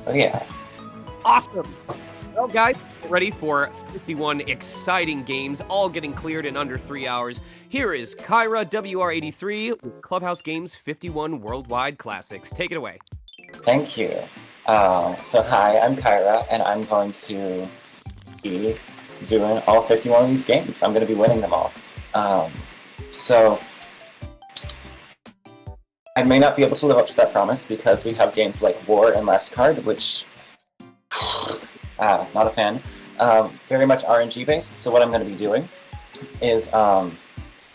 Oh yeah. Awesome. Well, guys, get ready for 51 exciting games, all getting cleared in under 3 hours. Here is Kyra WR83 with Clubhouse Games 51 Worldwide Classics. Take it away. Thank you. So hi, I'm Kyra, and I'm going to be doing all 51 of these games. I'm going to be winning them all. So I may not be able to live up to that promise because we have games like War and Last Card, which not a fan. Very much RNG based. So what I'm going to be doing is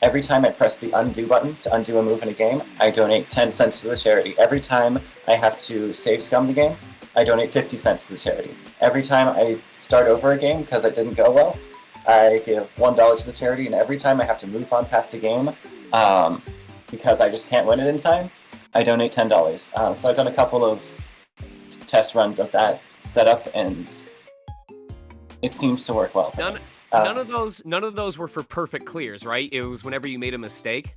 every time I press the undo button to undo a move in a game, I donate 10 cents to the charity. Every time I have to save scum the game, I donate 50 cents to the charity. Every time I start over a game because it didn't go well, I give $1 to the charity. And every time I have to move on past a game because I just can't win it in time, I donate $10. So I've done a couple of test runs of that setup, and it seems to work well for me. None of those were for perfect clears, right? It was whenever you made a mistake.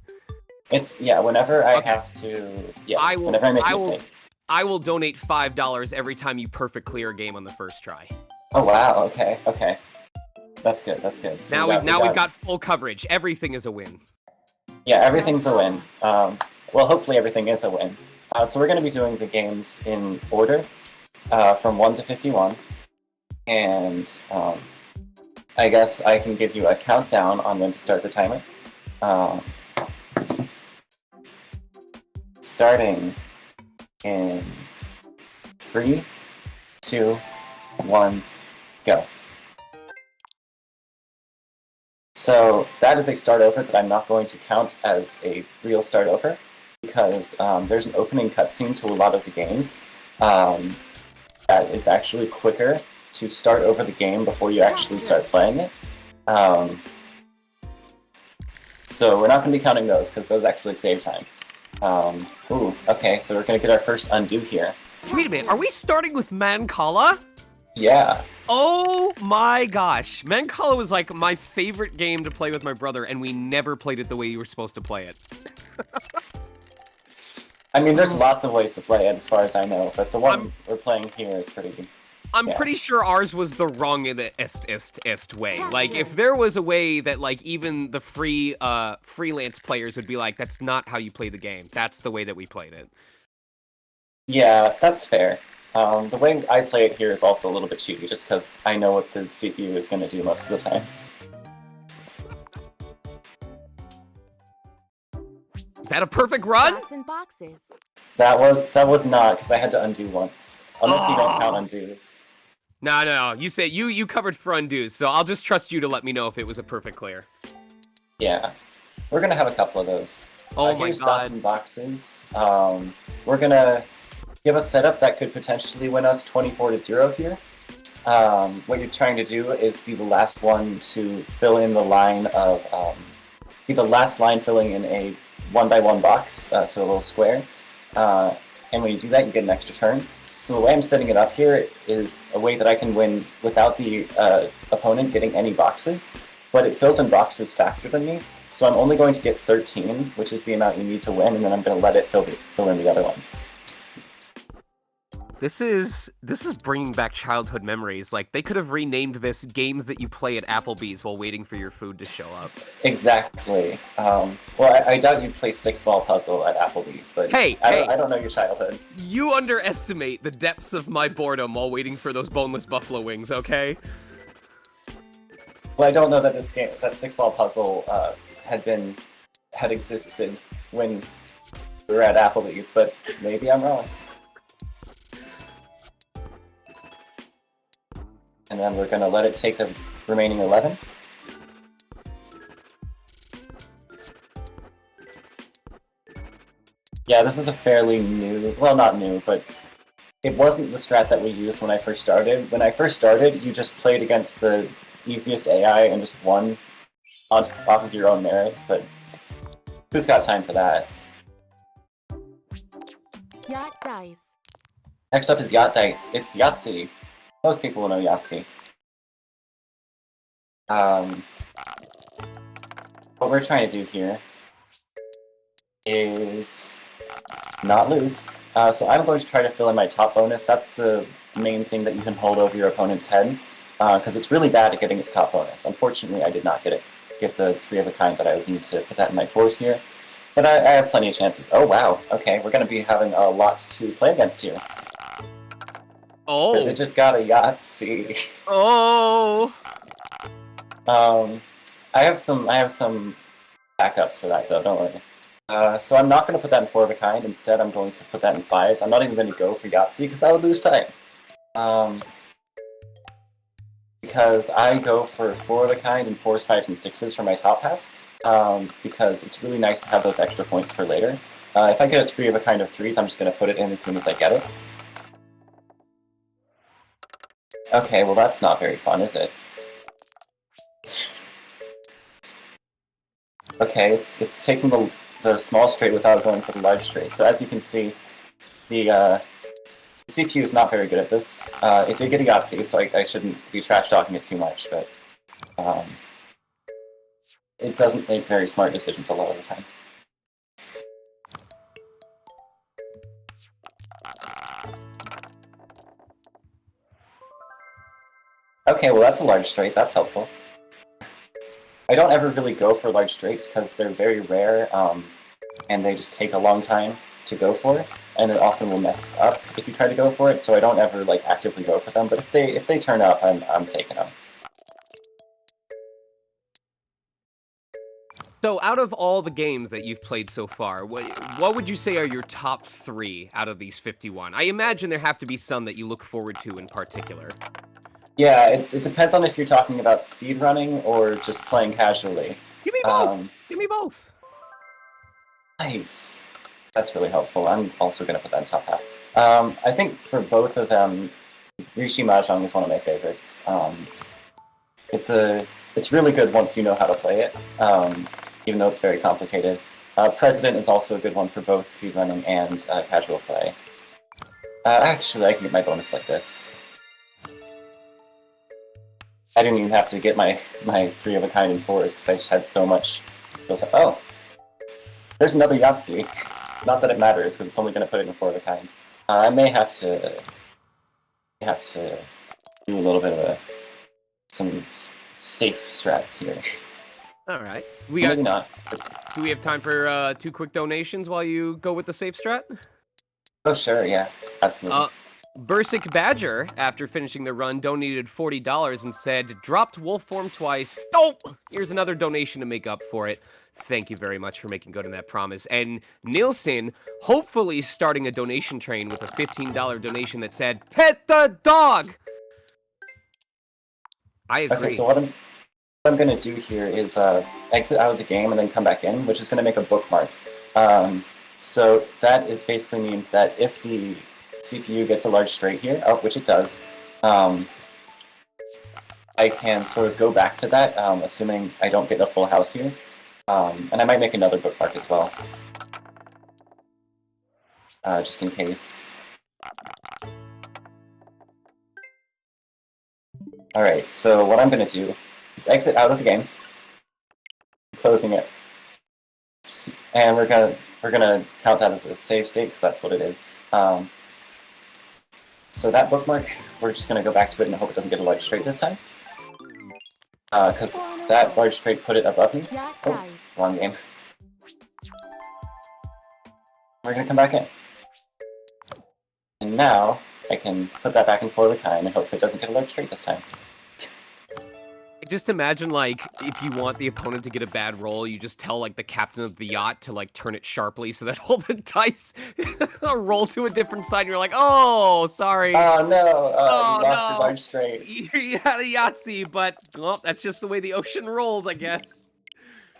It's whenever I have to. Yeah, whenever I make a mistake. I will donate $5 every time you perfect clear a game on the first try. Oh wow! Okay. That's good. So now we've got full coverage. Everything is a win. Yeah, everything's a win. Well, hopefully everything is a win. So we're going to be doing the games in order, from 1 to 51, and I guess I can give you a countdown on when to start the timer. Starting in 3, 2, 1, go. So that is a start over that I'm not going to count as a real start over because there's an opening cutscene to a lot of the games that is actually quicker to start over the game before you actually start playing it. So we're not going to be counting those because those actually save time. Okay, so we're going to get our first undo here. Wait a minute, are we starting with Mancala? Yeah. Oh my gosh. Mancala was like my favorite game to play with my brother, and we never played it the way you were supposed to play it. I mean, there's lots of ways to play it as far as I know, but the one we're playing here is pretty good. I'm pretty sure ours was the wrongest way. Like, if there was a way that, like, even the freelance players would be like, that's not how you play the game. That's the way that we played it. Yeah, that's fair. The way I play it here is also a little bit cheaty, just because I know what the CPU is going to do most of the time. Is that a perfect run? That was not, because I had to undo once. Unless you don't count undos. No. You say you covered for undos, so I'll just trust you to let me know if it was a perfect clear. Yeah. We're gonna have a couple of those. Oh my here's god. dots and boxes. We're gonna give a setup that could potentially win us 24-0 here. What you're trying to do is be the last one to fill in the line of be the last line filling in a 1x1 box, so a little square. And when you do that, you get an extra turn. So the way I'm setting it up here is a way that I can win without the opponent getting any boxes, but it fills in boxes faster than me. So I'm only going to get 13, which is the amount you need to win, and then I'm going to let it fill in the other ones. This is bringing back childhood memories. Like, they could have renamed this games that you play at Applebee's while waiting for your food to show up. Exactly. Well, I doubt you'd play 6-ball puzzle at Applebee's, but I don't know your childhood. You underestimate the depths of my boredom while waiting for those boneless buffalo wings, okay? Well, I don't know that that 6-ball puzzle had existed when we were at Applebee's, but maybe I'm wrong. And then we're going to let it take the remaining 11. Yeah, this is a fairly new, well, not new, but it wasn't the strat that we used when I first started. When I first started, you just played against the easiest AI and just won off of your own merit, but who's got time for that? Yacht Dice. Next up is Yacht Dice. It's Yahtzee. Most people will know Yahtzee. What we're trying to do here is not lose. So I'm going to try to fill in my top bonus. That's the main thing that you can hold over your opponent's head, because it's really bad at getting its top bonus. Unfortunately, I did not get the 3 of a kind that I would need to put that in my 4s here. But I have plenty of chances. Oh, wow. Okay, we're going to be having lots to play against here. Oh. Because it just got a Yahtzee. Oh. I have some backups for that, though, don't worry. So I'm not going to put that in 4 of a kind. Instead, I'm going to put that in 5s. I'm not even going to go for Yahtzee, because that would lose time. Because I go for 4 of a kind and 4s, 5s, and 6s for my top half. Because it's really nice to have those extra points for later. If I get a 3 of a kind of 3s, I'm just going to put it in as soon as I get it. Okay, well that's not very fun, is it? Okay, it's taking the small straight without going for the large straight. So as you can see, the CPU is not very good at this. It did get a Yahtzee, so I shouldn't be trash-talking it too much, but it doesn't make very smart decisions a lot of the time. Okay, well that's a large straight, that's helpful. I don't ever really go for large straights because they're very rare, and they just take a long time to go for, and it often will mess up if you try to go for it, so I don't ever like actively go for them, but if they turn up, I'm taking them. So out of all the games that you've played so far, what would you say are your top 3 out of these 51? I imagine there have to be some that you look forward to in particular. Yeah, it depends on if you're talking about speedrunning or just playing casually. Give me both! Give me both! Nice. That's really helpful. I'm also going to put that in top half. I think for both of them, Rishi Mahjong is one of my favorites. It's really good once you know how to play it, even though it's very complicated. President is also a good one for both speedrunning and casual play. Actually, I can get my bonus like this. I didn't even have to get my 3 of a kind and 4s because I just had so much built up. Oh! There's another Yahtzee. Not that it matters, because it's only going to put it in 4 of a kind. I may have to do a little bit of some safe strats here. Alright. Maybe not. Do we have time for 2 quick donations while you go with the safe strat? Oh, sure, yeah. Absolutely. Bursic Badger, after finishing the run, donated $40 and said, dropped wolf form twice. Oh! Here's another donation to make up for it. Thank you very much for making good on that promise. And Nielsen, hopefully starting a donation train with a $15 donation that said, pet the dog! I agree. Okay, so what I'm going to do here is exit out of the game and then come back in, which is going to make a bookmark. So that basically means that if the CPU gets a large straight here, which it does, I can sort of go back to that, assuming I don't get a full house here. And I might make another bookmark as well, just in case. Alright, so what I'm going to do is exit out of the game, closing it, and we're gonna count that as a save state, because that's what it is. So that bookmark, we're just going to go back to it and hope it doesn't get a large straight this time. Because that large straight put it above me. Oh, wrong game. We're going to come back in. And now, I can put that back in 4 of a kind and hope it doesn't get a large straight this time. Just imagine, like, if you want the opponent to get a bad roll, you just tell, like, the captain of the yacht to, like, turn it sharply so that all the dice roll to a different side. And you're like, oh, sorry. Oh, no. You lost your large straight. You had a Yahtzee, but, well, that's just the way the ocean rolls, I guess.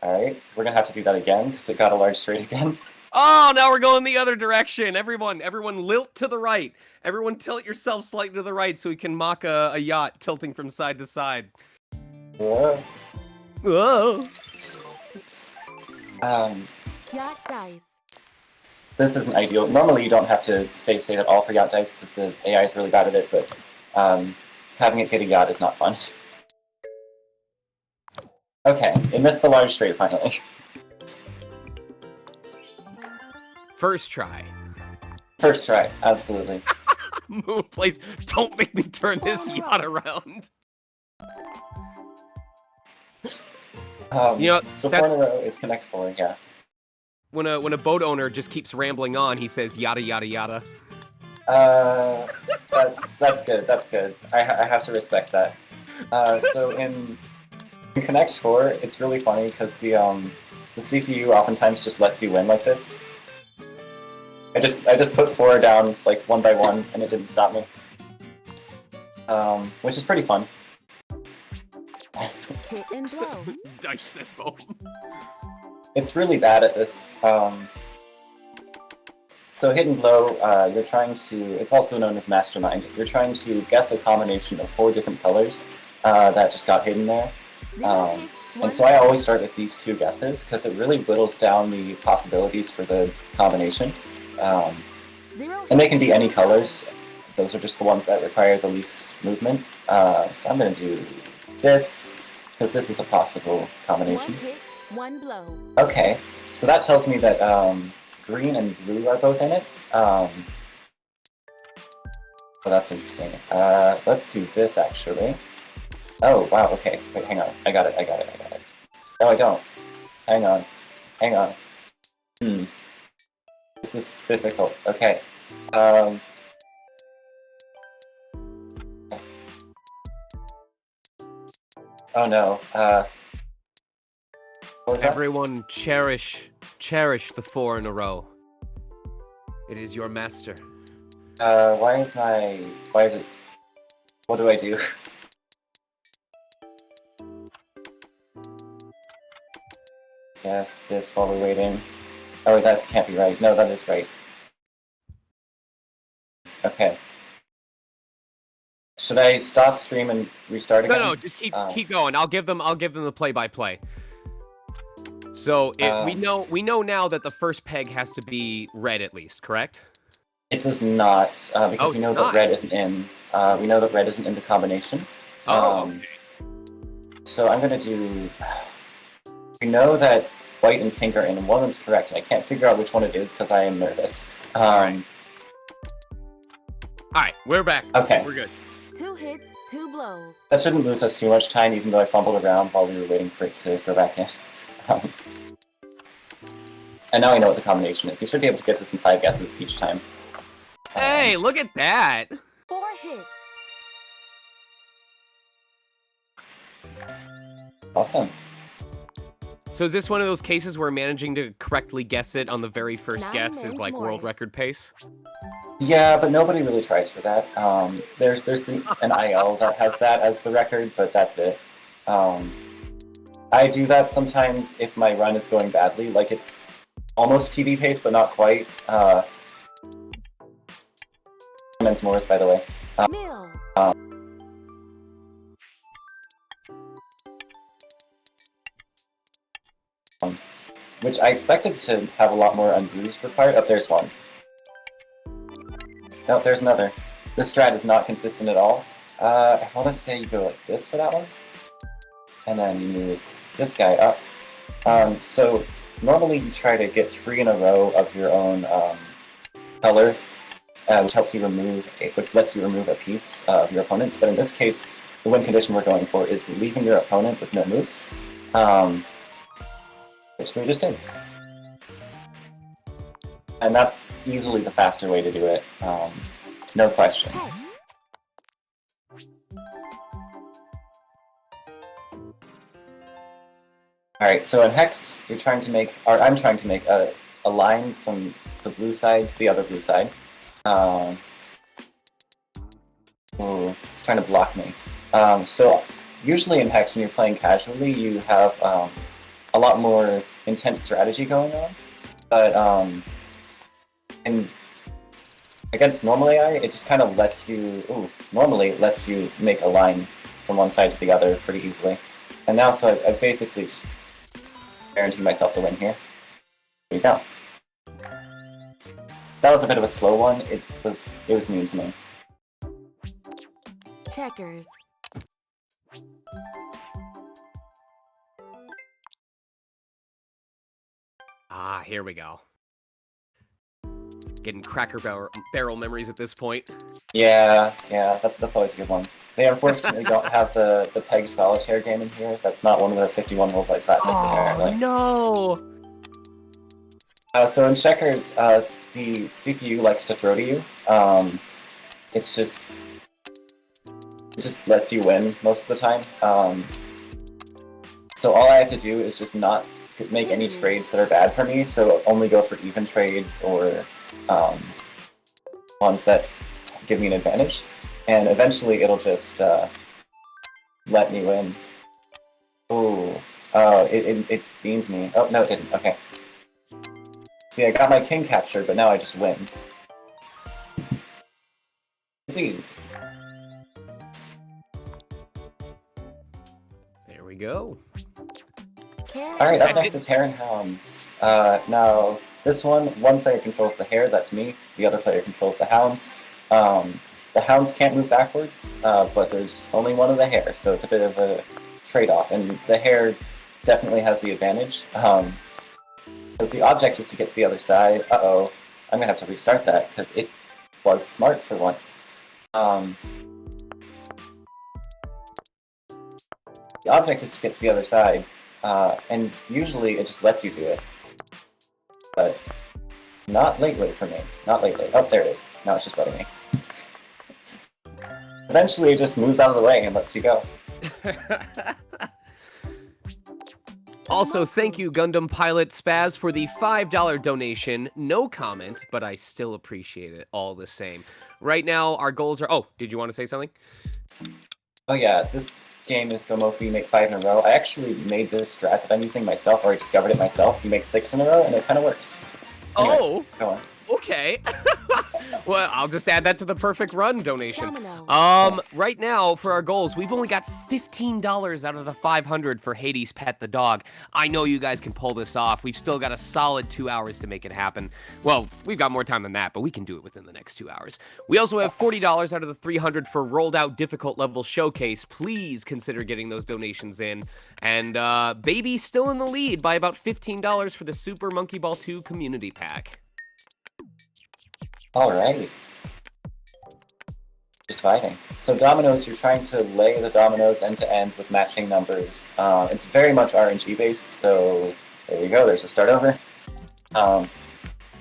Alright, we're going to have to do that again, because it got a large straight again. Oh, now we're going the other direction. Everyone lilt to the right. Everyone tilt yourself slightly to the right so we can mock a yacht tilting from side to side. Whoa. Whoa. Yacht dice. This isn't ideal. Normally you don't have to save state at all for yacht dice because the AI is really bad at it, but having it get a yacht is not fun. Okay, it missed the large straight finally. First try. First try, absolutely. Moon plays, don't make me turn this yacht around. You know, So 4 that's in a row is connect 4, yeah. when a boat owner just keeps rambling on, he says yada yada yada. That's good, that's good. I have to respect that. So in Connect 4, it's really funny because the CPU oftentimes just lets you win like this. I just put 4 down like one by one, and it didn't stop me. Which is pretty fun. Hit and blow. Dice at home. It's really bad at this. So hit and blow, you're trying to, it's also known as mastermind, you're trying to guess a combination of 4 different colors that just got hidden there. And so I always start with these 2 guesses, because it really whittles down the possibilities for the combination. And they can be any colors. Those are just the ones that require the least movement. So I'm going to do this, because this is a possible combination. 1 hit, 1 blow. Okay, so that tells me that green and blue are both in it. Oh, that's interesting. Let's do this, actually. Oh, wow, okay. Wait, hang on. I got it. No, I don't. Hang on. This is difficult. Okay. Oh no. What was that? Everyone cherish the 4 in a row. It is your master. Why is it... What do I do? Yes, this while we're waiting. Oh, that can't be right. No, that is right. Okay. Should I stop stream and restart again? No, just keep going. I'll give them the play-by-play. So we know now that the first peg has to be red at least, correct? It does not, because we know that red isn't in. We know that red isn't in the combination. Okay. So I'm gonna do. We know that white and pink are in, and one of them's correct. And I can't figure out which one it is because I am nervous. All right, we're back. Okay. We're good. 2 hits, 2 blows. That shouldn't lose us too much time, even though I fumbled around while we were waiting for it to go back in. And now I know what the combination is. You should be able to get this in 5 guesses each time. Hey, look at that! 4 hits. Awesome. So is this one of those cases where managing to correctly guess it on the very first 9 guess is minutes like more. world record pace? Yeah, but nobody really tries for that. There's an IL that has that as the record, but that's it. I do that sometimes if my run is going badly, like it's almost PB pace, but not quite. Comments Morris, by the way. Mill. Which I expected to have a lot more undos required. Oh, there's one. No, there's another. This strat is not consistent at all. I want to say you go like this for that one. And then you move this guy up. So normally you try to get 3 in a row of your own color, which lets you remove a piece of your opponent's. But in this case, the win condition we're going for is leaving your opponent with no moves. Which we just did. And that's easily the faster way to do it. No question. Alright, so in Hex, I'm trying to make a line from the blue side to the other blue side. Ooh, it's trying to block me. So usually in Hex, when you're playing casually, you have a lot more intense strategy going on. But against normal AI, it just kind of lets you... normally it lets you make a line from one side to the other pretty easily. And now, so I've basically just guaranteed myself to win here. There you go. That was a bit of a slow one. It was mean to me. Checkers. Here we go. Getting Cracker Barrel memories at this point. Yeah, that's always a good one. They unfortunately don't have the Peg Solitaire game in here. That's not one of the 51 Worldwide Classics, apparently. No! So in checkers, the CPU likes to throw to you. It just lets you win most of the time. So all I have to do is just not make any trades that are bad for me, so only go for even trades or ones that give me an advantage. And eventually it'll just let me win. Ooh. Oh, it beans me. Oh, no, it didn't. Okay. See, I got my king captured, but now I just win. See. There we go. Alright, up next is Hare and Hounds. Now, this one player controls the hare, that's me. The other player controls the hounds. The hounds can't move backwards, but there's only one of the hare, so it's a bit of a trade-off. And the hare definitely has the advantage. Because the object is to get to the other side. Uh-oh, I'm gonna have to restart that, because it was smart for once. The object is to get to the other side, and usually it just lets you do it. But not lately for me. Not lately. Oh, there it is. Now it's just letting me. Eventually it just moves out of the way and lets you go. Also, thank you, Gundam Pilot Spaz, for the $5 donation. No comment, but I still appreciate it all the same. Right now, our goals are... Oh, did you want to say something? Oh yeah, this game is Gomoku, you make 5 in a row. I actually made this strat that I'm using myself, or I discovered it myself. You make 6 in a row, and it kind of works. Anyway, oh! Go on. Okay. Well, I'll just add that to the perfect run donation. Domino. Right now, for our goals, we've only got $15 out of the $500 for Hades' Pet the Dog. I know you guys can pull this off. We've still got a solid 2 hours to make it happen. Well, we've got more time than that, but we can do it within the next 2 hours. We also have $40 out of the $300 for Rolled Out Difficult Level Showcase. Please consider getting those donations in. And Baby's still in the lead by about $15 for the Super Monkey Ball 2 Community Pack. Alrighty. Just fighting. So dominoes, you're trying to lay the dominoes end to end with matching numbers. It's very much RNG based, so there you go, there's a start over.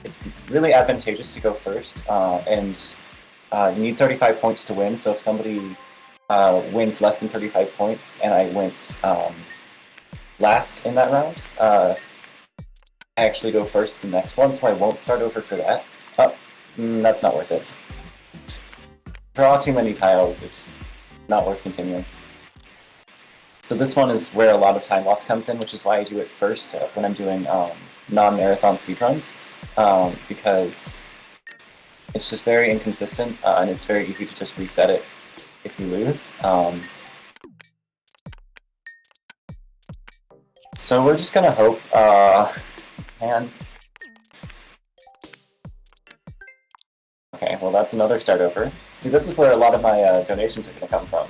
It's really advantageous to go first, and you need 35 points to win, so if somebody wins less than 35 points, and I went last in that round, I actually go first the next one, so I won't start over for that. That's not worth it. Draw too many tiles, it's just not worth continuing. So this one is where a lot of time loss comes in, which is why I do it first when I'm doing non-marathon speedruns, because it's just very inconsistent, and it's very easy to just reset it if you lose. So we're just gonna hope, man. Okay, well that's another start over. See, this is where a lot of my donations are going to come from.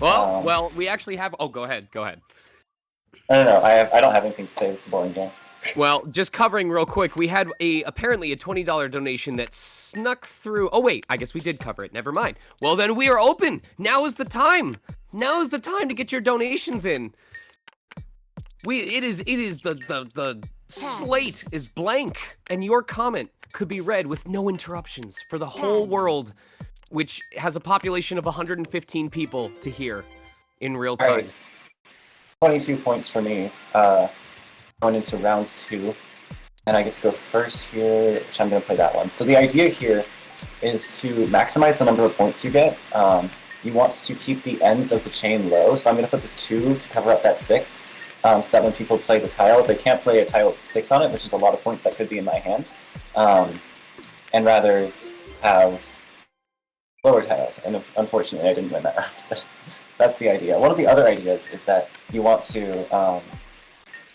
Well, we actually have... Oh, go ahead. I don't know, I don't have anything to say, it's a boring game. Well, just covering real quick, we had apparently a $20 donation that snuck through... Oh, wait, I guess we did cover it. Never mind. Well, then we are open. Now is the time. Now is the time to get your donations in. It is the slate is blank, and your comment could be read with no interruptions for the whole world, which has a population of 115 people to hear in real time. Right. 22 points for me, going into round 2, and I get to go first here, which I'm going to play that one. So the idea here is to maximize the number of points you get. You want to keep the ends of the chain low, so I'm going to put this 2 to cover up that 6, so that when people play the tile, they can't play a tile with 6 on it, which is a lot of points that could be in my hand, and rather have lower tiles. And unfortunately, I didn't win that round, but that's the idea. One of the other ideas is that you want to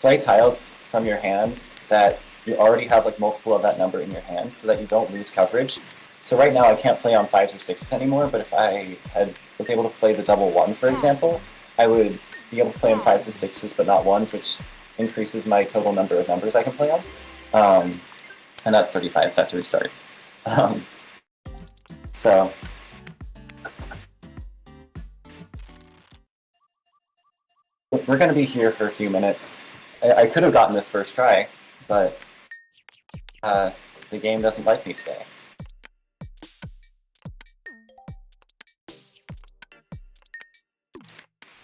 play tiles from your hand that you already have like multiple of that number in your hand, so that you don't lose coverage. So right now, I can't play on 5s or 6s anymore, but if I was able to play the double 1, for example, I would be able to play on 5s or 6s, but not 1s, which increases my total number of numbers I can play on. And that's 35, so I have to restart. Um, so we're going to be here for a few minutes. I could have gotten this first try, but the game doesn't like me today.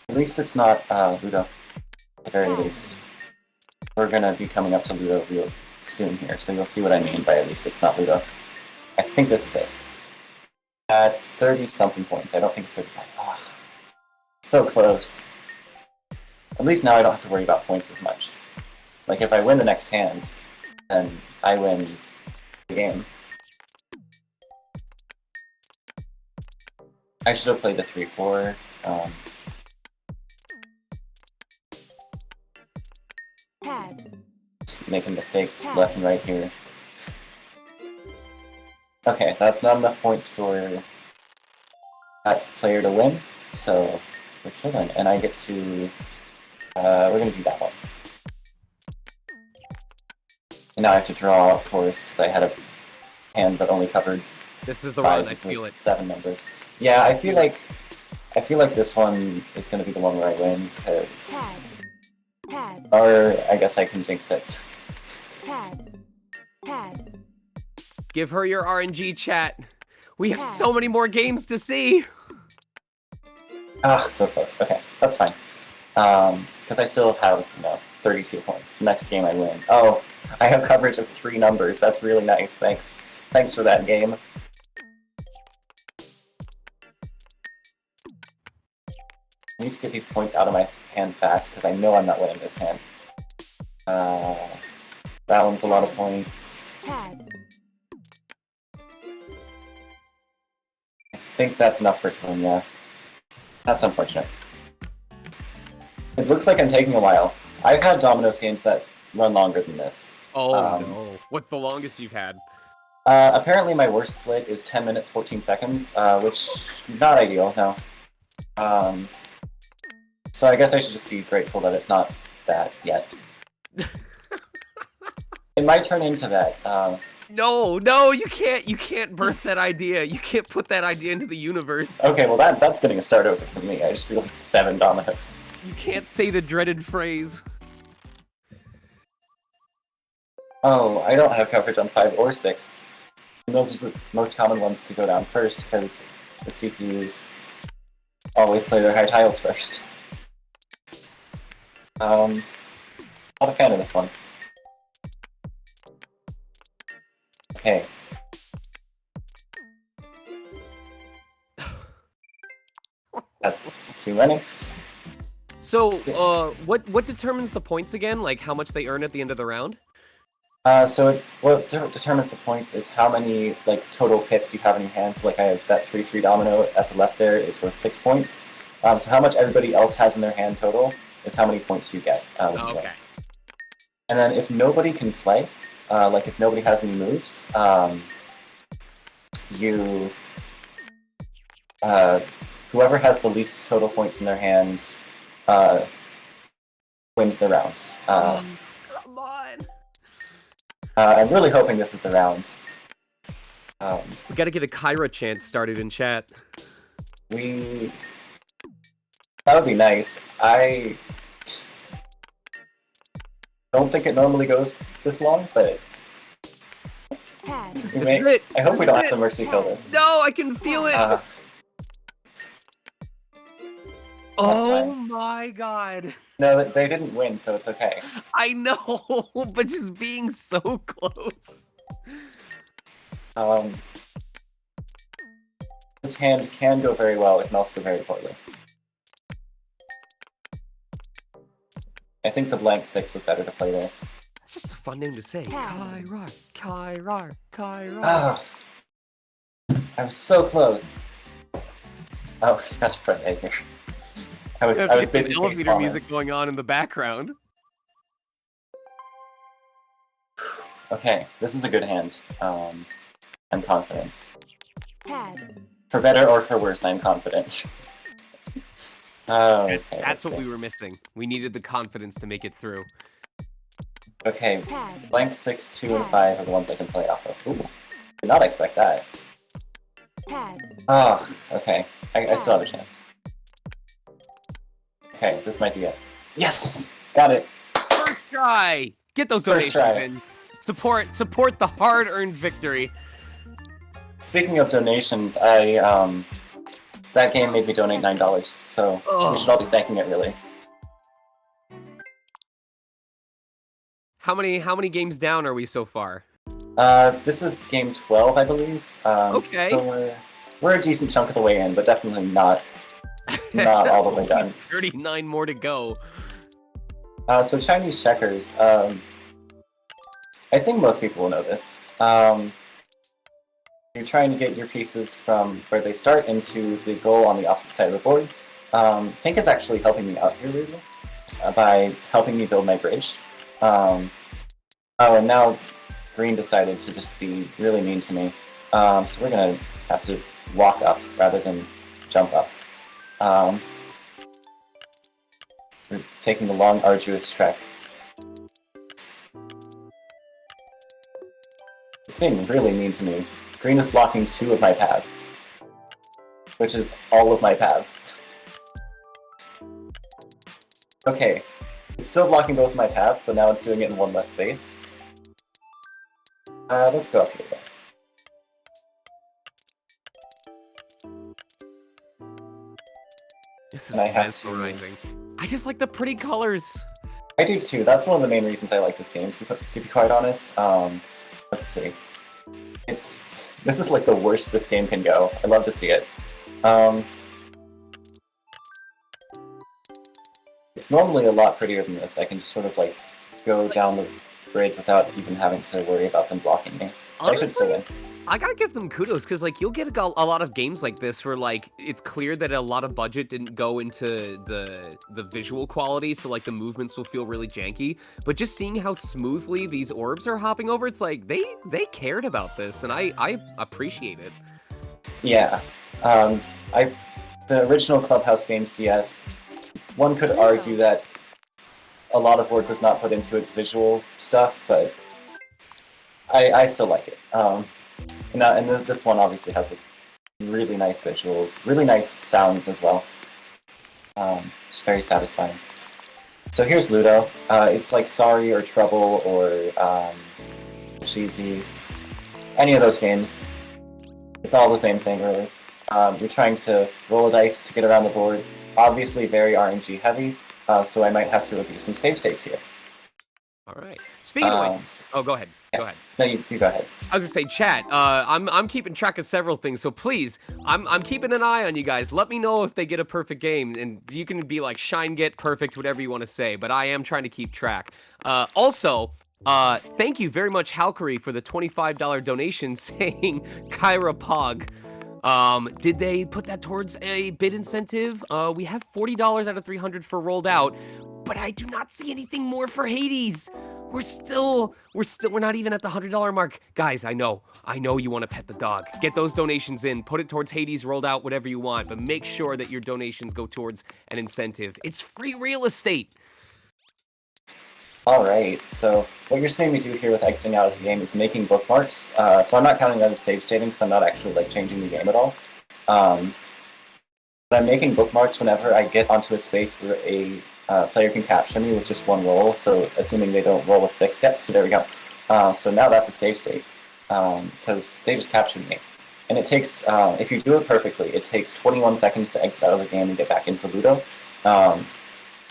At least it's not Ludo, at the very least. We're going to be coming up to Ludo real soon here, so you'll see what I mean by at least it's not Ludo. I think this is it. It's 30-something points. I don't think it's 35. Ah, so close. At least now I don't have to worry about points as much. Like, if I win the next hand, then I win the game. I should have played the 3-4. Pass. Just making mistakes left and right here. Okay, that's not enough points for that player to win, so we're chilling. And I get to... we're gonna do that one. And now I have to draw, of course, because I had a hand that only covered This is the run, I feel it. 7 numbers. Yeah, I feel like this one is gonna be the one where I win, because... Pass. Or I guess I can jinx it. Pass. Pass. Give her your RNG, chat. We have so many more games to see. Ah, so close. Okay, that's fine. Because I still have, 32 points. The next game I win. Oh, I have coverage of 3 numbers. That's really nice. Thanks. Thanks for that game. I need to get these points out of my hand fast, because I know I'm not winning this hand. That one's a lot of points. Pass. I think that's enough for to win, yeah. That's unfortunate. It looks like I'm taking a while. I've had Domino's games that run longer than this. Oh, no. What's the longest you've had? Apparently my worst split is 10 minutes, 14 seconds, which, not ideal, no. So I guess I should just be grateful that it's not that yet. It might turn into that. No, you can't birth that idea. You can't put that idea into the universe. Okay, well that's getting a start over for me. I just realized 7 dominoes. You can't say the dreaded phrase. Oh, I don't have coverage on 5 or 6. And those are the most common ones to go down first, because the CPUs always play their high tiles first. Not a fan of this one. Okay. That's too many. So, what determines the points again? Like how much they earn at the end of the round? What determines the points is how many total pips you have in your hands. Like I have that 3-3 domino at the left there is worth 6 points. So how much everybody else has in their hand total is how many points you get. Okay. And then if nobody can play, if nobody has any moves, whoever has the least total points in their hands wins the round. Come on. I'm really hoping this is the round. We gotta get a Kyra chant started in chat. That would be nice. I don't think it normally goes this long, but Pass. I hope we don't have to mercy kill this. No, I can feel it. Oh fine. my god. No, they didn't win, so it's okay. I know, but just being so close. This hand can go very well, it can also go very poorly. I think the blank 6 was better to play there. That's just a fun name to say. Kyra, Kyra, Kyra. Oh, I was so close. Oh, I forgot to press A here. I was busy elevator music going on in the background. Okay, this is a good hand. I'm confident. Pass. For better or for worse, I'm confident. Okay, That's what we were missing. We needed the confidence to make it through. Okay, Pass. blank 6, 2, and 5 are the ones I can play off of. Ooh. Did not expect that. Pass. Oh, okay. I still have a chance. Okay, this might be it. Yes! Got it! First try! Get those First donations try. in. Support the hard-earned victory. Speaking of donations, that game made me donate $9, so we should all be thanking it, really. How many games down are we so far? This is game 12, I believe. Okay. So we're a decent chunk of the way in, but definitely not all the way done. 39 more to go. So Chinese checkers, I think most people will know this. You're trying to get your pieces from where they start into the goal on the opposite side of the board. Pink is actually helping me out here, really, by helping me build my bridge. Oh, and now Green decided to just be really mean to me. So we're gonna have to walk up rather than jump up. We're taking the long, arduous trek. It's being really mean to me. Green is blocking 2 of my paths, which is all of my paths. Okay, it's still blocking both my paths, but now it's doing it in 1 less space. Let's go up here then. This is And I have mesmerizing. I just like the pretty colors. I do too. That's one of the main reasons I like this game, to be quite honest. Let's see. This is like the worst this game can go. I love to see it. It's normally a lot prettier than this. I can just sort of like go down the bridge without even having to worry about them blocking me. I should still win. I gotta give them kudos because like you'll get a lot of games like this where like it's clear that a lot of budget didn't go into the visual quality, so like the movements will feel really janky. But just seeing how smoothly these orbs are hopping over, it's like they cared about this, and I appreciate it. Yeah, the original Clubhouse game CS, one could argue that a lot of work was not put into its visual stuff, but I still like it. And this one obviously has like, really nice visuals, really nice sounds as well. Just very satisfying. So here's Ludo. It's like Sorry or Trouble or Cheesy. Any of those games. It's all the same thing, really. You're trying to roll a dice to get around the board. Obviously very RNG heavy, so I might have to do some save states here. All right. Speaking of which, go ahead. Yeah. Go ahead. No, you go ahead. I was gonna say, chat. I'm keeping track of several things, so please, I'm keeping an eye on you guys. Let me know if they get a perfect game, and you can be like shine, get perfect, whatever you want to say. But I am trying to keep track. Also, thank you very much, Halkery, for the $25 donation saying Kyra Pog. Did they put that towards a bid incentive? We have $40 out of 300 for rolled out, but I do not see anything more for Hades. We're not even at the $100 mark. Guys, I know you want to pet the dog. Get those donations in, put it towards Hades, rolled out, whatever you want, but make sure that your donations go towards an incentive. It's free real estate. Alright, so what you're seeing me do here with exiting out of the game is making bookmarks. So I'm not counting that as save saving because I'm not actually like changing the game at all. But I'm making bookmarks whenever I get onto a space where a player can capture me with just 1 roll, so assuming they don't roll a 6 yet, so there we go. So now that's a save state, because they just captured me. And it takes, if you do it perfectly, it takes 21 seconds to exit out of the game and get back into Ludo.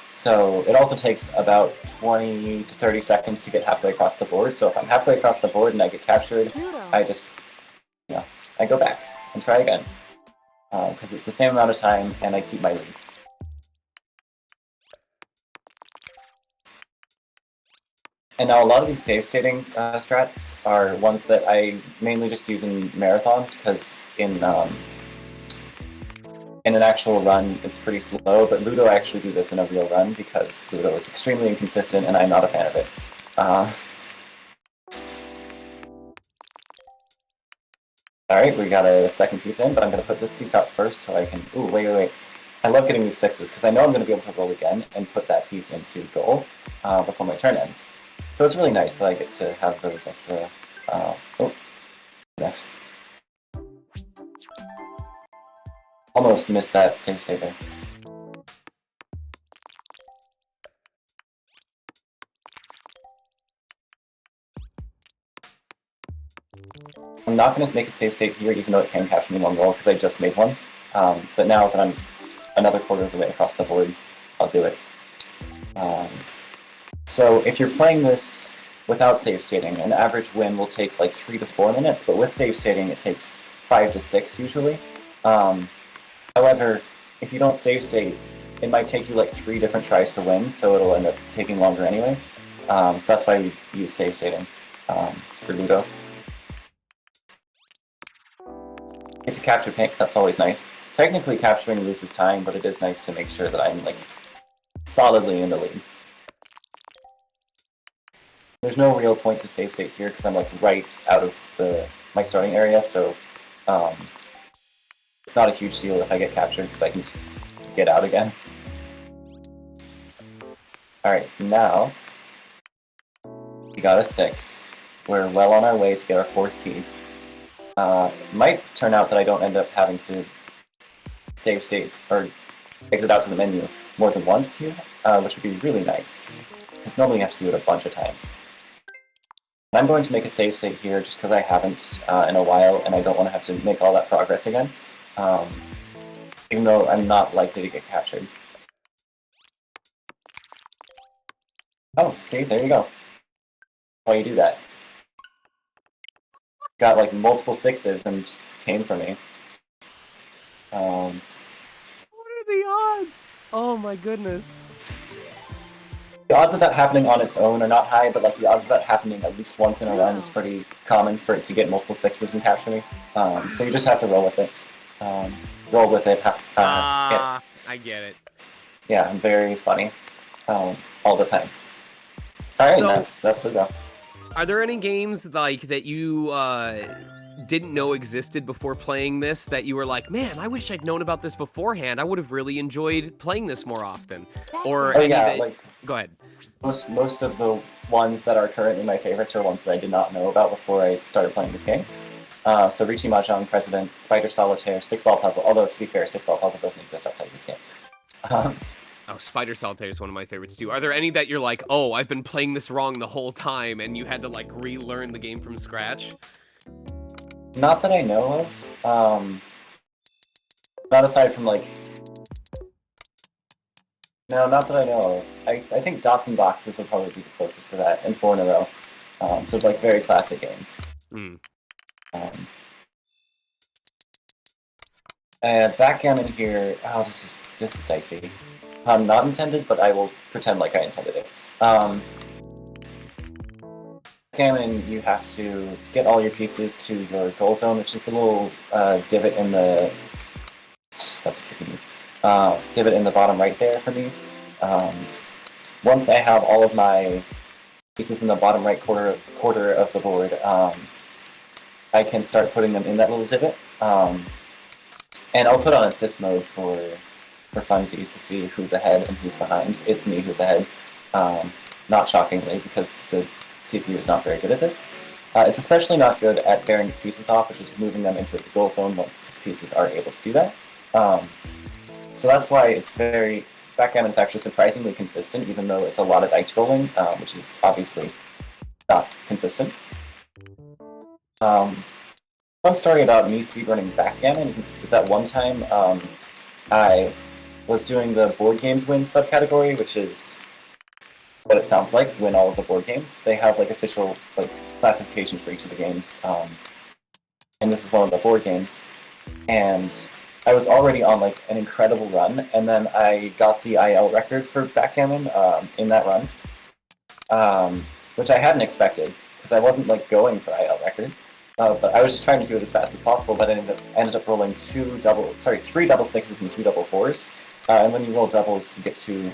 So it also takes about 20 to 30 seconds to get halfway across the board, so if I'm halfway across the board and I get captured, I just, I go back and try again. Because it's the same amount of time, and I keep my lead. And now a lot of these save stating strats are ones that I mainly just use in marathons, because in an actual run it's pretty slow, but Ludo I actually do this in a real run because Ludo is extremely inconsistent and I'm not a fan of it. Alright, we got a second piece in, but I'm going to put this piece out first so I can... Ooh, wait. I love getting these 6s because I know I'm going to be able to roll again and put that piece into goal before my turn ends. So it's really nice that I get to have those extra... Next. Almost missed that save state there. I'm not going to make a save state here, even though it can capture me one roll, because I just made one. But now that I'm another quarter of the way across the board, I'll do it. So if you're playing this without save stating, an average win will take like 3 to 4 minutes, but with save stating, it takes 5 to 6 usually. However, if you don't save state, it might take you like 3 different tries to win, so it'll end up taking longer anyway. So that's why we use save stating for Ludo. Get to capture pink, that's always nice. Technically capturing loses time, but it is nice to make sure that I'm like solidly in the lead. There's no real point to save state here because I'm like right out of my starting area, so it's not a huge deal if I get captured because I can just get out again. Alright, now we got a 6. We're well on our way to get our 4th piece. Might turn out that I don't end up having to save state or exit out to the menu more than once here, which would be really nice, because normally you have to do it a bunch of times. I'm going to make a save state here just because I haven't in a while, and I don't want to have to make all that progress again, even though I'm not likely to get captured. Oh, see, there you go. Why you do that? Got like multiple 6s and just came for me. What are the odds? Oh my goodness. The odds of that happening on its own are not high, but like the odds of that happening at least once in a run is pretty common for it to get multiple 6s and capture me. So you just have to roll with it. Roll with it. I get it. Yeah, I'm very funny all the time. Alright, So, that's the go. Are there any games like that you didn't know existed before playing this that you were like, man, I wish I'd known about this beforehand. I would have really enjoyed playing this more often. Or Oh yeah, like go ahead. most of the ones that are currently my favorites are ones that I did not know about before I started playing this game. So Riichi Mahjong, President, Spider Solitaire, 6-Ball Puzzle, although to be fair, 6-Ball Puzzle doesn't exist outside of this game. Oh, Spider Solitaire is one of my favorites too. Are there any that you're like, oh, I've been playing this wrong the whole time and you had to like relearn the game from scratch? Not that I know of. Not aside from like... No, not that I know of. I think Dots and Boxes would probably be the closest to that, and 4 in a row. So like very classic games. Backgammon here. Oh, this is dicey. Not intended, but I will pretend like I intended it. Backgammon, you have to get all your pieces to your goal zone, which is the little divot in the... That's tricky. Divot in the bottom right there for me. Once I have all of my pieces in the bottom right quarter of the board, I can start putting them in that little divot. And I'll put on assist mode for funsies to see who's ahead and who's behind. It's me who's ahead, not shockingly, because the CPU is not very good at this. It's especially not good at bearing its pieces off, which is moving them into the goal zone once its pieces are able to do that. So that's why it's backgammon is actually surprisingly consistent, even though it's a lot of dice rolling, which is obviously not consistent. Fun story about me speedrunning backgammon is that one time I was doing the board games win subcategory, which is what it sounds like, win all of the board games. They have like official like classifications for each of the games, and this is one of the board games. And I was already on like an incredible run, and then I got the IL record for backgammon in that run, which I hadn't expected because I wasn't like going for IL record. But I was just trying to do it as fast as possible, but I ended up rolling 3 double 6s and 2 double 4s. And when you roll doubles, you get to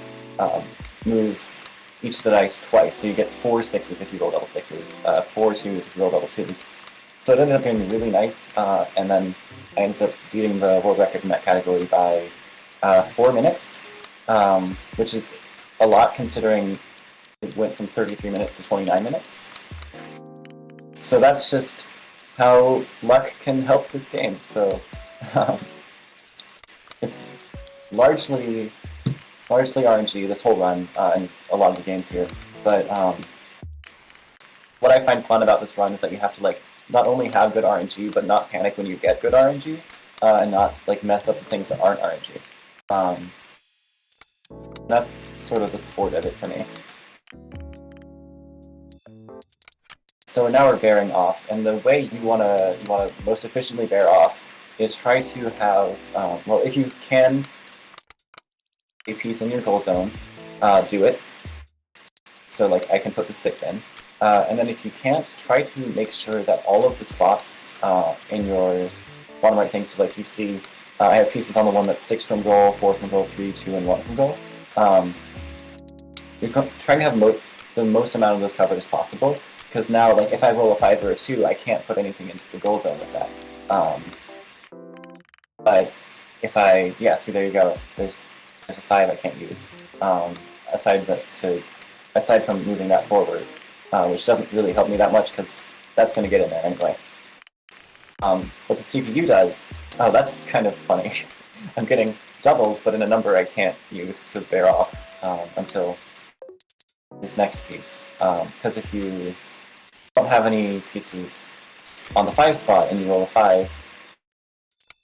move each of the dice twice. So you get 4 6s if you roll double 6s, 4 2s if you roll double 2s. So it ended up being really nice, and then I ended up beating the world record in that category by 4 minutes, which is a lot considering it went from 33 minutes to 29 minutes. So that's just how luck can help this game. So um, it's largely RNG this whole run and a lot of the games here. But what I find fun about this run is that you have to like not only have good RNG, but not panic when you get good RNG, and not like mess up the things that aren't RNG. That's sort of the sport of it for me. So now we're bearing off, and the way you wanna most efficiently bear off is try to have well, if you can, a piece in your goal zone, do it. So like I can put the 6 in, and then if you can't, try to make sure that all of the spots in your bottom right thing. So like you see, I have pieces on the one that's 6 from goal, 4 from goal, 3, 2, and 1 from goal. You're trying to have the most amount of those covered as possible. Because now, like, if I roll a 5 or a 2, I can't put anything into the goal zone with that. But if see, there you go. There's a 5 I can't use. Aside from moving that forward, which doesn't really help me that much because that's going to get in there anyway. What the CPU does, that's kind of funny. I'm getting doubles, but in a number I can't use to bear off until this next piece. Because if you don't have any pieces on the 5 spot and you roll a 5,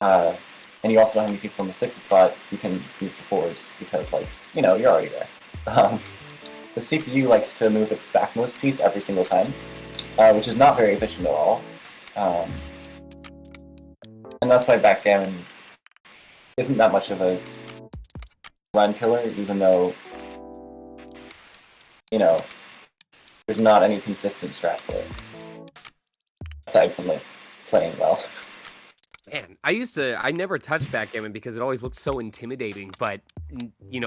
and you also don't have any pieces on the 6 spot, you can use the 4s because, like, you're already there. The CPU likes to move its backmost piece every single time, which is not very efficient at all. And that's why backgammon isn't that much of a run killer, even though, there's not any consistent strat for it. Aside from, like, playing well. Man, I never touched backgammon because it always looked so intimidating, but,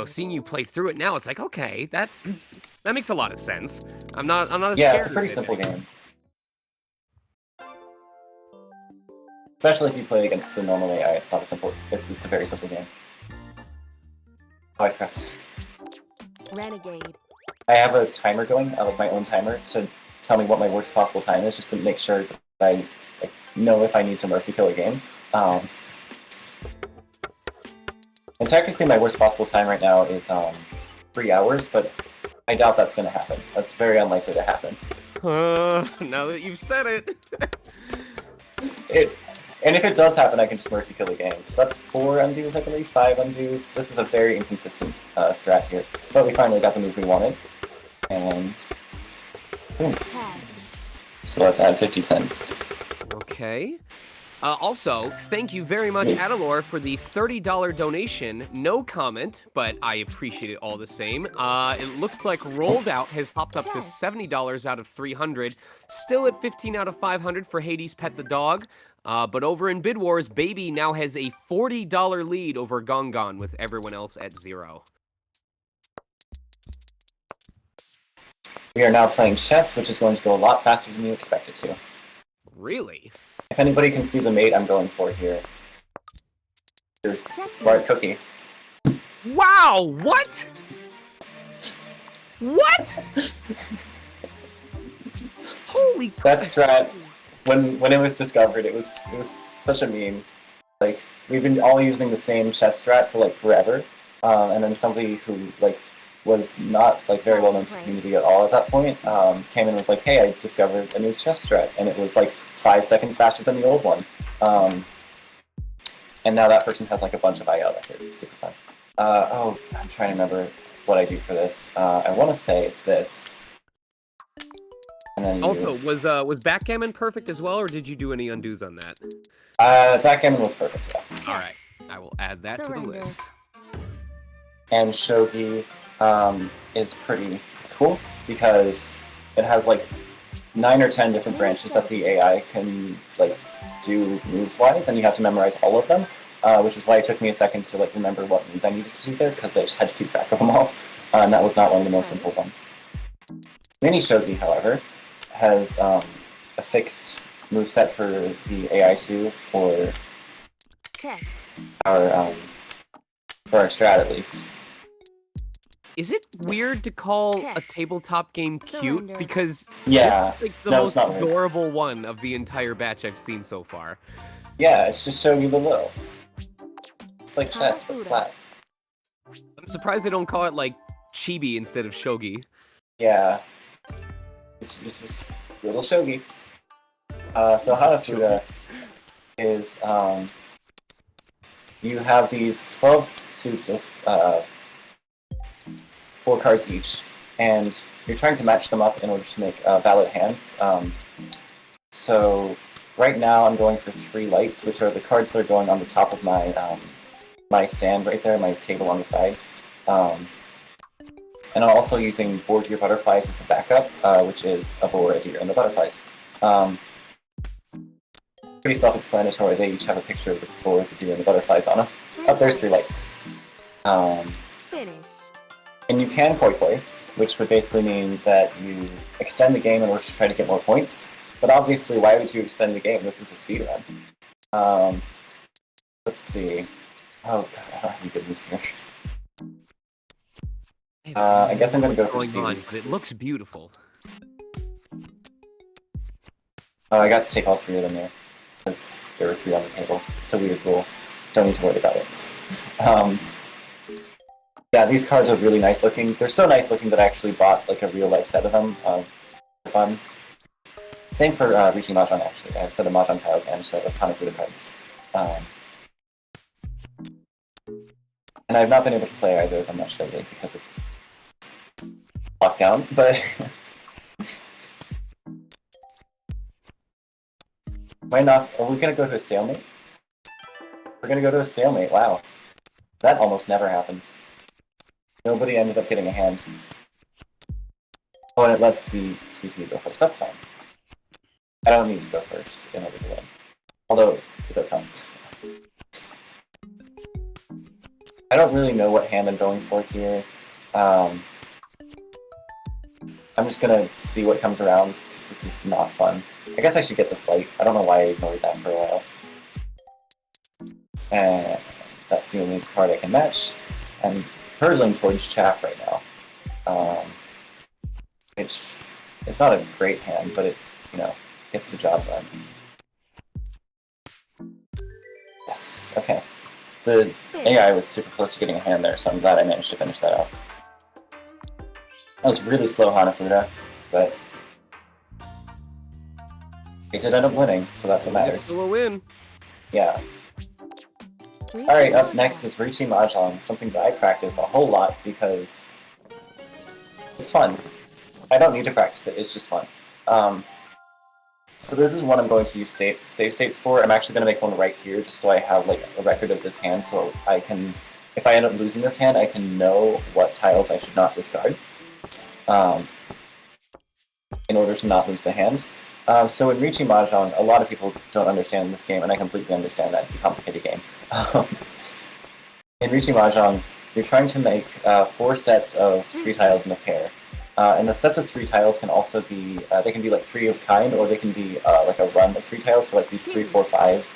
seeing you play through it now, it's like, okay, that makes a lot of sense. I'm not as Yeah, scared it's a pretty of it simple anymore. game. Especially if you play against the normal AI, it's not a simple. It's a very simple game. Oh, I pressed. Renegade. I have a timer going, like my own timer, to tell me what my worst possible time is, just to make sure that I know if I need to mercy kill a game. And technically, my worst possible time right now is 3 hours, but I doubt that's going to happen. That's very unlikely to happen. Now that you've said it. And if it does happen, I can just mercy kill the game. So that's 4 undos, I believe, 5 undos. This is a very inconsistent strat here. But we finally got the move we wanted. And boom. Pass. So let's add 50 cents. Okay. Also, thank you very much, Adalor, for the $30 donation. No comment, but I appreciate it all the same. It looks like Rolled Out has hopped up to $70 out of 300. Still at 15 out of 500 for Hades Pet the Dog. But over in Bid Wars, Baby now has a $40 lead over Gongon with everyone else at 0. We are now playing chess, which is going to go a lot faster than you expect it to. Really? If anybody can see the mate I'm going for here, you're a smart cookie. Wow! What? What? Holy crap! That strat, when it was discovered, it was such a meme. Like, we've been all using the same chess strat for like forever, and then somebody who like was not like very well known to the community at all at that point came in and was like, "Hey, I discovered a new chess strat," and it was like 5 seconds faster than the old one. And now that person has like a bunch of IL records. It's super fun. I'm trying to remember what I do for this. I want to say it's this. And then Also, was backgammon perfect as well, or did you do any undos on that? Backgammon was perfect, yeah. All right, I will add that to the list. And shogi is pretty cool because it has like 9 or 10 different branches that the AI can like do moves-wise, and you have to memorize all of them, which is why it took me a second to like remember what moves I needed to do there, because I just had to keep track of them all, and that was not one of the most simple ones. Mini shogi, however, has a fixed moveset for the AI to do for our strat at least. Is it weird to call a tabletop game cute? Surrender. Because Yeah. this is like the No, it's most not weird. adorable one of the entire batch I've seen so far. Yeah, it's just showing you the little. It's like chess, but Hanafuda. flat. I'm surprised they don't call it like chibi instead of shogi. Yeah. It's just little shogi. So Hanafuda is, you have these 12 suits of 4 cards each, and you're trying to match them up in order to make valid hands. So right now I'm going for 3 lights, which are the cards that are going on the top of my my stand right there, my table on the side. And I'm also using Boar, Deer, Butterflies as a backup, which is a boar, a deer, and the butterflies. Pretty self-explanatory. They each have a picture of the boar, the deer, and the butterflies on them. Oh, there's 3 lights. Finish. And you can koi, which would basically mean that you extend the game in order to try to get more points. But obviously, why would you extend the game? This is a speedrun. Let's see. Oh god, I don't have any good moves here. I guess I'm gonna go for series. It looks beautiful. Oh, I got to take all 3 of them there, because there were 3 on the table. It's a weird rule. Don't need to worry about it. Yeah, these cards are really nice looking. They're so nice looking that I actually bought like a real life set of them for fun. Same for Reaching Mahjong, actually. I have a set of Mahjong tiles and a set of Hanafuda cards. And I've not been able to play either of them much lately because of lockdown, but might not. Are we gonna go to a stalemate? We're gonna go to a stalemate. Wow, that almost never happens. Nobody ended up getting a hand. Oh, and it lets the CPU go first. That's fine. I don't need to go first in order to win. Although it does help. I don't really know what hand I'm going for here. I'm just gonna see what comes around, because this is not fun. I guess I should get this light. I don't know why I ignored that for a while. And that's the only card I can match. I'm hurtling towards chaff right now. Which is not a great hand, but it, you know, gets the job done. Yes, okay. The AI was super close to getting a hand there, so I'm glad I managed to finish that out. That was really slow Hanafuda, but it did end up winning, so that's what matters. Still a win. Yeah. Alright, up next is Reaching Mahjong, something that I practice a whole lot because it's fun. I don't need to practice it, it's just fun. So this is one I'm going to use save states for. I'm actually going to make one right here, just so I have like a record of this hand, so I can, if I end up losing this hand, I can know what tiles I should not discard, in order to not lose the hand. So in Reaching Mahjong, a lot of people don't understand this game, and I completely understand that. It's a complicated game. In Reaching Mahjong, you're trying to make 4 sets of 3 tiles in a pair. And the sets of 3 tiles can also be, they can be like 3 of kind, or they can be like a run of 3 tiles, so like these 3, 4, 5s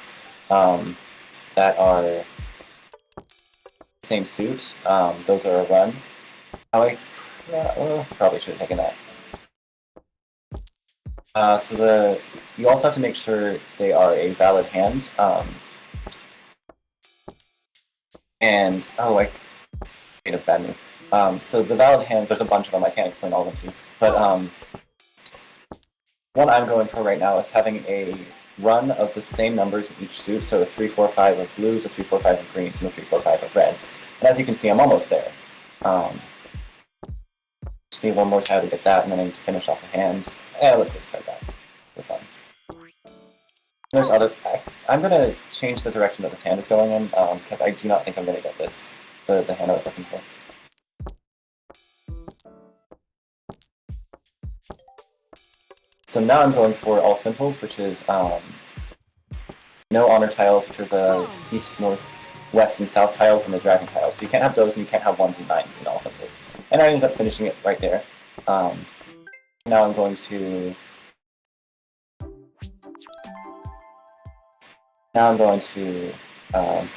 that are same suit. Those are a run. Probably should have taken that. So you also have to make sure they are a valid hand. And, oh, I made a bad move. So the valid hands, there's a bunch of them, I can't explain all of them to you. But one I'm going for right now is having a run of the same numbers in each suit, so a 3, 4, 5 of blues, a 3, 4, 5 of greens, and a 3, 4, 5 of reds. And as you can see, I'm almost there. Just need one more tile to get that, and then I need to finish off the hand. Let's discard that for fun. There's other... I'm going to change the direction that this hand is going in, because I do not think I'm going to get this, the hand I was looking for. So now I'm going for all simples, which is no honor tiles, which are the east, north, west, and south tiles, and the dragon tiles. So you can't have those, and you can't have 1s and 9s in all simples. And I ended up finishing it right there. Now I'm going to...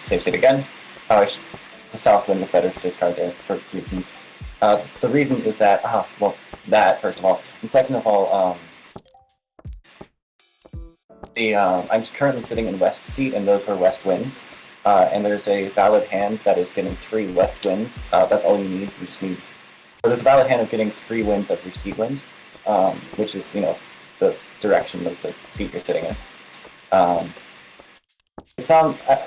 save state again. The south wind with better to discard there for reasons. The reason is that, well, that, first of all. And second of all, I'm currently sitting in West seat, and those were West wins. And there's a valid hand that is getting 3 West wins. That's all you need. You just need... There's a valid hand of getting 3 wins of your seat wind, which is, the direction of the seat you're sitting in. I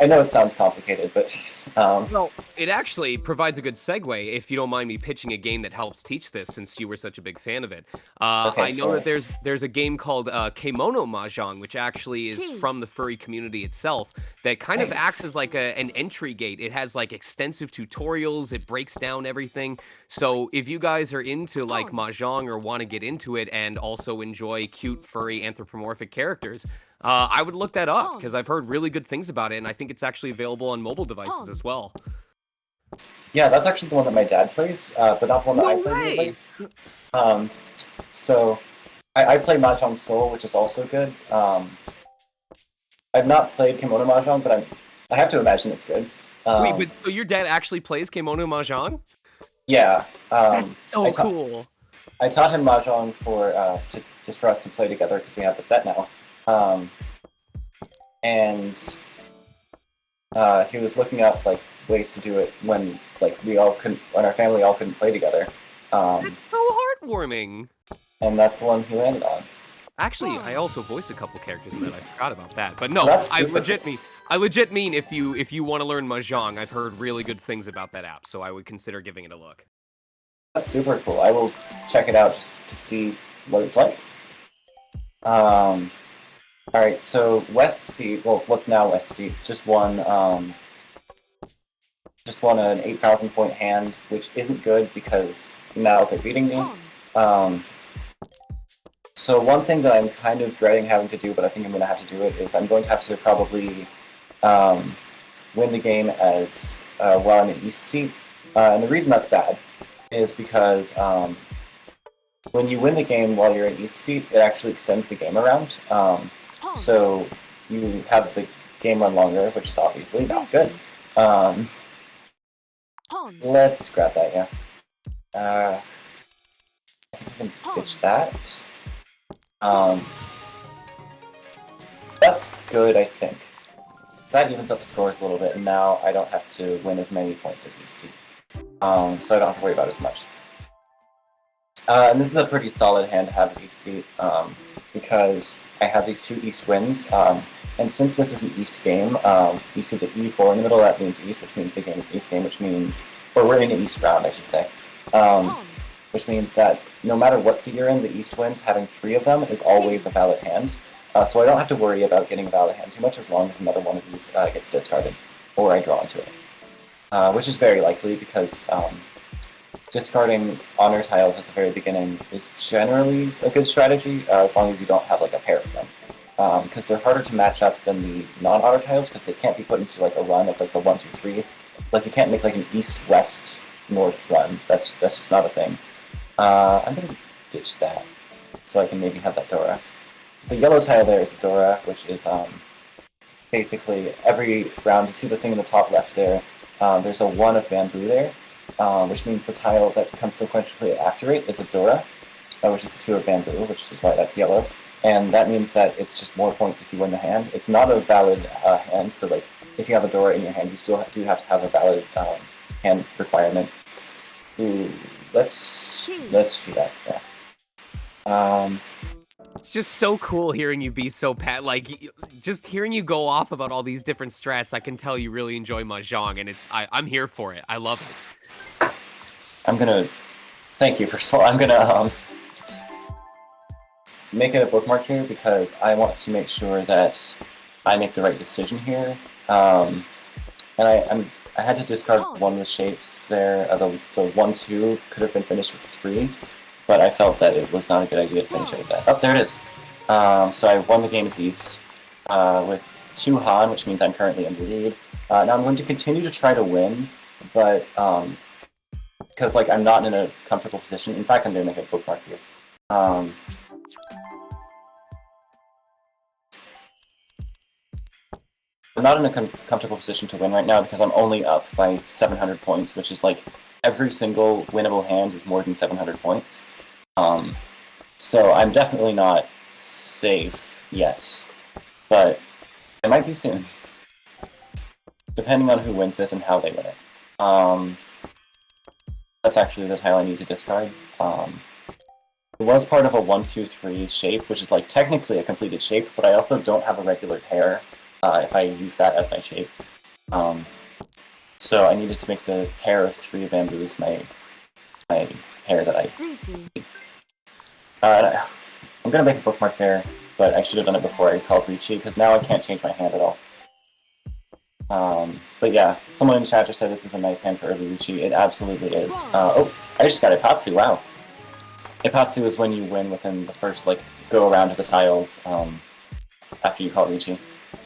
know it sounds complicated, but... Well, it actually provides a good segue, if you don't mind me pitching a game that helps teach this, since you were such a big fan of it. Okay, I know sure. that there's a game called Kemono Mahjong, which actually is from the furry community itself, that kind of acts as like an entry gate. It has like extensive tutorials, it breaks down everything. So if you guys are into like Mahjong or want to get into it and also enjoy cute, furry, anthropomorphic characters, I would look that up, because I've heard really good things about it, and I think it's actually available on mobile devices as well. Yeah, that's actually the one that my dad plays, but not the one that I play lately. So, I play Mahjong Soul, which is also good. I've not played Kimono Mahjong, but I have to imagine it's good. Wait, but so your dad actually plays Kemono Mahjong? Yeah. That's so cool. I taught him Mahjong just for us to play together, because we have the set now. And he was looking up like ways to do it when our family all couldn't play together. It's so heartwarming. And that's the one he landed on. Actually, I also voiced a couple characters in that. I forgot about that. But no, I legit mean if you want to learn Mahjong, I've heard really good things about that app, so I would consider giving it a look. That's super cool. I will check it out just to see what it's like. Alright, so West Seat, well, what's now West Seat, just won an 8,000 point hand, which isn't good because now they're beating me. So one thing that I'm kind of dreading having to do, but I think I'm going to have to do it, is I'm going to have to probably win the game as while I'm in East Seat. And the reason that's bad is because when you win the game while you're in East Seat, it actually extends the game around. So you have the game run longer, which is obviously not good. Let's scrap that, yeah. I think I can ditch that. That's good, I think. That evens up the scores a little bit, and now I don't have to win as many points as you see. So I don't have to worry about it as much. And this is a pretty solid hand to have East Seat, because I have these 2 East wins, and since this is an East game, you see the E4 in the middle, that means East, which means the game is East game, which means, or we're in an East round, I should say, which means that no matter what seat you're in, the East wins, having 3 of them is always a valid hand, so I don't have to worry about getting a valid hand too much as long as another one of these gets discarded, or I draw into it, which is very likely because discarding honor tiles at the very beginning is generally a good strategy, as long as you don't have like a pair of them. Because they're harder to match up than the non-honor tiles, because they can't be put into like a run of like the 1, 2, 3. Like you can't make like an east, west, north run. That's just not a thing. I'm gonna ditch that, so I can maybe have that Dora. The yellow tile there is Dora, which is basically every round, you see the thing in the top left there, there's a 1 of bamboo there. Which means the tile that comes sequentially after it is a Dora, which is the 2 of bamboo, which is why that's yellow. And that means that it's just more points if you win the hand. It's not a valid hand, so like if you have a Dora in your hand, you still do have to have a valid hand requirement. Ooh, let's shoot that. Yeah. It's just so cool hearing you be so just hearing you go off about all these different strats. I can tell you really enjoy Mahjong, and I'm here for it. I love it. Thank you for I'm gonna make it a bookmark here because I want to make sure that I make the right decision here. And I had to discard 1 of the shapes there. The 1-2 could have been finished with 3, but I felt that it was not a good idea to finish it with that. Oh, there it is. So I won the game as East with 2 Han, which means I'm currently in the lead. Now I'm going to continue to try to win, but because like I'm not in a comfortable position. In fact, I'm going to make a bookmark here. I'm not in a comfortable position to win right now because I'm only up by 700 points, which is like every single winnable hand is more than 700 points. So I'm definitely not safe yet, but I might be soon, depending on who wins this and how they win it. That's actually the tile I need to discard. It was part of a 1-2-3 shape, which is like technically a completed shape, but I also don't have a regular pair if I use that as my shape. So I needed to make the pair of 3 bamboos my pair that I need. I'm gonna make a bookmark there, but I should have done it before I called Ricci, because now I can't change my hand at all. But yeah, someone in chat just said this is a nice hand for early Ricci. It absolutely is. Oh, I just got Ipatsu, wow. Ipatsu is when you win within the first, go around to the tiles after you call Ricci.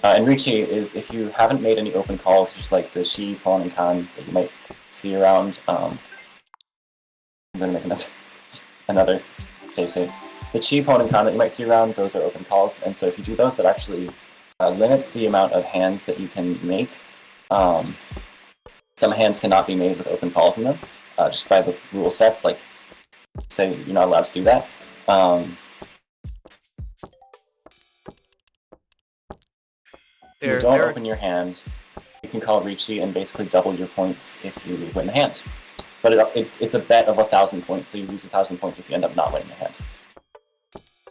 And Ricci is if you haven't made any open calls, just like the Shi, Pawn, and Kan that you might see around. I'm going to make another save state. The Chi, Pawn, and Kan that you might see around, those are open calls, and so if you do those, that actually limits the amount of hands that you can make. Some hands cannot be made with open calls in them, just by the rule sets, say you're not allowed to do that. If you don't open your hand, you can call Ricci and basically double your points if you win the hand. But it's a bet of 1,000 points, so you lose 1,000 points if you end up not winning the hand.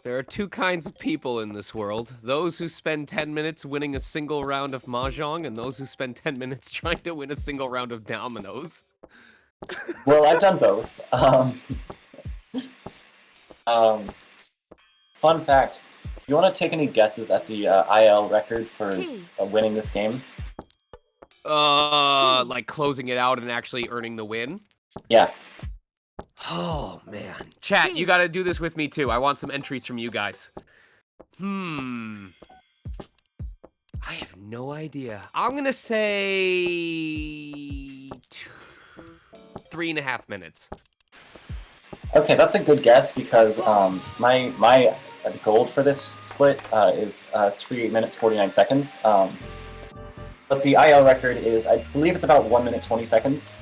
There are 2 kinds of people in this world. Those who spend 10 minutes winning a single round of Mahjong, and those who spend 10 minutes trying to win a single round of dominoes. Well, I've done both. Fun fact, do you want to take any guesses at the IL record for winning this game? Like closing it out and actually earning the win? Yeah. Oh, man. Chat, you gotta do this with me, too. I want some entries from you guys. I have no idea. I'm gonna say 3.5 minutes. Okay, that's a good guess because my gold for this split is 3 minutes 49 seconds. But the IL record is, I believe it's about 1 minute 20 seconds.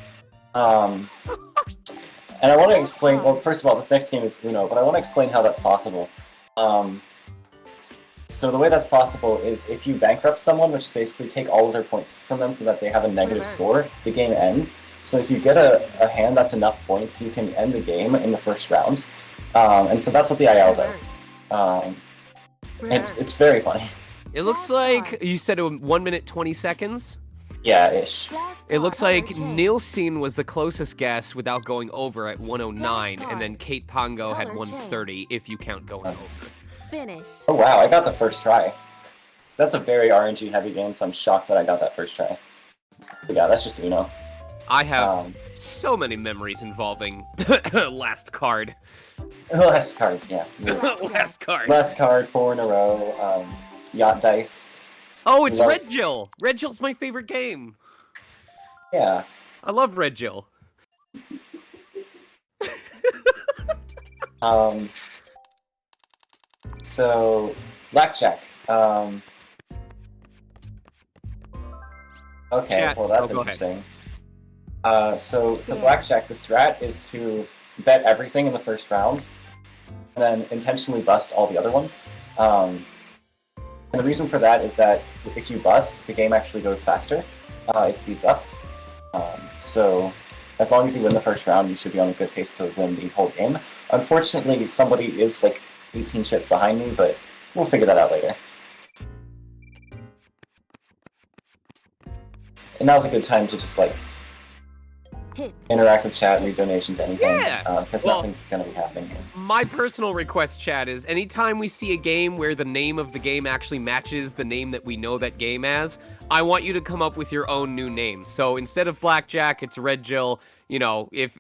And I want to explain, well, first of all, this next game is Uno, but I want to explain how that's possible. So the way that's possible is if you bankrupt someone, which is basically take all of their points from them so that they have a negative score, the game ends. So if you get a hand that's enough points, you can end the game in the first round. And so that's what the IL does. It's very funny. It looks like, you said 1 minute 20 seconds? Yeah, ish. It looks like Nielsen was the closest guess without going over at 109, and then Kate Pongo had 130 if you count going over. Finish. Oh wow, I got the first try. That's a very RNG heavy game, so I'm shocked that I got that first try. But yeah, that's just Uno. I have so many memories involving last card. Last card, yeah. Last card. Last card, 4 in a row. Yacht Dice. Oh, it's Red Jill. Red Jill's my favorite game. Yeah. I love Red Jill. So, Blackjack. Okay, Chat. well that's interesting. So for Blackjack, the strat is to bet everything in the first round, and then intentionally bust all the other ones. And the reason for that is that if you bust, the game actually goes faster. It speeds up. So as long as you win the first round, you should be on a good pace to win the whole game. Unfortunately, somebody is 18 chips behind me, but we'll figure that out later. And now's a good time to just interact with chat, read donations, anything. Yeah! Because nothing's going to be happening here. My personal request, chat, is anytime we see a game where the name of the game actually matches the name that we know that game as, I want you to come up with your own new name. So instead of Blackjack, it's Red Jill. You know, if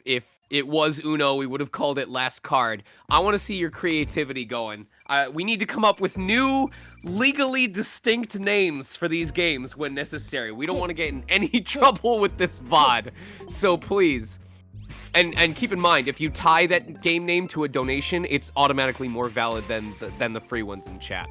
it was Uno, we would have called it Last Card. I want to see your creativity going. We need to come up with new, legally distinct names for these games when necessary. We don't want to get in any trouble with this VOD. So please. And keep in mind, if you tie that game name to a donation, it's automatically more valid than the free ones in chat.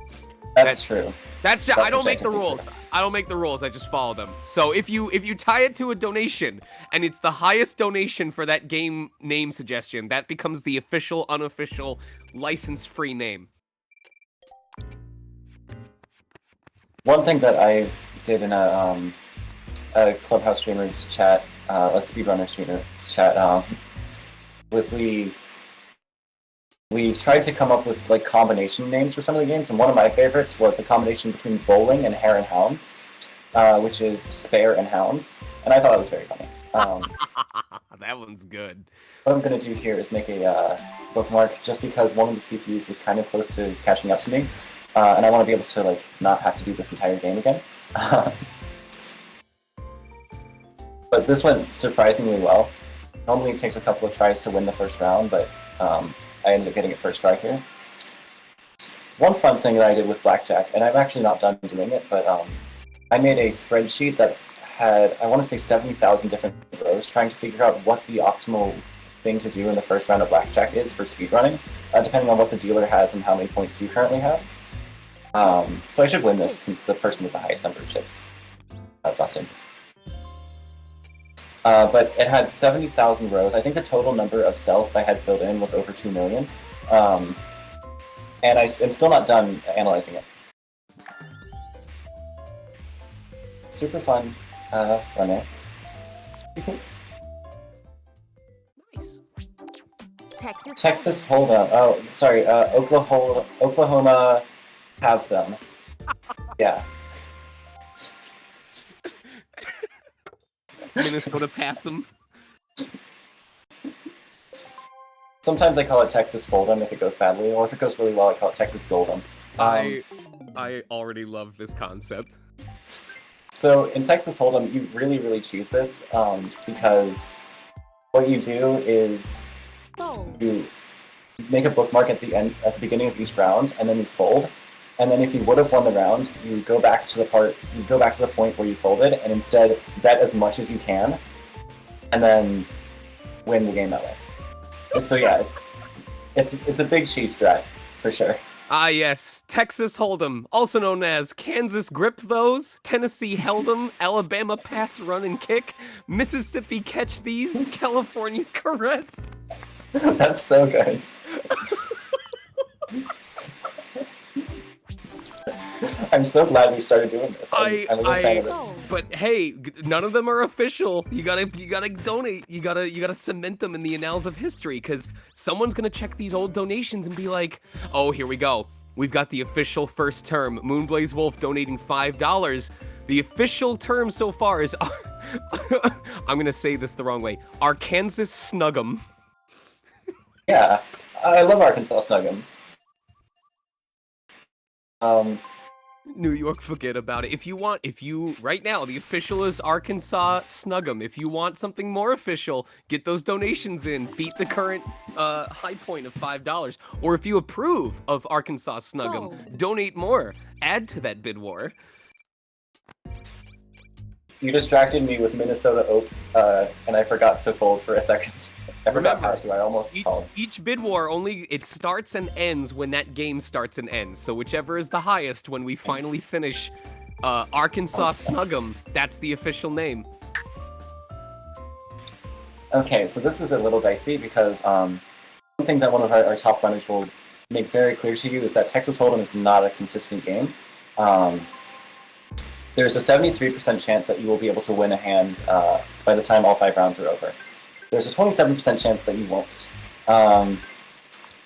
That's true. That's I don't make the rules. I don't make the rules. I just follow them. So if you tie it to a donation and it's the highest donation for that game name suggestion, that becomes the official, unofficial, license-free name. One thing that I did in a Clubhouse streamers chat, a speedrunner streamers chat, was we tried to come up with like combination names for some of the games, and one of my favorites was a combination between bowling and hare and hounds, which is spare and hounds, and I thought it was very funny. That one's good. What I'm going to do here is make a bookmark, just because one of the CPUs is kind of close to catching up to me, and I want to be able to like not have to do this entire game again. But this went surprisingly well. Normally it takes a couple of tries to win the first round, but I ended up getting it first try here. One fun thing that I did with blackjack, and I've actually not done doing it, but I made a spreadsheet that had, I want to say 70,000 different rows, trying to figure out what the optimal thing to do in the first round of blackjack is for speedrunning, depending on what the dealer has and how many points you currently have. So I should win this since the person with the highest number of chips busted. But it had 70,000 rows. I think the total number of cells that I had filled in was over 2 million. And I'm still not done analyzing it. Super fun runner. Nice. Texas Hold'em. Oh, sorry. Oklahoma have them. Yeah. Minnesota passed them. Sometimes I call it Texas Fold'em if it goes badly, or if it goes really well, I call it Texas Gold'em. I already love this concept. So in Texas Hold'em, you really, really choose this because what you do is you make a bookmark at the beginning of each round, and then you fold. And then if you would have won the round, you go back to the point where you folded, and instead bet as much as you can, and then win the game that way. So yeah, it's a big cheese strat for sure. Ah yes, Texas Hold'em, also known as Kansas Grip Those, Tennessee Held 'em, Alabama Pass Run and Kick, Mississippi Catch These, California Caress. That's so good. I'm so glad we started doing this. I'm really fan of this. But hey, none of them are official. You gotta donate. You gotta cement them in the annals of history, because someone's gonna check these old donations and be like, oh, here we go. We've got the official first term. Moonblaze Wolf donating $5. The official term so far is, I'm gonna say this the wrong way, Arkansas Snuggum. Yeah, I love Arkansas Snuggum. New York, forget about it. Right now, the official is Arkansas Snuggum. If you want something more official, get those donations in. Beat the current high point of $5. Or if you approve of Arkansas Snuggum, donate more. Add to that bid war. You distracted me with Minnesota Oak, and I forgot to fold for a second. I forgot how to. I almost called. Each bid war it starts and ends when that game starts and ends. So whichever is the highest when we finally finish Arkansas Snuggum, that's the official name. Okay, so this is a little dicey because one thing that one of our top runners will make very clear to you is that Texas Hold'em is not a consistent game. There's a 73% chance that you will be able to win a hand by the time all 5 rounds are over. There's a 27% chance that you won't.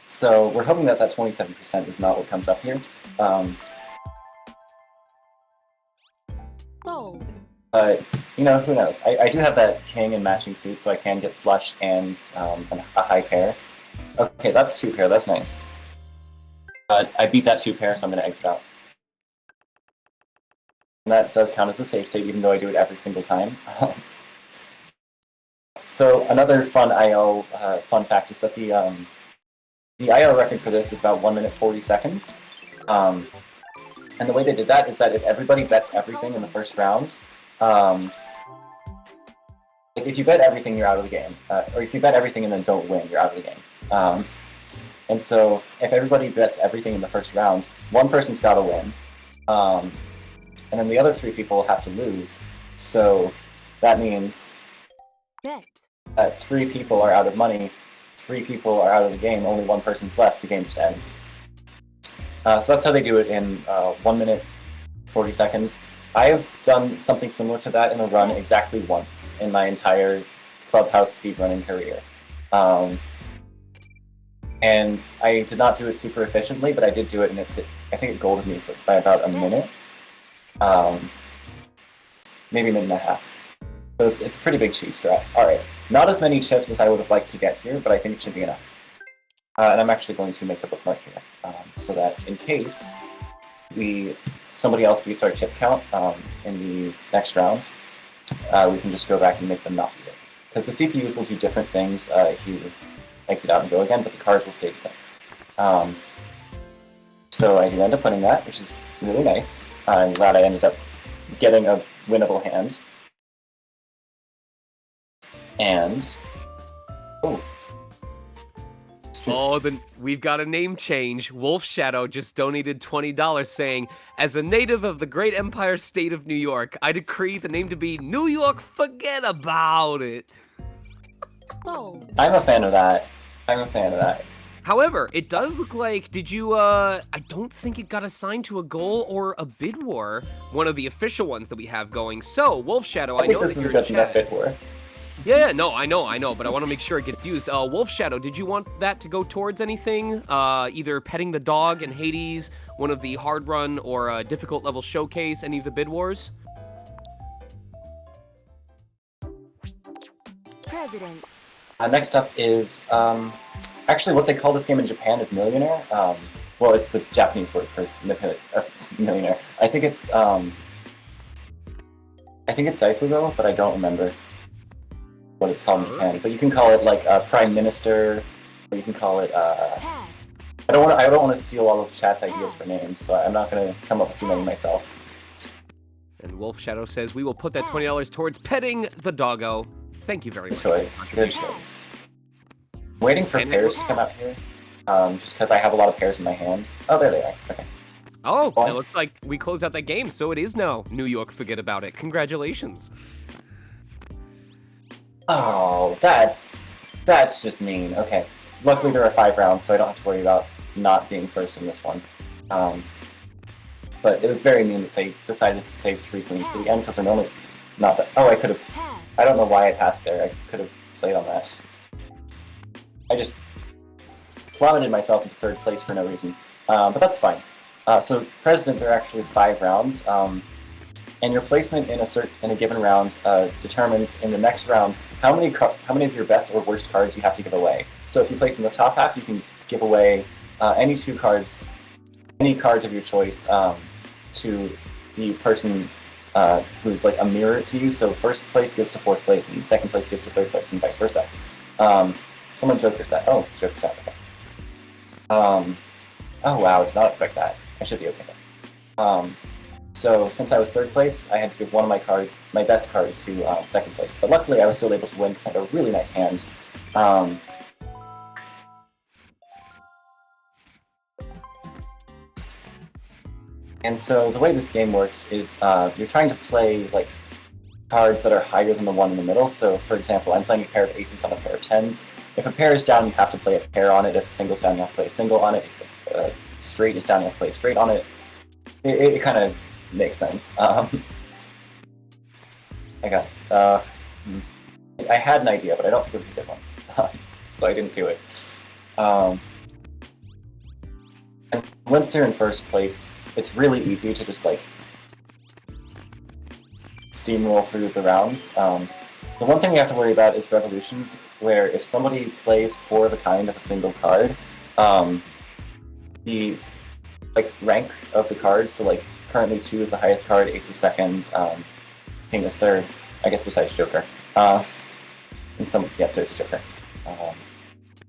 So we're hoping that 27% is not what comes up here. But, who knows? I do have that king and matching suit, so I can get flush and a high pair. Okay, that's 2 pair. That's nice. I beat that 2 pair, so I'm going to exit out. And that does count as a save state, even though I do it every single time. So another fun IO fun fact is that the IO record for this is about 1 minute 40 seconds. And the way they did that is that if everybody bets everything in the first round, if you bet everything, you're out of the game. Or if you bet everything and then don't win, you're out of the game. And so if everybody bets everything in the first round, one person's got to win. And then the other 3 people have to lose. So that means Bet. that 3 people are out of money, 3 people are out of the game, only 1 person's left, the game just ends. So that's how they do it in 1 minute, 40 seconds. I have done something similar to that in a run exactly once in my entire Clubhouse speedrunning career. And I did not do it super efficiently, but I did do it, and I think it golded me by about a minute. Maybe a minute and a half. So it's a pretty big cheese strat. Alright, not as many chips as I would have liked to get here, but I think it should be enough. And I'm actually going to make a bookmark here, so that in case somebody else beats our chip count in the next round, we can just go back and make them not beat it. Because the CPUs will do different things if you exit out and go again, but the cards will stay the same. So I do end up winning that, which is really nice. I'm glad I ended up getting a winnable hand. And then we've got a name change. Wolf Shadow just donated $20 saying, as a native of the great empire state of New York, I decree the name to be New York, forget about it. Bold. I'm a fan of that. However, it does look like, I don't think it got assigned to a goal or a bid war, one of the official ones that we have going. So, Wolf Shadow, I think know this that is you're a in good chat. bid war. Yeah, no, I know, but I want to make sure it gets used. Wolf Shadow, did you want that to go towards anything? Either petting the dog in Hades, one of the hard run or difficult level showcase, any of the bid wars? President. Next up is actually what they call this game in Japan is Millionaire. Well, it's the Japanese word for millionaire. I think it's Saifugo, but I don't remember what it's called in Japan. But you can call it like Prime Minister, or you can call it. Pass. I don't want to steal all of chat's ideas for names, so I'm not going to come up with too many myself. And Wolf Shadow says we will put that $20 towards petting the doggo. Thank you very much. Good choice. I'm waiting for pairs to come out here, just because I have a lot of pairs in my hand. Oh, there they are. Okay. Oh, it looks like we closed out that game, so it is now New York, forget about it. Congratulations. Oh, that's just mean. Okay. Luckily there are 5 rounds, so I don't have to worry about not being first in this one. But it was very mean that they decided to save 3 queens for the end, because they're normally not that. Oh, I could have. I don't know why I passed there. I could have played on that. I just plummeted myself into 3rd place for no reason. But that's fine. So President, there are actually 5 rounds. And your placement in a given round determines in the next round how many of your best or worst cards you have to give away. So if you place in the top half, you can give away any cards of your choice to the person who's like a mirror to you. So first place gives to 4th place, and 2nd place gives to 3rd place, and vice versa. Someone Joker's that. Oh, Joker's that. Okay. Oh wow, I did not expect that. I should be okay. So since I was 3rd place, I had to give one of my best card to 2nd place. But luckily, I was still able to win because I had a really nice hand. And so the way this game works is you're trying to play like cards that are higher than the one in the middle. So for example, I'm playing a pair of aces on a pair of 10s. If a pair is down, you have to play a pair on it. If a single's down, you have to play a single on it. If straight is down, you have to play a straight on it. It kind of makes sense. I had an idea, but I don't think it was a good one. So I didn't do it. And once you're in 1st place, it's really easy to just like steamroll through the rounds. The one thing you have to worry about is revolutions, where if somebody plays 4 of a kind of a single card, the like rank of the cards, so like currently 2 is the highest card, ace is 2nd, king is 3rd, I guess besides Joker. And there's a Joker.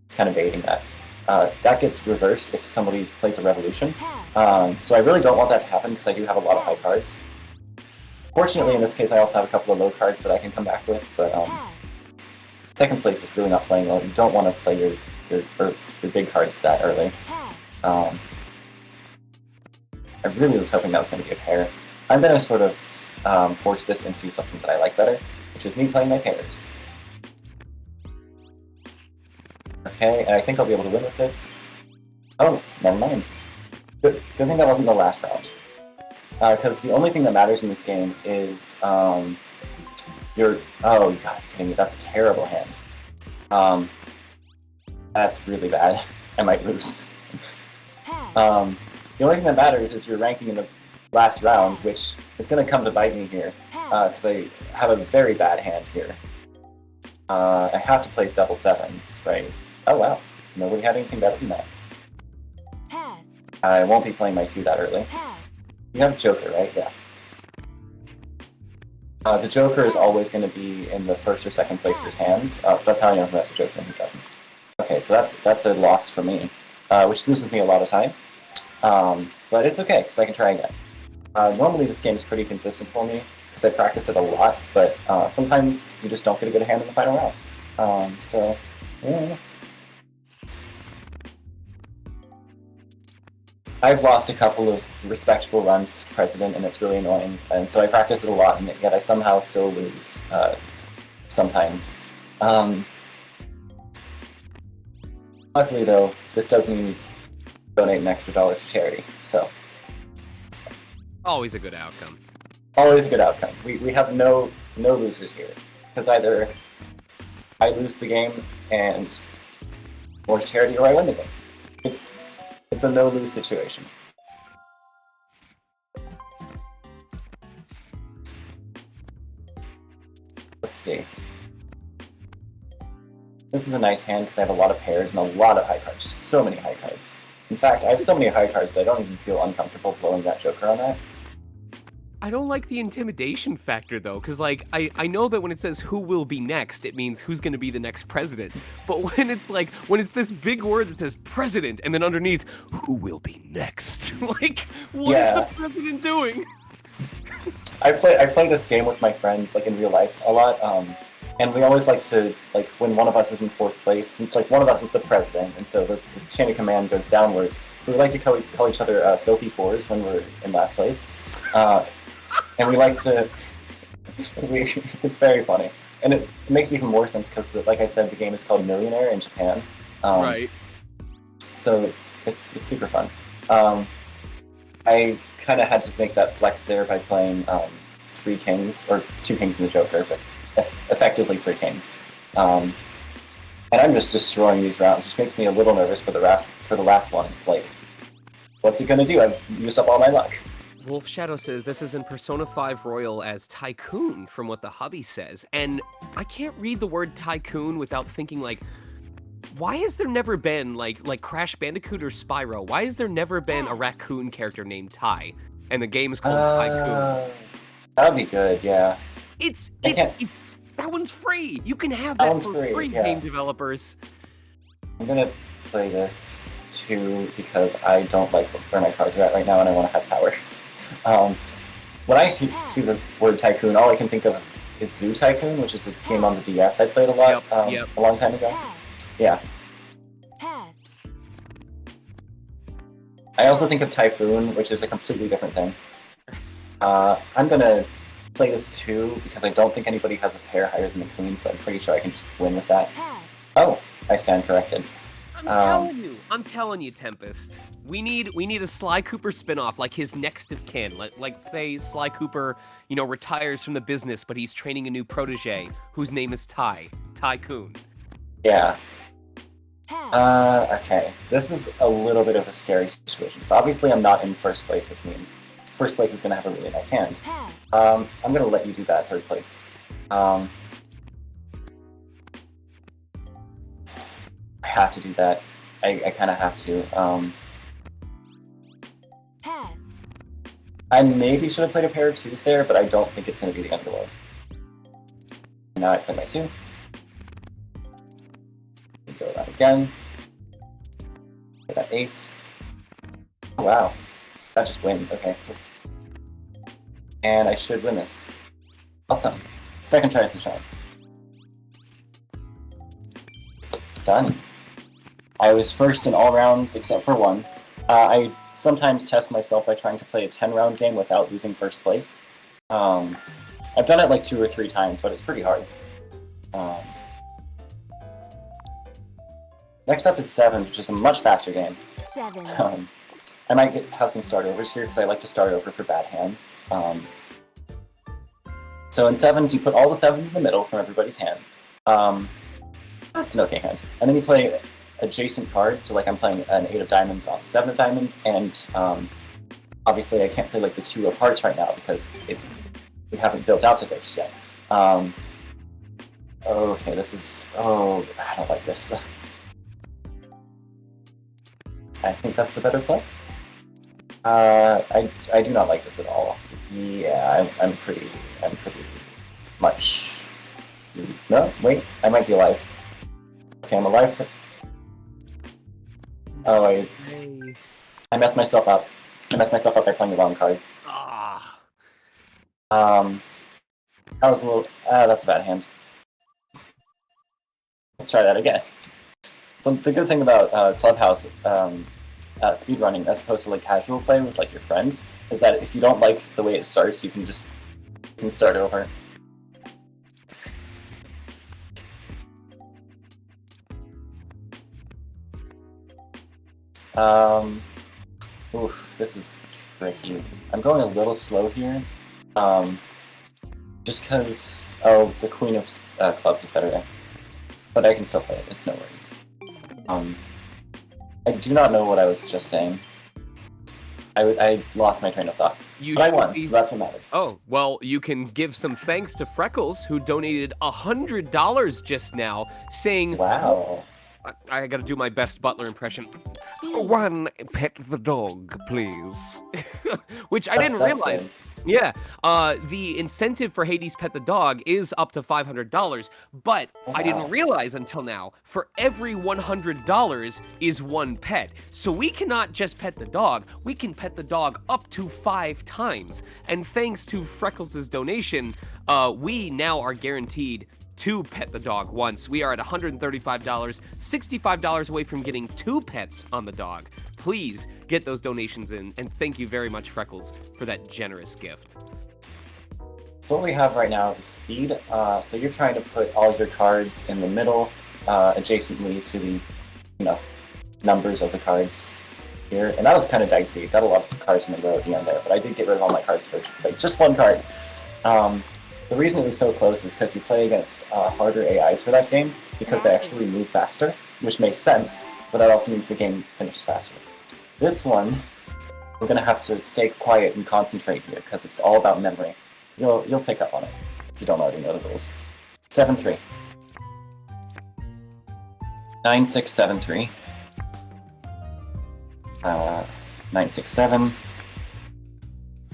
It's kind of baiting that. That gets reversed if somebody plays a revolution. So I really don't want that to happen because I do have a lot of high cards. Fortunately, in this case, I also have a couple of low cards that I can come back with, but 2nd place is really not playing well. You don't want to play your your big cards that early. Pass. I really was hoping that was going to be a pair. I'm going to sort of force this into something that I like better, which is me playing my pairs. Okay, and I think I'll be able to win with this. Oh, never mind. Good thing that wasn't the last round. Because the only thing that matters in this game is your... Oh, god dang it, that's a terrible hand. That's really bad. I might lose. The only thing that matters is your ranking in the last round, which is going to come to bite me here, because I have a very bad hand here. I have to play double sevens, right? Oh wow, nobody had anything better than that. Pass. I won't be playing my suit that early. Pass. You have Joker, right? Yeah. The Joker is always going to be in the first or second placer's hands, so that's how I know who has the Joker and who doesn't. Okay, so that's a loss for me, which loses me a lot of time. But it's okay, because I can try again. Normally this game is pretty consistent for me, because I practice it a lot, but sometimes you just don't get a good hand in the final round. So, yeah. I've lost a couple of respectable runs as president, and it's really annoying, and so I practice it a lot, and yet I somehow still lose, sometimes. Luckily, though, this does mean donate an extra $1 to charity, so... Always a good outcome. Always a good outcome. We have no losers here, because either I lose the game and more to charity, or I win the game. It's a no-lose situation. Let's see. This is a nice hand because I have a lot of pairs and a lot of high cards. So many high cards. In fact, I have so many high cards that I don't even feel uncomfortable blowing that Joker on that. I don't like the intimidation factor, though, because, like, I know that when it says who will be next, it means who's going to be the next president. But when it's this big word that says president, and then underneath, who will be next? Like, what is the president doing? I play this game with my friends, like, in real life a lot, and we always like to, like, when one of us is in fourth place, since, like, one of us is the president, and so the chain of command goes downwards, so we like to call each other filthy fours when we're in last place. And we like to... it's very funny. And it makes even more sense because, like I said, the game is called Millionaire in Japan. Right. So it's super fun. I kind of had to make that flex there by playing 3 kings, or 2 kings and the Joker, but effectively 3 kings. And I'm just destroying these rounds, which makes me a little nervous for the last one. It's like, what's he gonna do? I've used up all my luck. Wolf Shadow says this is in Persona 5 Royal as Tycoon, from what the hubby says. And I can't read the word Tycoon without thinking, like, why has there never been, like Crash Bandicoot or Spyro, why has there never been a raccoon character named Ty? And the game is called Tycoon. That would be good, yeah. It's that one's free! You can have that for free, yeah. Game developers. I'm gonna play this, too, because I don't like where my cards are at right now, and I want to have power. When I see the word Tycoon, all I can think of is Zoo Tycoon, which is a game on the DS I played a lot a long time ago. Yeah. I also think of Typhoon, which is a completely different thing. I'm gonna play this too, because I don't think anybody has a pair higher than the Queen, so I'm pretty sure I can just win with that. Oh, I stand corrected. I'm telling you, Tempest. We need a Sly Cooper spinoff, like his next of kin. Like say Sly Cooper, retires from the business, but he's training a new protege whose name is Tycoon. Yeah. Okay. This is a little bit of a scary situation. So obviously I'm not in first place, which means first place is going to have a really nice hand. I'm going to let you do that, third place. I have to do that. I kind of have to. I maybe should have played a pair of 2s there, but I don't think it's going to be the end of the world. Now I play my 2. Go that again. Get that ace. Oh, wow. That just wins. Okay. And I should win this. Awesome. Second try is the charm. Done. I was first in all rounds except for one. I sometimes test myself by trying to play a 10-round game without losing first place. I've done it like 2 or 3 times, but it's pretty hard. Next up is 7, which is a much faster game. 7. I might have some start overs here because I like to start over for bad hands. So in 7s, you put all the 7s in the middle from everybody's hand. That's an okay hand. And then you play adjacent cards, so like I'm playing an 8 of diamonds on 7 of diamonds, and obviously I can't play like the 2 of hearts right now because we haven't built out to those yet. Okay, this is... Oh, I don't like this. I think that's the better play. I do not like this at all. Yeah, I'm pretty much... No, wait, I might be alive. Okay, I'm alive. Oh, I messed myself up. I messed myself up by playing the wrong card. That was a little... that's a bad hand. Let's try that again. The good thing about Clubhouse speedrunning, as opposed to like casual play with like your friends, is that if you don't like the way it starts, you can start over. Oof, this is tricky. I'm going a little slow here, just because the Queen of Clubs is better there, but I can still play it. It's no worries. I do not know what I was just saying. I lost my train of thought. But I won, so that's what matters. Oh, well, you can give some thanks to Freckles, who donated $100 just now, saying... Wow. I gotta do my best Butler impression. One, pet the dog, please. Which I didn't realize. Good. Yeah, the incentive for Hades Pet the Dog is up to $500, but I didn't realize until now, for every $100 is 1 pet. So we cannot just pet the dog, we can pet the dog up to 5 times. And thanks to Freckles' donation, we now are guaranteed to pet the dog once. We are at $135, $65 away from getting 2 pets on the dog. Please get those donations in, and thank you very much, Freckles, for that generous gift. So what we have right now is speed. So you're trying to put all your cards in the middle, adjacently to the, numbers of the cards here. And that was kind of dicey. Got a lot of cards in a row at the end there, but I did get rid of all my cards first. Like just 1 card. The reason it was so close is because you play against harder AIs for that game, because they actually move faster, which makes sense, but that also means the game finishes faster. This one, we're going to have to stay quiet and concentrate here, because it's all about memory. You'll pick up on it, if you don't already know the rules. 7-3. 9-6-7-3. 9-6-7.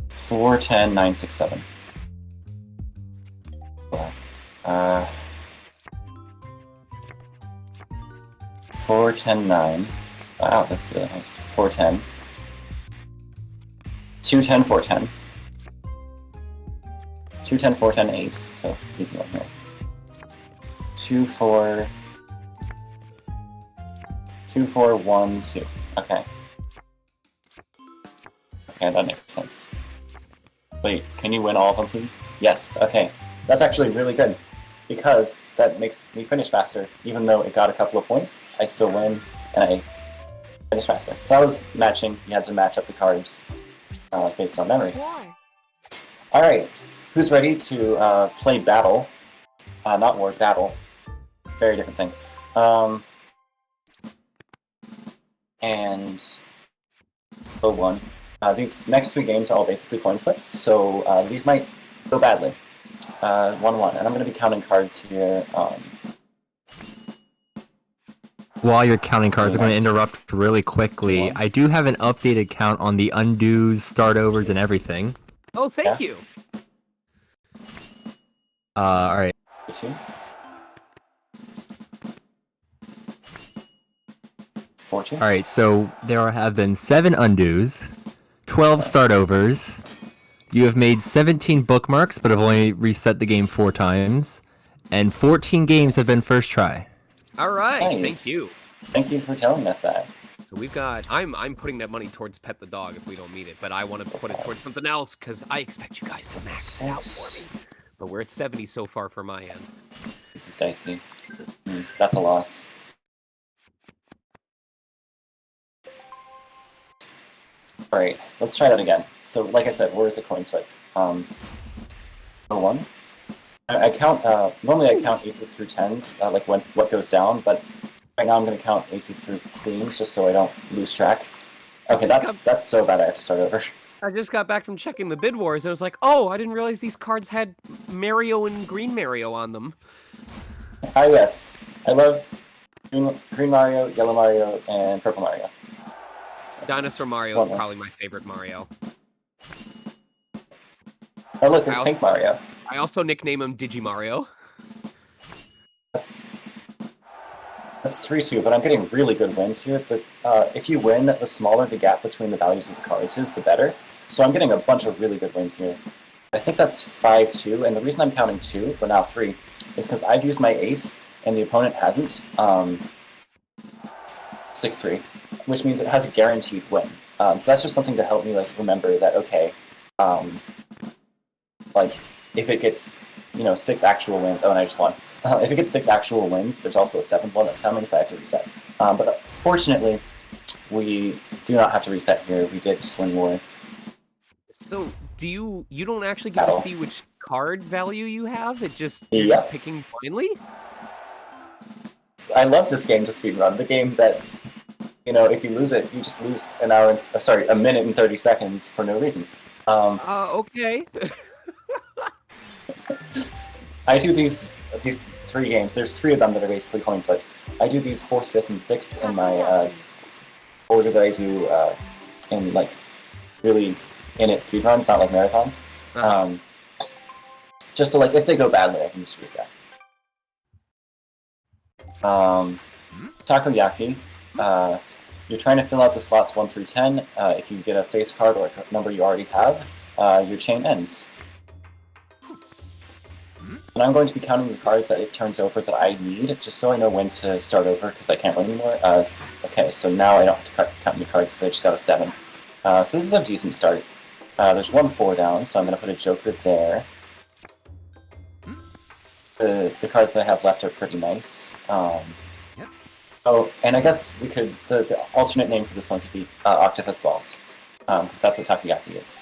4-10, 9-6-7. 4-10-9. Wow, that's really nice. 4-10. 2-10, 4-10. 2-10, 4-10, 8. So it's easy one here. 2-4. 2-4, 1-2. Okay. Okay, that makes sense. Wait, can you win all of them, please? Yes, okay. That's actually really good, because that makes me finish faster. Even though it got a couple of points, I still win, and I finish faster. So that was matching. You had to match up the cards based on memory. Alright, who's ready to play Battle? Not War, Battle. Very different thing. And 0-1. These next 3 games are all basically coin flips, so these might go badly. 1-1, and I'm going to be counting cards here. While you're counting cards, I'm going to interrupt really quickly. I do have an updated count on the undos, startovers, and everything. Oh, thank you. Alright. 4-2. Alright, so there have been 7 undos, 12 startovers. You have made 17 bookmarks, but have only reset the game 4 times. And 14 games have been first try. All right, Nice. Thank you. Thank you for telling us that. So we've got. I'm putting that money towards pet the dog if we don't meet it, but I want to put it towards something else because I expect you guys to max it out for me. But we're at 70 so far for my end. This is dicey. That's a loss. Alright, let's try that again. So, like I said, where's the coin flip? One. I count, normally I count aces through tens, like what goes down, but right now I'm going to count aces through queens just so I don't lose track. Okay, that's so bad I have to start over. I just got back from checking the bid wars and I was like, oh, I didn't realize these cards had Mario and Green Mario on them. Ah, yes. I love Green Mario, Yellow Mario, and Purple Mario. Dinosaur Mario is probably my favorite Mario. Oh, look, there's Pink Mario. I also nickname him Digimario. That's 3-2, but I'm getting really good wins here. But if you win, the smaller the gap between the values of the cards is, the better. So I'm getting a bunch of really good wins here. I think that's 5-2, and the reason I'm counting 2, but now 3, is because I've used my ace, and the opponent hasn't. 6-3, which means it has a guaranteed win. So that's just something to help me remember that, okay, if it gets 6 actual wins, oh, and I just won. If it gets 6 actual wins, there's also a 7th one that's coming, so I have to reset. But fortunately, we do not have to reset here. We did just win more. So, you don't actually get to see which card value you have? You're just picking blindly? I love this game to speedrun. The game that, if you lose it, you just lose a minute and 30 seconds for no reason. Okay. I do these 3 games. There's 3 of them that are basically coin flips. I do these 4th, 5th, and 6th in my order that I do in really in it speedruns, not like marathon. Just so if they go badly, I can just reset. Takoyaki. You're trying to fill out the slots 1 through 10. If you get a face card or a number you already have, your chain ends. And I'm going to be counting the cards that it turns over that I need, just so I know when to start over, because I can't win anymore. Okay, so now I don't have to count any cards, because I just got a 7. So this is a decent start. There's 1 4 down, so I'm going to put a joker there. The cards that I have left are pretty nice. Oh, and I guess we could... The alternate name for this one could be Octopus Balls, because that's what Takoyaki is.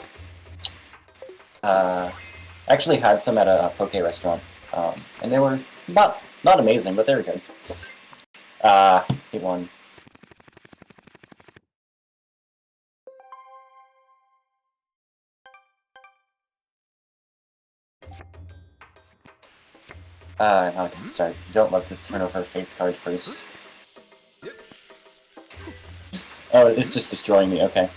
I actually had some at a poke restaurant, and they were not amazing, but they were good. He won. Now I can start. You don't love to turn over a face card first. Oh, it's just destroying me, okay.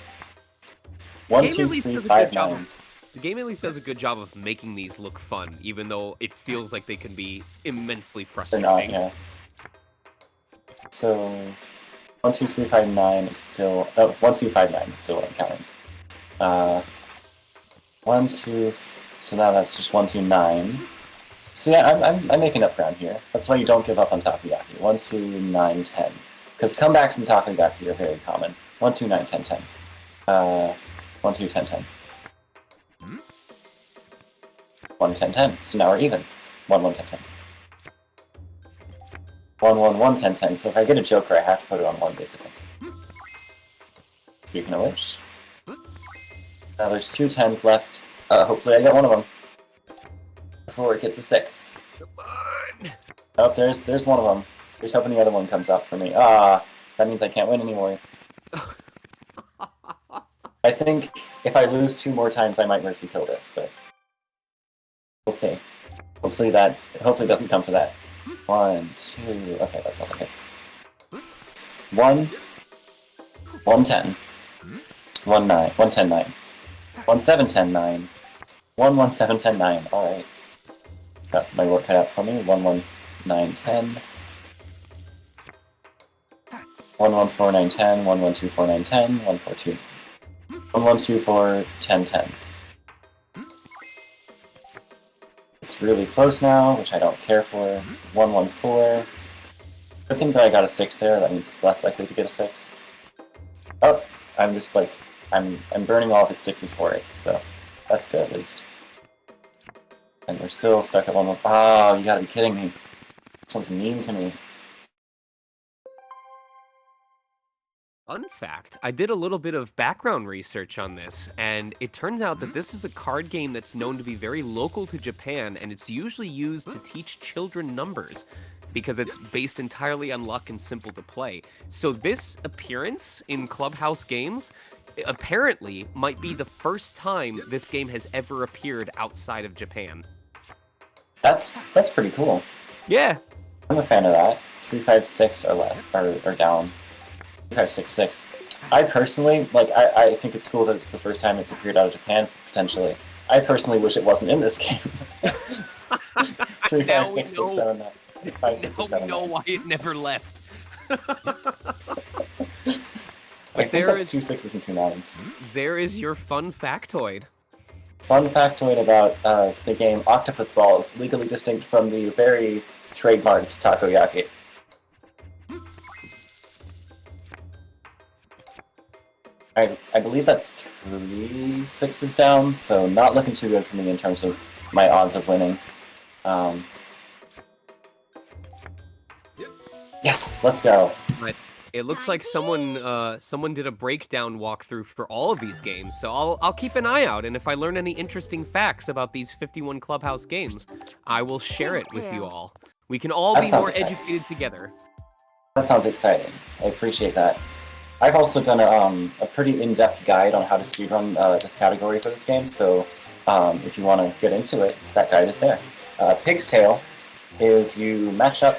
1, 2, 3, 5, 9. The game at least does a good job of making these look fun, even though it feels like they can be immensely frustrating. They're not, yeah. So, 1, 2, 3, 5, 9 is still... Oh, 1, 2, 5, 9 is still what I'm counting. 1, 2... So now that's just 1, 2, 9. See, I'm making up ground here. That's why you don't give up on Takoyaki. 1, 2, 9, 10. Because comebacks in Takoyaki are very common. 1, 2, 9, 10, 10. 1, 2, 10, 10. 1, 10, 10. So now we're even. 1, 1, 10, 10. 1, 1, 1, 10, 10. So if I get a joker, I have to put it on 1, basically. Speaking of which... Now there's 2 10s left. Hopefully I get one of them. Before it gets a 6. Come on! Oh, there's one of them. Just hoping the other one comes up for me. That means I can't win anymore. I think if I lose 2 more times, I might mercy kill this, but we'll see. Hopefully it doesn't come to that. 1, 2. Okay, that's not okay. 1, 1, 10. 1, 9. 1, 10, 9. 1, 7, 10, 9. 1, 1, 7, 10, 9. All right. Got my work cut out for me. 1, 1, 9, 10. 1, 1, 4, 9, 10. 1, 1, 2, 4, 9, 10. 1, 4, 2. 1, 1, 2, 4, 10, 10. It's really close now, which I don't care for. 1, 1, 4. I think that I got a 6 there. That means it's less likely to get a 6. Oh, I'm just like, I'm burning all of its 6s for it, so that's good at least. And we're still stuck at 1 more. Oh, you gotta be kidding me. This one's mean to me. Fun fact, I did a little bit of background research on this, and it turns out that this is a card game that's known to be very local to Japan, and it's usually used to teach children numbers, because it's based entirely on luck and simple to play. So this appearance in Clubhouse Games apparently might be the first time this game has ever appeared outside of Japan. That's pretty cool. Yeah. I'm a fan of that. 3, 5, 6 are left, or down. 5, 6, 6. I personally, like, I think it's cool that it's the first time it's appeared out of Japan, potentially. I personally wish it wasn't in this game. 3, 5, 6, 6, 7, 9. 5, 6, 6, 7, 9. Now we know why it never left. I think that's 2 6s and 2 9s. There is your fun factoid. Fun factoid about the game Octopus Balls, legally distinct from the very trademarked Takoyaki. I believe that's 3 6s down, so not looking too good for me in terms of my odds of winning. Yes, let's go. But it looks like someone did a breakdown walkthrough for all of these games, so I'll keep an eye out, and if I learn any interesting facts about these 51 Clubhouse games, I will share it with you all. We can all That be sounds more exciting. educated together. That sounds exciting. I appreciate that. I've also done a pretty in-depth guide on how to speedrun this category for this game, so if you want to get into it, that guide is there. Pig's Tail is you match up,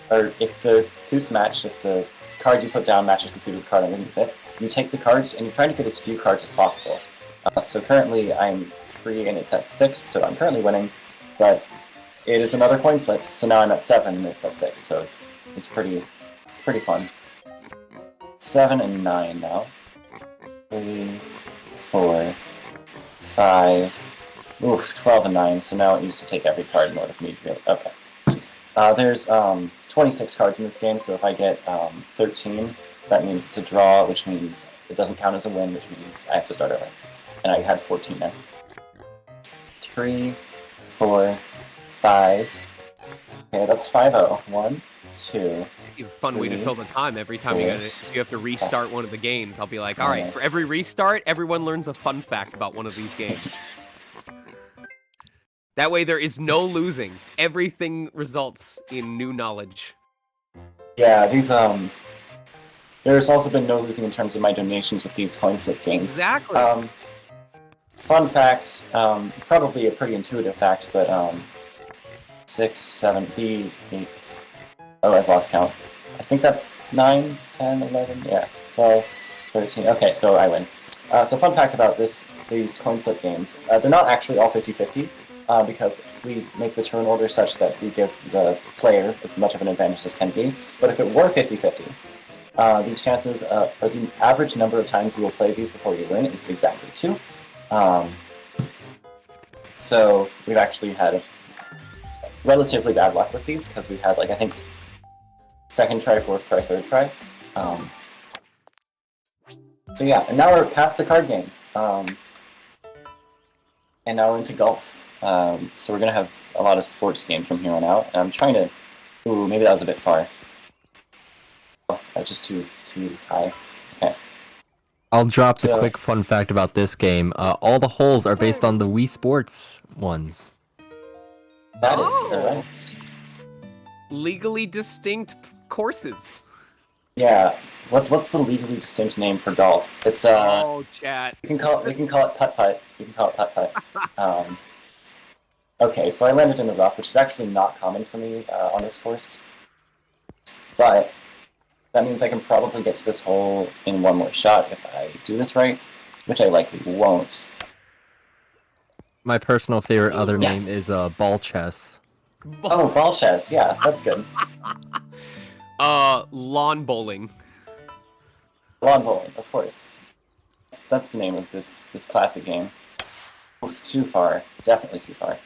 or if the suits match, if the card you put down matches the suit of the card underneath it, you take the cards and you try to get as few cards as possible. So currently I'm 3 and it's at 6, so I'm currently winning, but it is another coin flip, so now I'm at 7 and it's at 6, so it's pretty fun. 7 and 9 now. 3, 4, 5. Oof, 12 and 9. So now it needs to take every card in order for me to really. Okay. There's 26 cards in this game, so if I get 13, that means it's a draw, which means it doesn't count as a win, which means I have to start over. And I had 14 there. 3, 4, 5. Okay, that's 5-0. 1, 2. A fun way to fill the time every time you have to restart one of the games. I'll be like, all right, for every restart, everyone learns a fun fact about one of these games. That way there is no losing. Everything results in new knowledge. Yeah, these there's also been no losing in terms of my donations with these coin flip games. Exactly. Fun fact, probably a pretty intuitive fact, but 6, 7, 8. Oh, I've lost count. I think that's 9, 10, 11, yeah, 12, 13. Okay, so I win. So fun fact about these coin flip games, they're not actually all 50-50, because we make the turn order such that we give the player as much of an advantage as can be. But if it were 50-50, the chances, or the average number of times you will play these before you win is exactly 2. So we've actually had relatively bad luck with these, because we had, like, I think, second try, fourth try, third try. So yeah, and now we're past the card games. And now we're into golf. So we're going to have a lot of sports games from here on out. And I'm trying to... Ooh, maybe that was a bit far. Oh, that's just too high. Okay. I'll drop the quick fun fact about this game. All the holes are based on the Wii Sports ones. That is correct. Legally distinct courses. Yeah. What's the legally distinct name for golf? It's chat. We can call it putt-putt. Okay, so I landed in the rough, which is actually not common for me on this course. But that means I can probably get to this hole in one more shot if I do this right, which I likely won't. My personal favorite other name is ball chess. Oh, ball chess. Yeah, that's good. Lawn bowling. Lawn bowling, of course. That's the name of this classic game. Oof, too far. Definitely too far.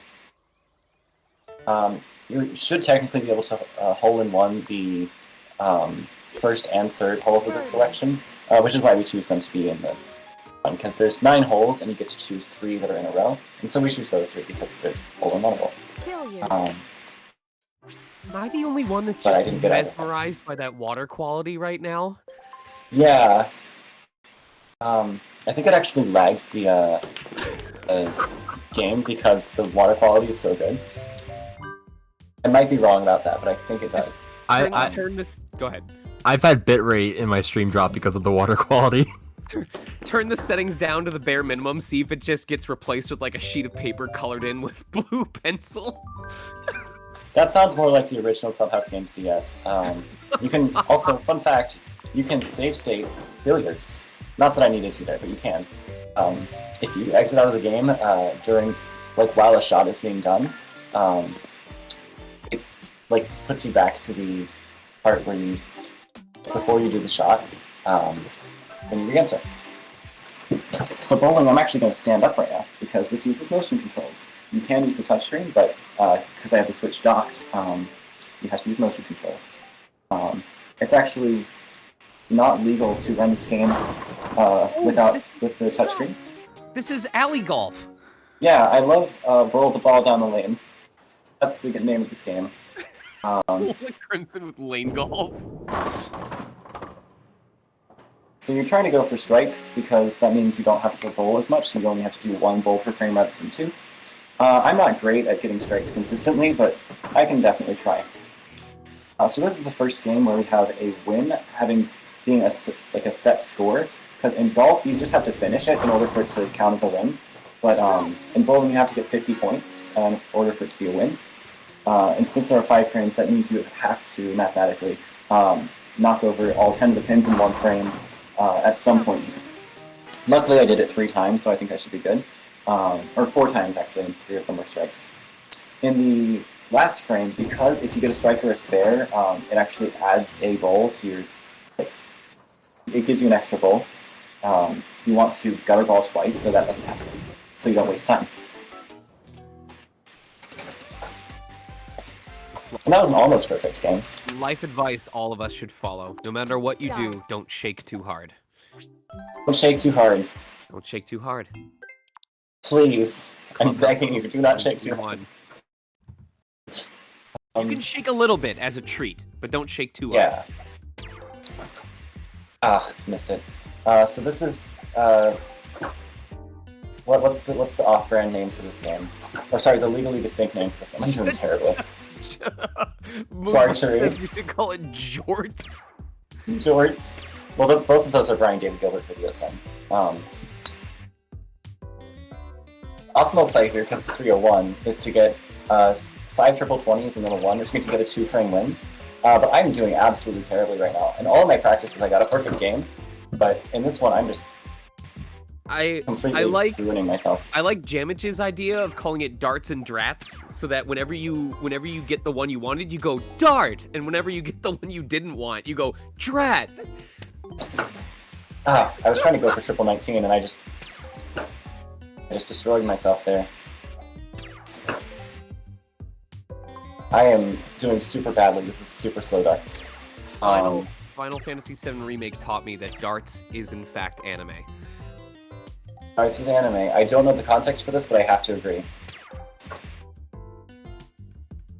You should technically be able to hole in one the first and third holes of the selection, which is why we choose them to be in the one, because there's 9 holes and you get to choose 3 that are in a row, and so we choose those 3 because they're hole-in-oneable. Billiard. Am I the only one that's But I just didn't get out of it. mesmerized by that water quality right now? Yeah. I think it actually lags the game because the water quality is so good. I might be wrong about that, but I think it does. Go ahead. I've had bitrate in my stream drop because of the water quality. Turn the settings down to the bare minimum, see if it just gets replaced with like a sheet of paper colored in with blue pencil. That sounds more like the original Clubhouse Games DS. You can also, fun fact, you can save state billiards. Not that I needed to there, but you can. If you exit out of the game during, like, while a shot is being done, it like puts you back to the part where you, before you do the shot, when you re-enter. So bowling, I'm actually going to stand up right now because this uses motion controls. You can use the touchscreen, but because I have the Switch docked, you have to use motion controls. It's actually not legal to run this game with the touchscreen. This is alley golf. Yeah, I love roll the ball down the lane. That's the name of this game. Crimson with lane golf. So you're trying to go for strikes because that means you don't have to bowl as much. You only have to do 1 bowl per frame rather than 2. I'm not great at getting strikes consistently, but I can definitely try. So this is the first game where we have a win being a set score. Because in golf, you just have to finish it in order for it to count as a win. But in bowling, you have to get 50 points in order for it to be a win. And since there are 5 frames, that means you have to mathematically knock over all 10 of the pins in 1 frame at some point. Luckily, I did it 3 times, so I think I should be good. Or 4 times, actually, and 3 of them were strikes. In the last frame, because if you get a strike or a spare, it actually adds a bowl to your... It gives you an extra bowl. You want to gutter ball twice, so that doesn't happen. So you don't waste time. And that was an almost perfect game. Life advice all of us should follow. No matter what you do, don't shake too hard. Don't shake too hard. Don't shake too hard. Please. I'm begging you, do not shake too hard. You can shake a little bit as a treat, but don't shake too hard. Yeah. Missed it. So this is what's the off-brand name for this game? Or sorry, the legally distinct name for this game. I'm doing terribly. Barchery. You should call it jorts. Jorts. Well, both of those are Brian David Gilbert videos then. Optimal play here, because it's 301, is to get 5 triple 20s and then a 1, which means to get a 2-frame win. But I'm doing absolutely terribly right now. In all of my practices, I got a perfect game. But in this one, I'm just completely ruining myself. I like Jamich's idea of calling it darts and drats, so that whenever you get the one you wanted, you go dart, and whenever you get the one you didn't want, you go drat. I was trying to go for triple 19, and I just destroyed myself there. I am doing super badly. This is super slow darts. Final Fantasy VII Remake taught me that darts is in fact anime. Darts is anime. I don't know the context for this, but I have to agree.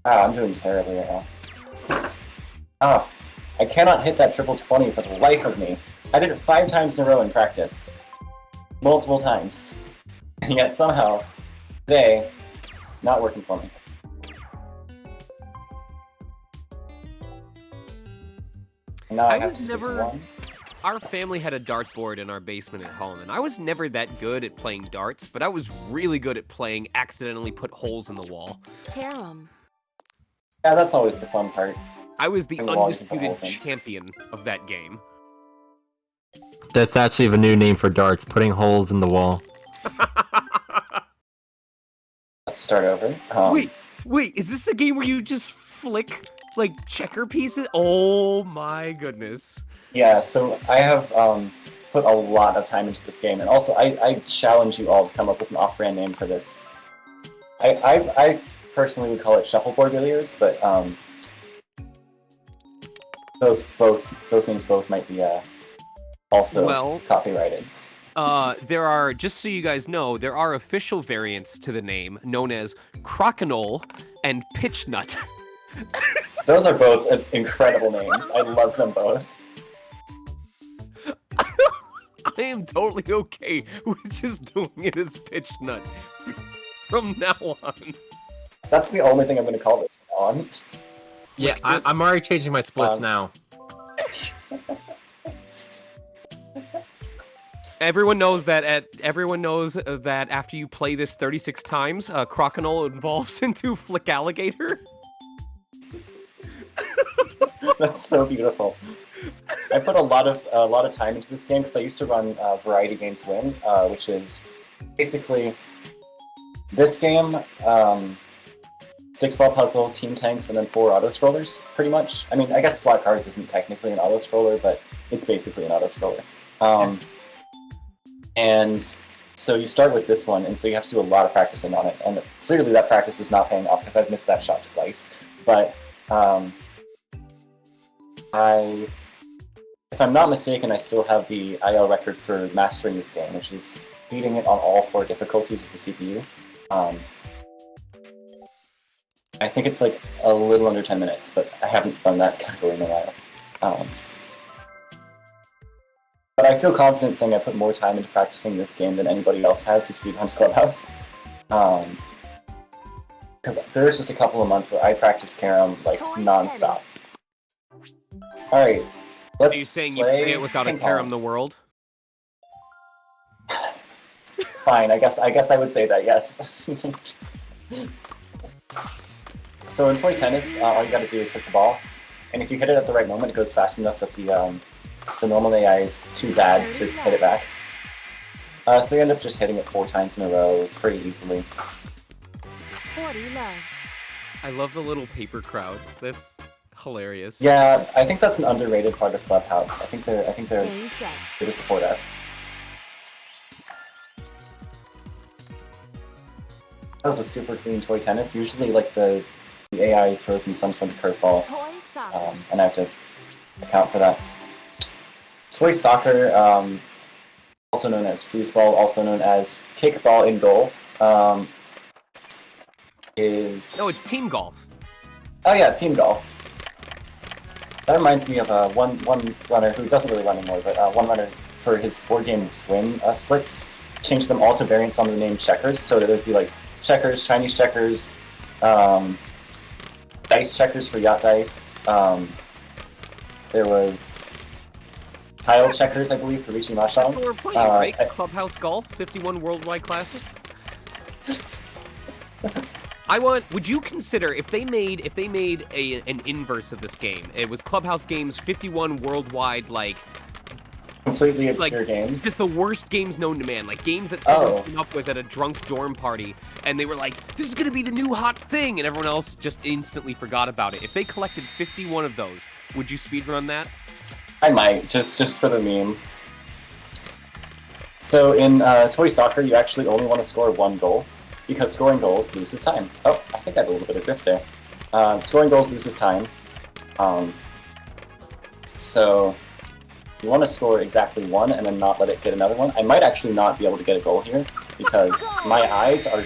I'm doing terribly right now. I cannot hit that triple 20 for the life of me. I did it 5 times in a row in practice. Multiple times. And yet somehow, today, not working for me. And now I have to use 1. Our family had a dartboard in our basement at home, and I was never that good at playing darts, but I was really good at playing accidentally put holes in the wall. Carom. Yeah, that's always the fun part. I was the undisputed champion of that game. That's actually a new name for darts, putting holes in the wall. Let's start over. Wait, is this a game where you just flick, like, checker pieces? Oh my goodness. Yeah, so I have put a lot of time into this game, and also I challenge you all to come up with an off-brand name for this. I personally would call it shuffleboard billiards, but Those names both might be also copyrighted. There are, just so you guys know, there are official variants to the name known as Crokinole and Pitchnut. Those are both incredible names. I love them both. I am totally okay with just doing it as Pitchnut from now on. That's the only thing I'm going to call this on. Yeah, I'm already changing my splits now. Everyone knows that after you play this 36 times, Crokinole evolves into Flick Alligator. That's so beautiful. I put a lot of time into this game because I used to run Variety Games Win, which is basically this game, 6-ball puzzle, team tanks, and then 4 auto-scrollers, pretty much. I mean, I guess Slot Cars isn't technically an auto-scroller, but it's basically an auto-scroller. And so you start with this one, and so you have to do a lot of practicing on it, and clearly that practice is not paying off because I've missed that shot twice. But if I'm not mistaken, I still have the IL record for mastering this game, which is beating it on all 4 difficulties of the CPU. I think it's like a little under 10 minutes, but I haven't done that category in a while. But I feel confident saying I put more time into practicing this game than anybody else has who speedruns Clubhouse. Because there's just a couple of months where I practice Carom like non-stop. Alright, let's Are you saying you play it without a Carom the world? Fine, I guess I would say that, yes. So in toy tennis, all you gotta do is hit the ball, and if you hit it at the right moment, it goes fast enough that the normal AI is too bad to hit it back. So you end up just hitting it 4 times in a row pretty easily. 40 love. I love the little paper crowd. That's hilarious. Yeah, I think that's an underrated part of Clubhouse. I think they're Game set. here to support us. That was a super clean toy tennis. Usually, like the AI throws me some sort of curveball, Toy soccer. and I have to account for that. Toy soccer, also known as foosball, also known as kickball in goal, is... No, it's team golf. Oh yeah, team golf. That reminds me of one runner who doesn't really run anymore, but one runner for his board game Swing splits changed them all to variants on the name checkers, so that it would be like checkers, Chinese checkers, dice checkers for yacht dice. There was tile checkers, I believe, for Rishi Mashang. We're playing, right? Clubhouse Golf, 51 Worldwide Classic. Would you consider if they made an inverse of this game? It was Clubhouse Games 51 Worldwide, like completely obscure games. Just the worst games known to man, like games that someone came up with at a drunk dorm party, and they were like, "This is gonna be the new hot thing," and everyone else just instantly forgot about it. If they collected 51 of those, would you speedrun that? I might, just for the meme. So in toy soccer, you actually only want to score 1 goal, because scoring goals loses time. Oh, I think I had a little bit of drift there. Scoring goals loses time. So you want to score exactly 1 and then not let it get another one. I might actually not be able to get a goal here because my eyes are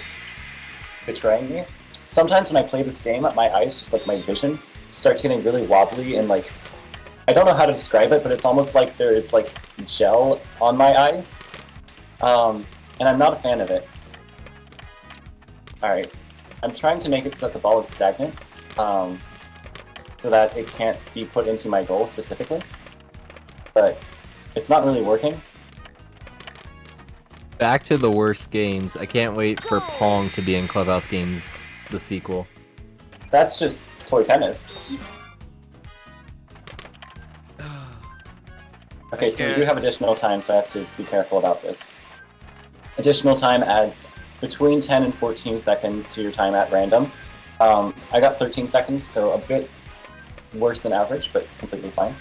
betraying me. Sometimes when I play this game, my eyes, just like my vision, starts getting really wobbly and like, I don't know how to describe it, but it's almost like there is like gel on my eyes. And I'm not a fan of it. Alright, I'm trying to make it so that the ball is stagnant, so that it can't be put into my goal specifically. But it's not really working. Back to the worst games. I can't wait for Pong to be in Clubhouse Games, the sequel. That's just toy tennis. Okay, so we do have additional time, so I have to be careful about this. Additional time adds between 10 and 14 seconds to your time at random. I got 13 seconds, so a bit worse than average, but completely fine.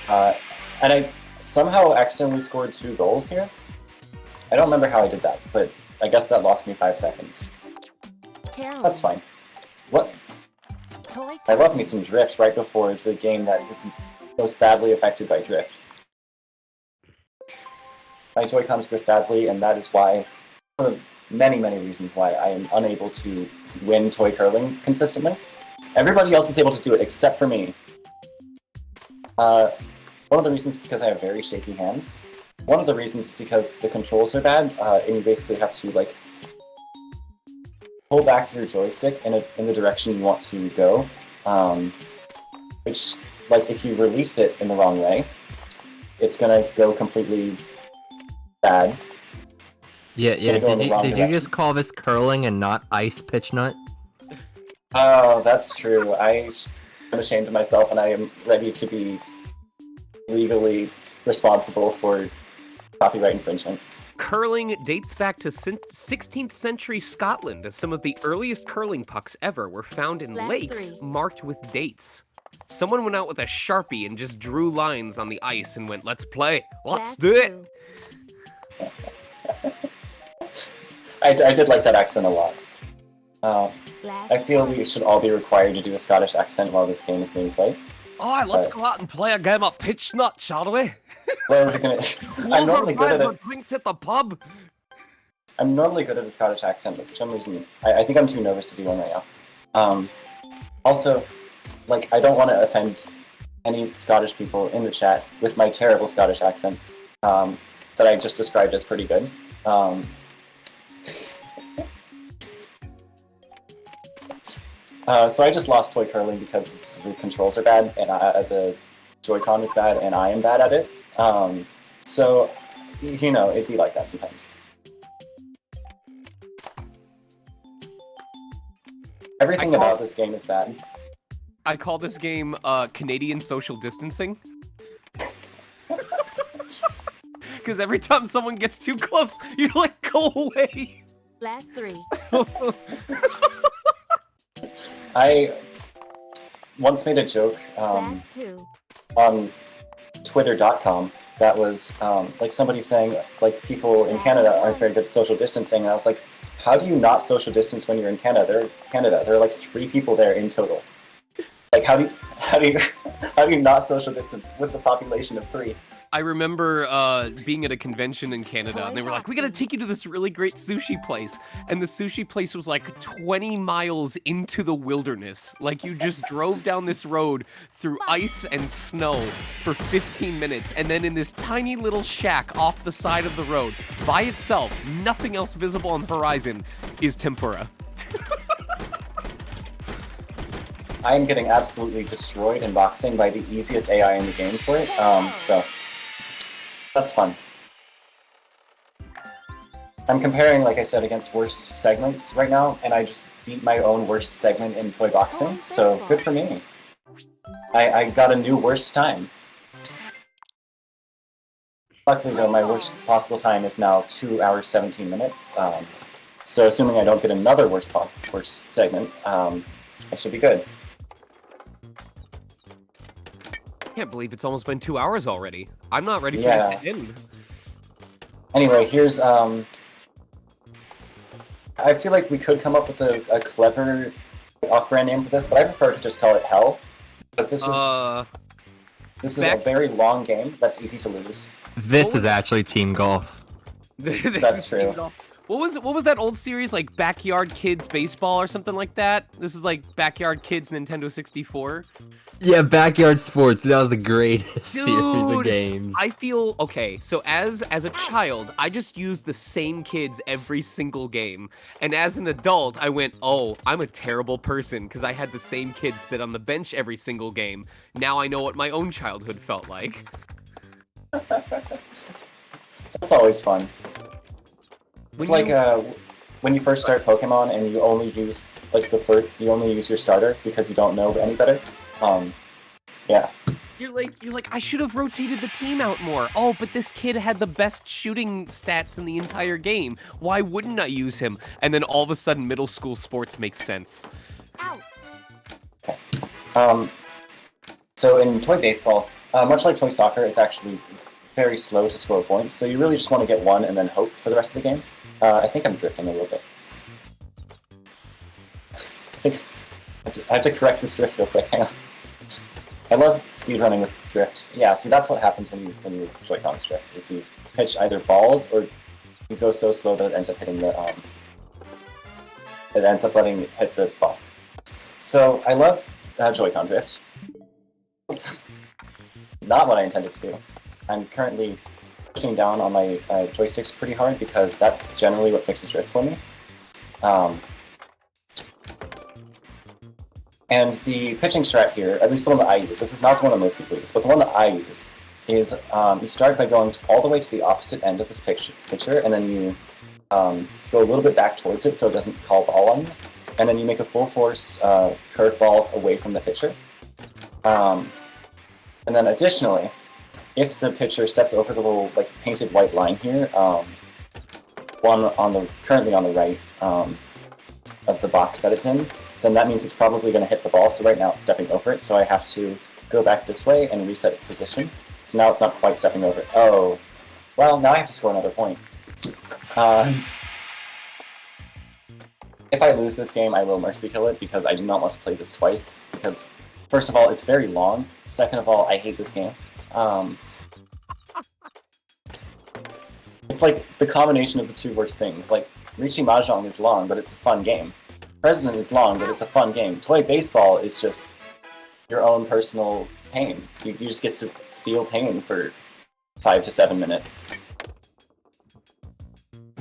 And I somehow accidentally scored 2 goals here. I don't remember how I did that, but I guess that lost me 5 seconds. That's fine. What? Toy I love me some drift right before the game that is most badly affected by drift. My Joy-Cons drift badly, and that is why, one of many, many reasons why I am unable to win toy curling consistently. Everybody else is able to do it except for me. One of the reasons is because I have very shaky hands. One of the reasons is because the controls are bad, and you basically have to like pull back your joystick in the direction you want to go, which, like, if you release it in the wrong way, it's gonna go completely bad. Yeah. Go in the wrong Did you direction. just call this curling and not ice pitch nut? Oh, that's true. I'm ashamed of myself, and I am ready to be legally responsible for copyright infringement. Curling dates back to 16th century Scotland, as some of the earliest curling pucks ever were found in Last lakes three. marked with dates. Someone went out with a Sharpie and just drew lines on the ice and went, "Let's play, let's Last do it." 2. I did like that accent a lot. Last I feel 1. we should all be required to do a Scottish accent while this game is being played. Alright, let's Right. go out and play a game of pitch nut, shall we? Well, we're gonna. I'm normally good at it. Drinks at the pub. I'm normally good at a Scottish accent, but for some reason, I think I'm too nervous to do one right now. Also, like, I don't want to offend any Scottish people in the chat with my terrible Scottish accent that I just described as pretty good. So I just lost toy curling because the controls are bad and the Joy-Con is bad and I am bad at it. So, you know, it'd be like that sometimes. Everything about this game is bad. I call this game Canadian social distancing. Because every time someone gets too close, you're like, go away. Last 3. I once made a joke Last 2. on Twitter.com that was like somebody saying like people in Canada aren't very good at social distancing, and I was like, how do you not social distance when you're in Canada? There are like 3 people there in total. Like how do you not social distance with the population of 3? I remember being at a convention in Canada, and they were like, we gotta take you to this really great sushi place. And the sushi place was like 20 miles into the wilderness. Like, you just drove down this road through ice and snow for 15 minutes, and then in this tiny little shack off the side of the road, by itself, nothing else visible on the horizon, is tempura. I am getting absolutely destroyed in boxing by the easiest AI in the game for it, so that's fun. I'm comparing, like I said, against worst segments right now, and I just beat my own worst segment in toy boxing, so good for me. I got a new worst time. Luckily, though, my worst possible time is now 2 hours 17 minutes, so assuming I don't get another worst segment, I should be good. I can't believe it's almost been 2 hours already. I'm not ready for Yeah. this to end. Anyway, here's I feel like we could come up with a clever off-brand name for this, but I prefer to just call it Hell, because this is a very long game that's easy to lose. This is actually Team Golf. This That's is true. What was that old series, like Backyard Kids Baseball or something like that? This is like Backyard Kids Nintendo 64. Yeah, Backyard Sports. That was the greatest series of Dude, games. I feel okay. So as a child, I just used the same kids every single game, and as an adult, I went, "Oh, I'm a terrible person because I had the same kids sit on the bench every single game." Now I know what my own childhood felt like. That's always fun. It's like when you first start Pokemon and you only use like you only use your starter because you don't know any better. Yeah. You're like, I should have rotated the team out more. Oh, but this kid had the best shooting stats in the entire game. Why wouldn't I use him? And then all of a sudden, middle school sports makes sense. Out. So in toy baseball, much like toy soccer, it's actually very slow to score points. So you really just want to get one and then hope for the rest of the game. I think I'm drifting a little bit. I I have to correct this drift real quick. Hang on. I love speedrunning with drift. Yeah, see, that's what happens when you Joy-Con drift, is you pitch either balls or you go so slow that it ends up hitting the it ends up letting it hit the ball. So I love Joy-Con drift. Not what I intended to do. I'm currently pushing down on my joysticks pretty hard because that's generally what fixes drift for me. And the pitching strat here, at least the one that I use, this is not the one that most people use, but the one that I use is you start by going all the way to the opposite end of this pitcher, and then you go a little bit back towards it so it doesn't call ball on you, and then you make a full force curveball away from the pitcher. And then additionally, if the pitcher steps over the little like painted white line here, one currently on the right of the box that it's in, then that means it's probably going to hit the ball. So right now it's stepping over it, so I have to go back this way and reset its position. So now it's not quite stepping over it. Oh, well, now I have to score another point. If I lose this game, I will mercy kill it because I do not want to play this twice. Because, first of all, it's very long. Second of all, I hate this game. It's like the combination of the two worst things. Like, Riichi Mahjong is long, but it's a fun game. President is long, but it's a fun game. Toy baseball is just your own personal pain. You just get to feel pain for 5 to 7 minutes.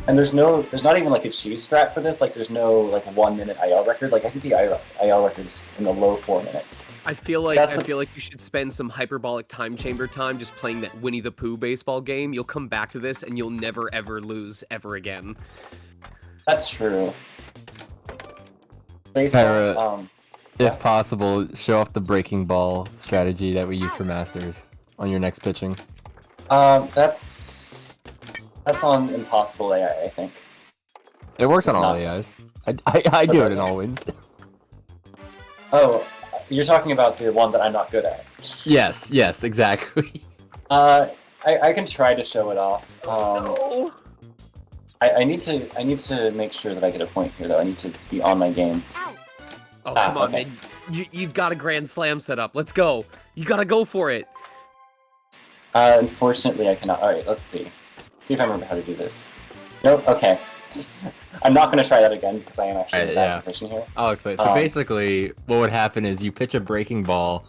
And there's not even like a cheese strat for this. Like there's no like 1 minute IL record. Like I think the IL record's in the low 4 minutes. I feel like you should spend some hyperbolic time chamber time just playing that Winnie the Pooh baseball game. You'll come back to this and you'll never ever lose ever again. That's true. Baseball, if possible, show off the breaking ball strategy that we use for Masters on your next pitching. That's on Impossible AI, I think. It works on all AIs. I do it in all wins. Oh, you're talking about the one that I'm not good at. Yes, exactly. I can try to show it off. No. I need to make sure that I get a point here, though. I need to be on my game. Oh, come on, okay. man. You've got a Grand Slam set up. Let's go. You gotta go for it. Unfortunately, I cannot. Alright, let's see. See if I remember how to do this. Nope, okay. I'm not going to try that again because I am actually in a bad position here. I'll explain. So basically, what would happen is you pitch a breaking ball,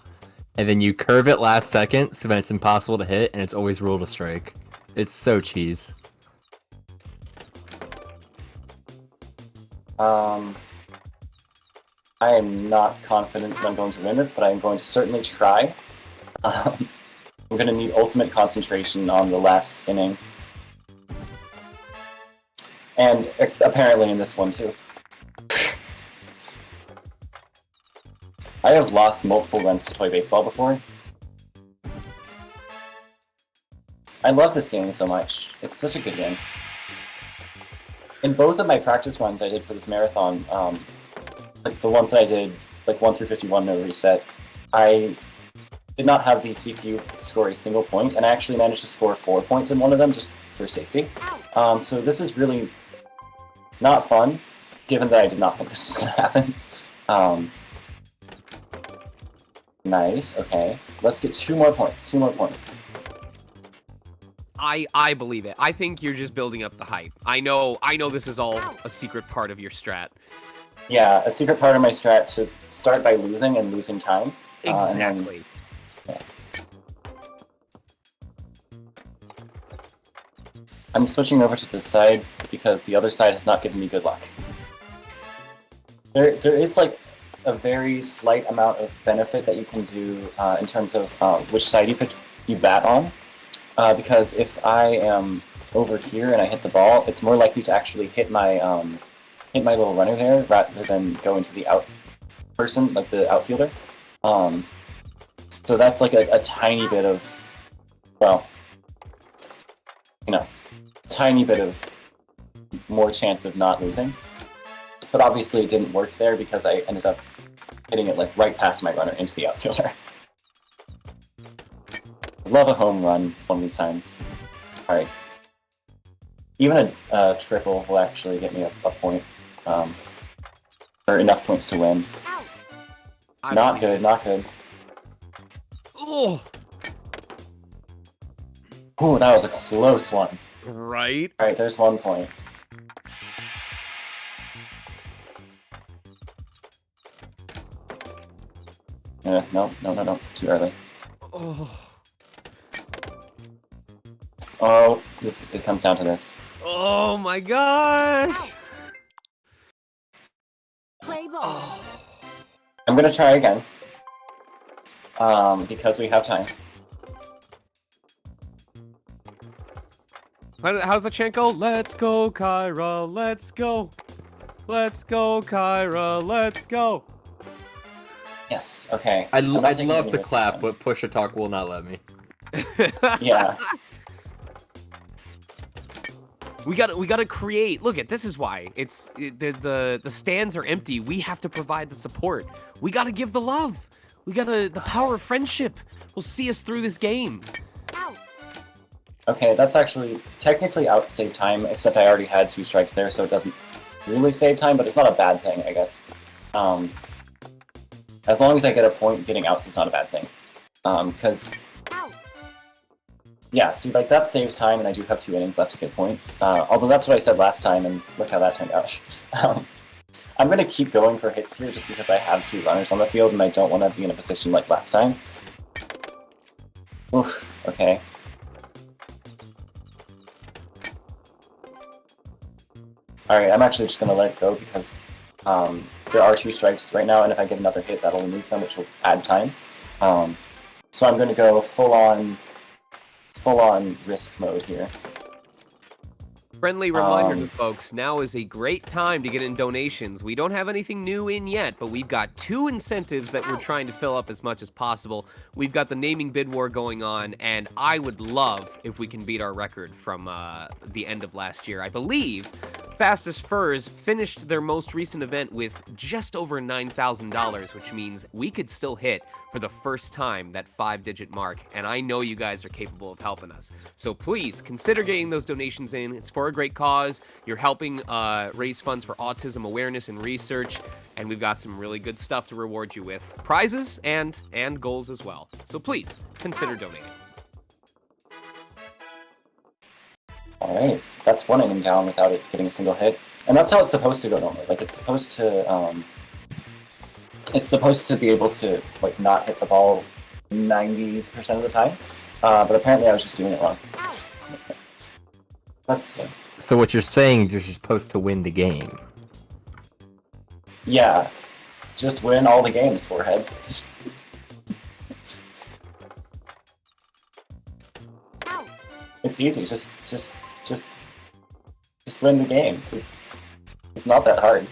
and then you curve it last second, so then it's impossible to hit, and it's always ruled a strike. It's so cheese. I am not confident that I'm going to win this, but I'm going to certainly try. I'm going to need ultimate concentration on the last inning. And apparently in this one, too. I have lost multiple runs to Toy Baseball before. I love this game so much. It's such a good game. In both of my practice runs I did for this marathon, like the ones that I did, like 1 through 51, no reset, I did not have the CPU score a single point, and I actually managed to score 4 points in one of them just for safety. So this is really not fun, given that I did not think this was going to happen. Nice, okay. Let's get 2 more points, 2 more points. I believe it. I think you're just building up the hype. I know this is all a secret part of your strat. Yeah, a secret part of my strat to start by losing and losing time. Exactly. I'm switching over to this side because the other side has not given me good luck. There is like a very slight amount of benefit that you can do in terms of which side you bat on. Because if I am over here and I hit the ball, it's more likely to actually hit my little runner there rather than go into the out person, like the outfielder. So that's like a tiny bit of, well, you know, tiny bit of more chance of not losing. But obviously it didn't work there because I ended up hitting it like right past my runner into the outfielder. Love a home run one of these times. Alright. Even a triple will actually get me a point. Or enough points to win. Not good, not good. Oh, Ooh, that was a close one. right. All right, there's 1 point. No. Too early. Oh, Oh, it comes down to this. oh my gosh. Play ball. Oh. I'm gonna try again. Because we have time. How does the chant go? Let's go, Kyra. Let's go. Let's go, Kyra. Let's go. Yes. Okay. I'd I'm not taking love any to risks clap, this but push a talk will not let me. Yeah. We gotta create. Look at this is why the stands are empty. We have to provide the support. We gotta give the love. The power of friendship will see us through this game. Out. Okay, that's actually technically out save time, except I already had 2 strikes there, so it doesn't really save time, but it's not a bad thing, I guess. As long as I get a point, getting outs is not a bad thing. Because, Out. yeah, see, like, that saves time, and I do have 2 innings left to get points. Although that's what I said last time, and look how that turned out. I'm going to keep going for hits here, just because I have 2 runners on the field, and I don't want to be in a position like last time. Oof, okay. Alright, I'm actually just going to let it go, because there are 2 strikes right now, and if I get another hit, that'll remove them, which will add time. So I'm going to go full-on risk mode here. Friendly reminder to folks, now is a great time to get in donations. We don't have anything new in yet, but we've got 2 incentives that we're trying to fill up as much as possible. We've got the naming bid war going on, and I would love if we can beat our record from the end of last year. I believe Fastest Furs finished their most recent event with just over $9,000, which means we could still hit for the first time that 5-digit mark, and I know you guys are capable of helping us. So please consider getting those donations in. It's for a great cause. You're helping raise funds for autism awareness and research, and we've got some really good stuff to reward you with. Prizes and goals as well. So please consider donating. Alright, that's 1 inning down without it getting a single hit. And that's how it's supposed to go normally. Like, it's supposed to be able to, like, not hit the ball 90% of the time. But apparently I was just doing it wrong. That's... So what you're saying is you're supposed to win the game. Yeah. Just win all the games, forehead. It's easy, just win the games. It's not that hard.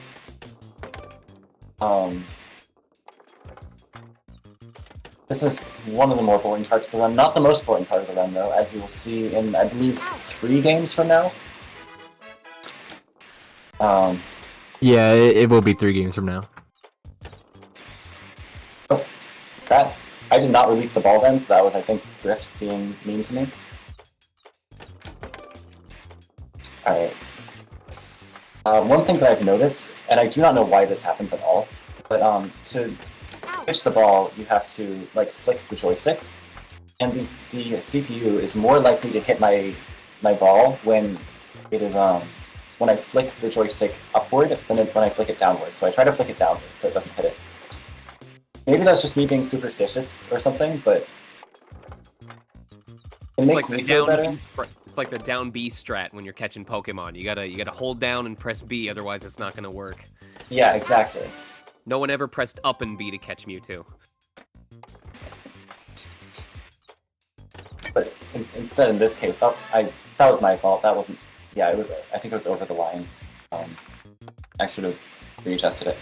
This is one of the more boring parts of the run. Not the most boring part of the run, though, as you will see in, I believe, 3 games from now. Yeah, it will be 3 games from now. Oh, crap. I did not release the ball then, so that was, I think, Drift being mean to me. Alright. One thing that I've noticed, and I do not know why this happens at all, but to pitch the ball, you have to like flick the joystick, and the CPU is more likely to hit my ball when it is when I flick the joystick upward than when I flick it downward. So I try to flick it downward so it doesn't hit it. Maybe that's just me being superstitious or something, but it makes me feel better. It's like the down B strat when you're catching Pokemon. You gotta hold down and press B, otherwise it's not gonna work. Yeah, exactly. No one ever pressed up and B to catch Mewtwo. But instead, in this case, that was my fault. That wasn't. Yeah, it was. I think it was over the line. I should have readjusted it.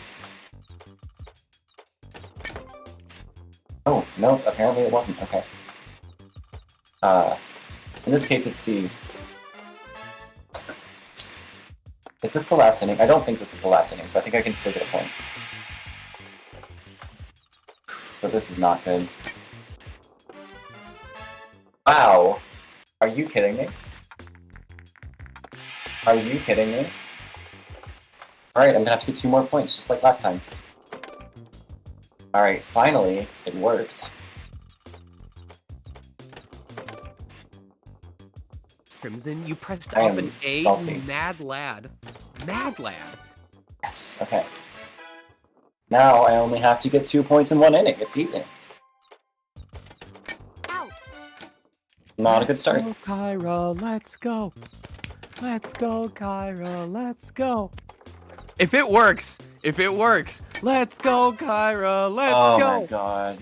Oh no! Apparently it wasn't. Okay. In this case, it's the. Is this the last inning? I don't think this is the last inning, so I think I can still get a point. But this is not good. Wow! Are you kidding me? Are you kidding me? Alright, I'm gonna have to get 2 more points, just like last time. Alright, finally, it worked. Crimson, you pressed I up am an A, salty. you mad lad. Mad lad. Yes, okay. Now I only have to get 2 points in 1 inning. It's easy. Out. Not a good start. Let's go, Kyra, let's go. Let's go, Kyra, let's go. If it works, let's go, Kyra, let's Oh go. my god.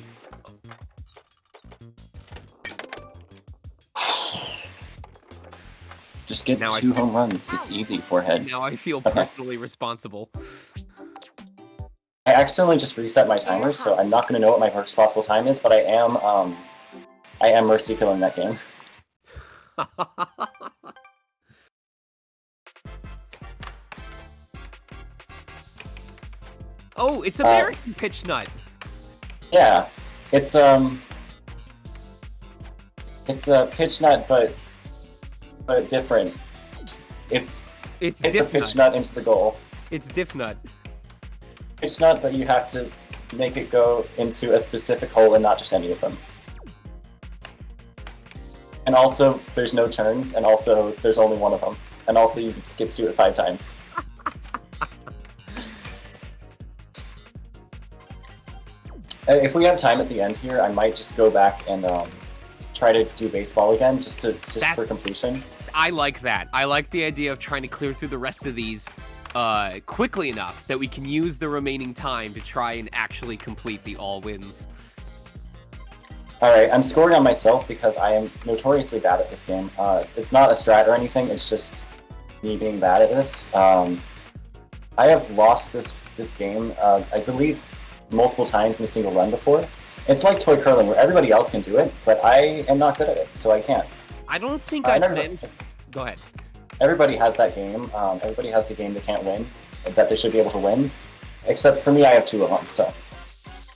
Just get Now 2 home runs. It's easy, forehead. Now I feel Okay. personally responsible. I accidentally just reset my timer, so I'm not going to know what my first possible time is, but I am mercy killing that game. Oh, it's American pitch nut. Yeah, it's a pitch nut, but different. It's It's hit the diff pitch nut. nut into the goal. It's diff nut. Pitch nut, but you have to make it go into a specific hole and not just any of them. And also, there's no turns, and also, there's only one of them. And also, you get to do it 5 times. If we have time at the end here, I might just go back and try to do baseball again, just for completion. I like that. I like the idea of trying to clear through the rest of these quickly enough that we can use the remaining time to try and actually complete the all wins. Alright, I'm scoring on myself because I am notoriously bad at this game. It's not a strat or anything, it's just me being bad at this. I have lost this game, I believe, multiple times in a single run before. It's like toy curling, where everybody else can do it, but I am not good at it, so I can't. I don't think I've been... Go ahead. Everybody has that game. Everybody has the game they can't win, that they should be able to win. Except for me, I have 2 of them, so...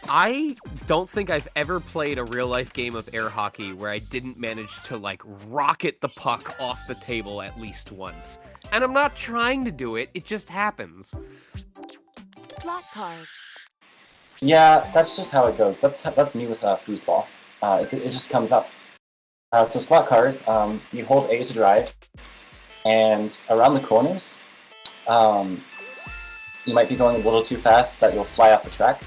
I don't think I've ever played a real-life game of air hockey where I didn't manage to, like, rocket the puck off the table at least once. And I'm not trying to do it, it just happens. Slot cars. Yeah, that's just how it goes. That's me with foosball. It just comes up. So slot cars, you hold A to drive, and around the corners, you might be going a little too fast that you'll fly off the track.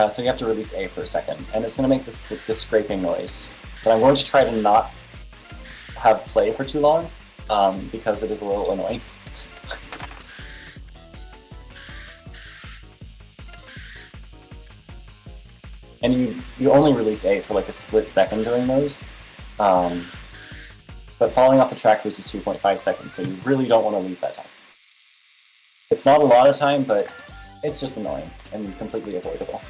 So you have to release A for a second, and it's going to make this scraping noise. But I'm going to try to not have play for too long, because it is a little annoying. And you only release A for like a split second during those. But falling off the track loses 2.5 seconds, so you really don't want to lose that time. It's not a lot of time, but it's just annoying and completely avoidable.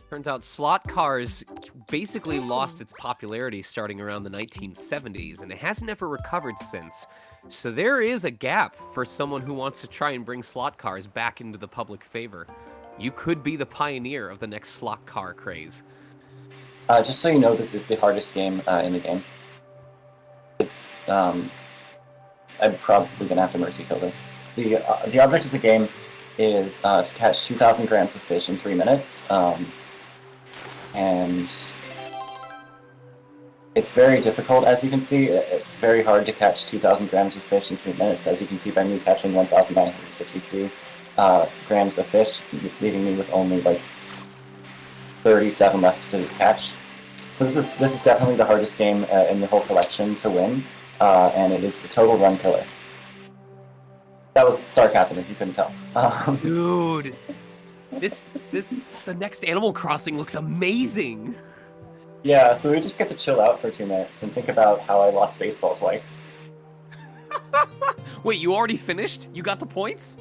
Turns out slot cars basically lost its popularity starting around the 1970s, and it hasn't ever recovered since. So there is a gap for someone who wants to try and bring slot cars back into the public favor. You could be the pioneer of the next slot car craze. Just so you know, this is the hardest game in the game. It's I'm probably gonna have to mercy kill this. The object of the game is to catch 2,000 grams of fish in 3 minutes, and it's very difficult. As you can see, it's very hard to catch 2,000 grams of fish in 3 minutes. As you can see by me catching 1,963 grams of fish, leaving me with only like 37 left to catch. So this is definitely the hardest game in the whole collection to win, and it is a total run killer. That was sarcasm, if you couldn't tell. Dude, the next Animal Crossing looks amazing. Yeah, so we just get to chill out for 2 minutes and think about how I lost baseball twice. Wait, you already finished? You got the points?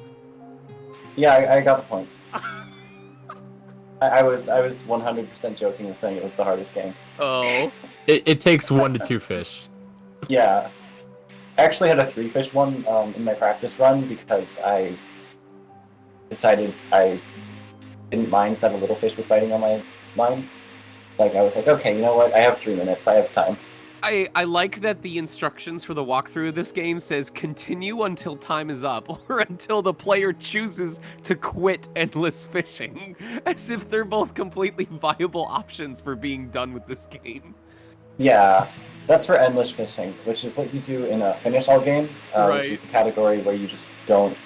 Yeah, I got the points. I was 100% joking and saying it was the hardest game. Oh. It takes 1 to 2 fish. Yeah. I actually had a 3-fish one in my practice run because I decided I didn't mind that a little fish was biting on my line. Like, I was like, okay, you know what? I have 3 minutes. I have time. I like that the instructions for the walkthrough of this game says continue until time is up or until the player chooses to quit endless fishing, as if they're both completely viable options for being done with this game. Yeah, that's for endless fishing, which is what you do in finish all games, Right. which is the category where you just don't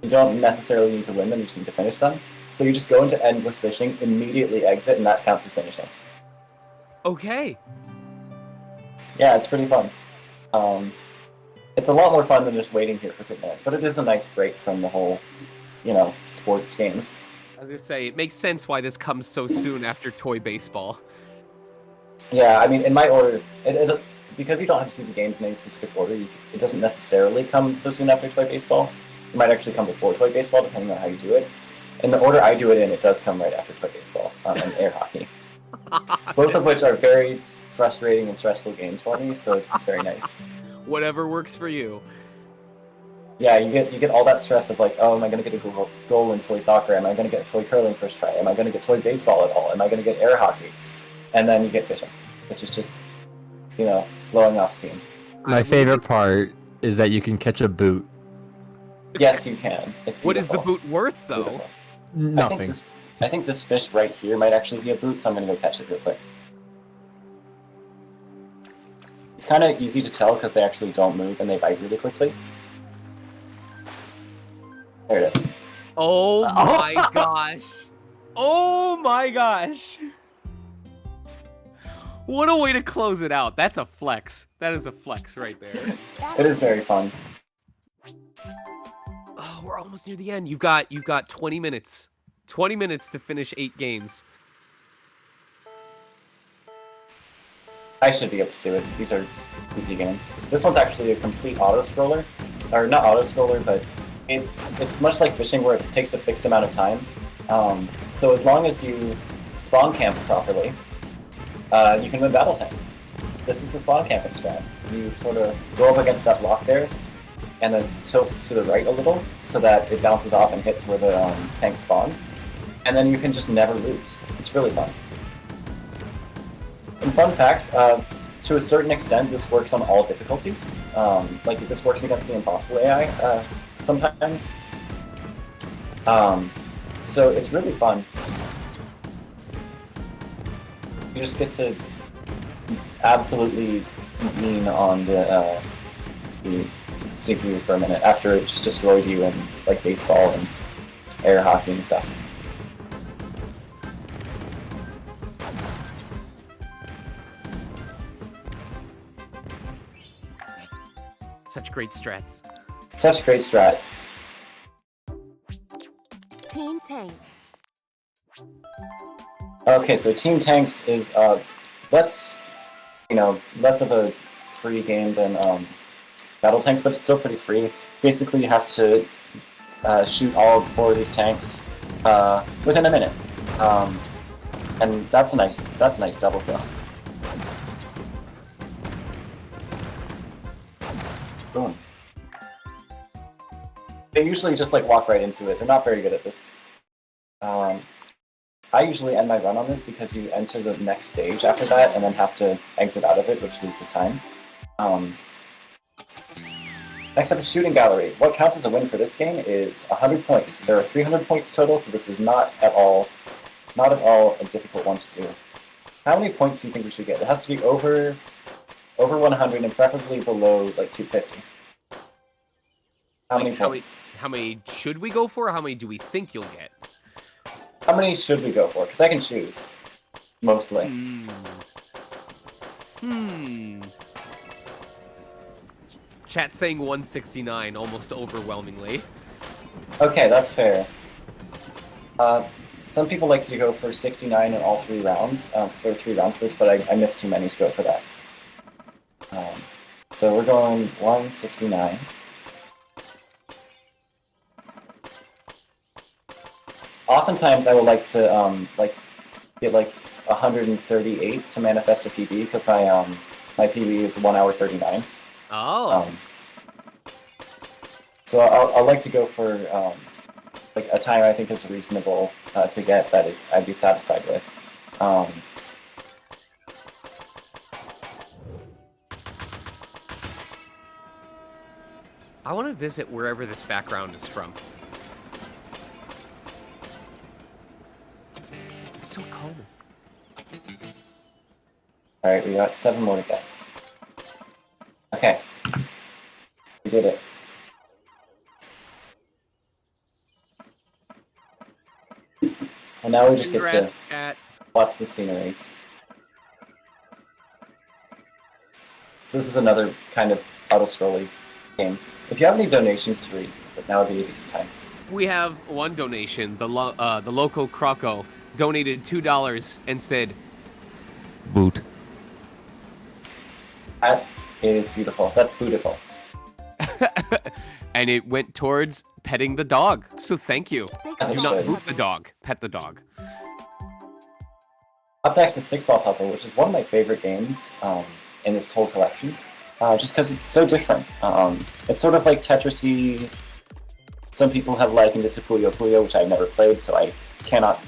necessarily need to win them, you just need to finish them. So you just go into endless fishing, immediately exit, and that counts as finishing. Okay. Yeah, it's pretty fun. It's a lot more fun than just waiting here for 3 minutes, but it is a nice break from the whole, sports games. I was gonna say, it makes sense why this comes so soon after Toy Baseball. Yeah, I mean, in my order, because you don't have to do the games in any specific order, it doesn't necessarily come so soon after Toy Baseball. It might actually come before Toy Baseball, depending on how you do it. In the order I do it in, it does come right after Toy Baseball and air hockey. Both of which are very frustrating and stressful games for me, so it's very nice. Whatever works for you. Yeah, you get all that stress of like, oh, am I going to get a goal in toy soccer? Am I going to get toy curling first try? Am I going to get toy baseball at all? Am I going to get air hockey? And then you get fishing, which is just, blowing off steam. My favorite part is that you can catch a boot. Yes, you can. It's beautiful. What is the boot worth, though? Beautiful. Nothing. I think this fish right here might actually be a boot, so I'm going to go catch it real quick. It's kind of easy to tell because they actually don't move and they bite really quickly. There it is. Oh my gosh. Oh my gosh. What a way to close it out. That's a flex. That is a flex right there. It is very fun. Oh, we're almost near the end. You've got 20 minutes. 20 minutes to finish 8 games. I should be able to do it. These are easy games. This one's actually a complete auto-scroller. Or not auto-scroller, but it's much like fishing where it takes a fixed amount of time. So as long as you spawn camp properly, you can win battle tanks. This is the spawn camping strat. You sort of go up against that block there, and then tilts to the right a little so that it bounces off and hits where the tank spawns. And then you can just never lose. It's really fun. And fun fact, to a certain extent, this works on all difficulties. Like this works against the impossible AI sometimes. So it's really fun. You just get to absolutely lean on the CPU for a minute after it just destroyed you in like baseball and air hockey and stuff. Such great strats. Such great strats. Team Tanks. Okay, so Team Tanks is less of a free game than Battle Tanks, but it's still pretty free. Basically, you have to shoot all 4 of these tanks within a minute, and that's a nice double kill. Boom. They usually just like walk right into it. They're not very good at this. I usually end my run on this because you enter the next stage after that and then have to exit out of it, which loses time. Next up is Shooting Gallery. What counts as a win for this game is 100 points. There are 300 points total, so this is not at all a difficult one to do. How many points do you think we should get? It has to be over 100 and preferably below like 250. How many points? How many should we go for, or how many do we think you'll get? How many should we go for? Because I can choose. Mostly. Chat saying 169 almost overwhelmingly. Okay, that's fair. Some people like to go for 69 in all 3 rounds, because there are 3 rounds for this, but I missed too many to go for that. So we're going 169. Oftentimes I would like to get like 138 to manifest a PB because my PB is 1 hour 39. Oh. So I'll like to go for like a time I think is reasonable to get that is I'd be satisfied with. I want to visit wherever this background is from. It's so calming. All right, we got 7 more to get. Okay, we did it. And now we just get to watch the scenery. So this is another kind of auto-scrolling game. If you have any donations to read, now would be a decent time. We have one donation. The local Croco donated $2 and said, "Boot." That is beautiful. That's beautiful. And it went towards petting the dog. So thank you. As it Do not should. boot the dog. Pet the dog. Up next is 6 Ball Puzzle, which is one of my favorite games in this whole collection. Just because it's so different. It's sort of like Tetris-y. Some people have likened it to Puyo Puyo, which I've never played, so I cannot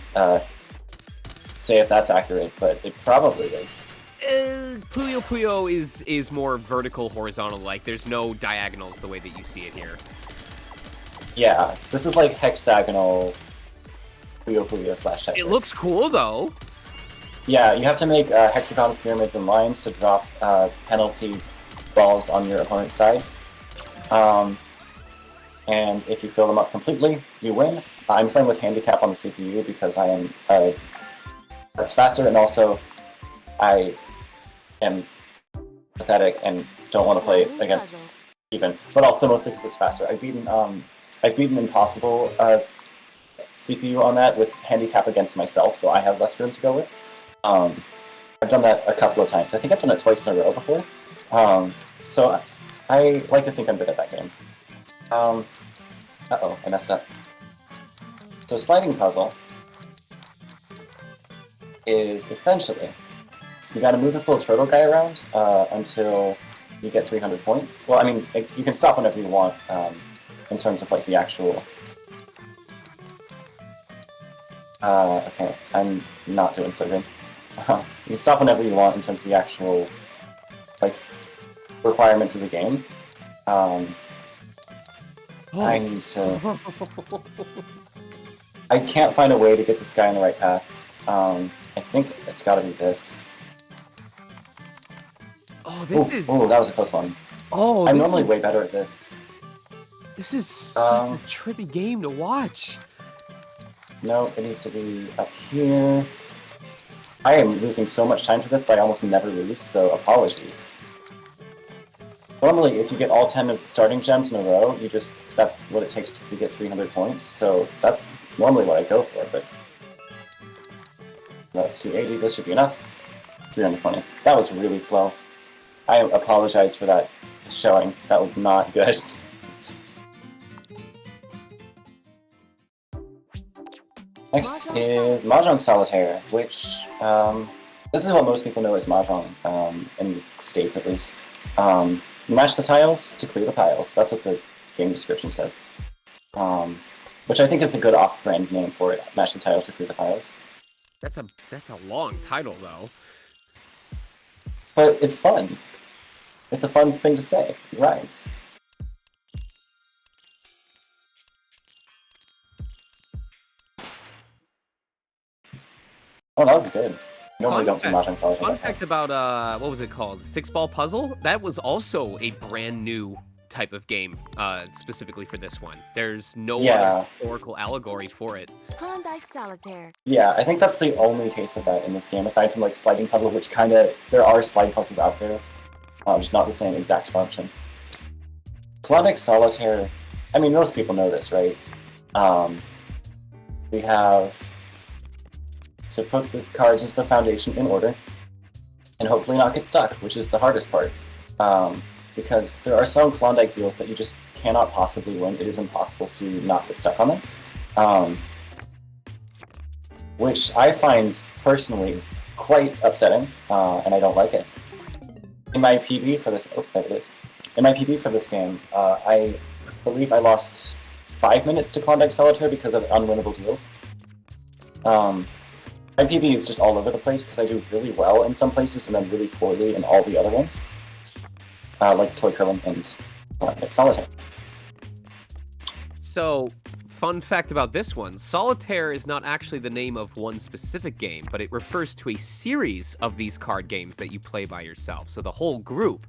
say if that's accurate, but it probably is. Puyo Puyo is more vertical, horizontal. Like there's no diagonals the way that you see it here. Yeah, this is like hexagonal Puyo Puyo / Tetris. It looks cool though. Yeah, you have to make hexagons, pyramids, and lines to drop penalty balls on your opponent's side. And if you fill them up completely, you win. I'm playing with handicap on the CPU because I am that's faster, and also I am pathetic and don't want to play against even, but also mostly because it's faster. I've beaten Impossible CPU on that with handicap against myself, so I have less room to go with. I've done that a couple of times. I think I've done it twice in a row before. So I like to think I'm good at that game. Uh-oh, I messed up. So sliding puzzle is essentially, you gotta move this little turtle guy around until you get 300 points. Well, I mean, you can stop whenever you want in terms of like the actual... okay, I'm not doing so good. You can stop whenever you want in terms of the actual like requirements of the game. I need to... I can't find a way to get this guy on the right path. I think it's gotta be this. Oh, this is... Oh, that was a close one. Oh, I'm normally way better at this. This is such a trippy game to watch. No, it needs to be up here. I am losing so much time for this, but I almost never lose, so apologies. Normally, if you get all 10 of the starting gems in a row, that's what it takes to get 300 points, so that's normally what I go for, but... That's 280, this should be enough. 320. That was really slow. I apologize for that showing. That was not good. Next is Mahjong Solitaire, which, this is what most people know as Mahjong, in the States at least. You match the tiles to clear the piles. That's what the game description says. Which I think is a good off-brand name for it. Match the tiles to clear the piles. That's a long title though. But it's fun. It's a fun thing to say. It rhymes. Oh, that was good. Normally don't do Mahjong Solitaire. Fun fact about, what was it called? 6 Ball Puzzle? That was also a brand new type of game, specifically for this one. There's no other historical allegory for it. Klondike Solitaire. Yeah, I think that's the only case of that in this game, aside from like sliding puzzle, which there are slide puzzles out there, just not the same exact function. Klondike Solitaire, I mean, most people know this, right? We have to put the cards into the foundation in order, and hopefully not get stuck, which is the hardest part. Because there are some Klondike deals that you just cannot possibly win. It is impossible to not get stuck on them. Which I find, personally, quite upsetting, and I don't like it. In my PB for this... Oh, there it is. In my PB for this game, I believe I lost 5 minutes to Klondike Solitaire because of unwinnable deals. My PB is just all over the place because I do really well in some places and then really poorly in all the other ones. Like Toy Curling and Klondike Solitaire. So, fun fact about this one, Solitaire is not actually the name of one specific game, but it refers to a series of these card games that you play by yourself, so the whole group.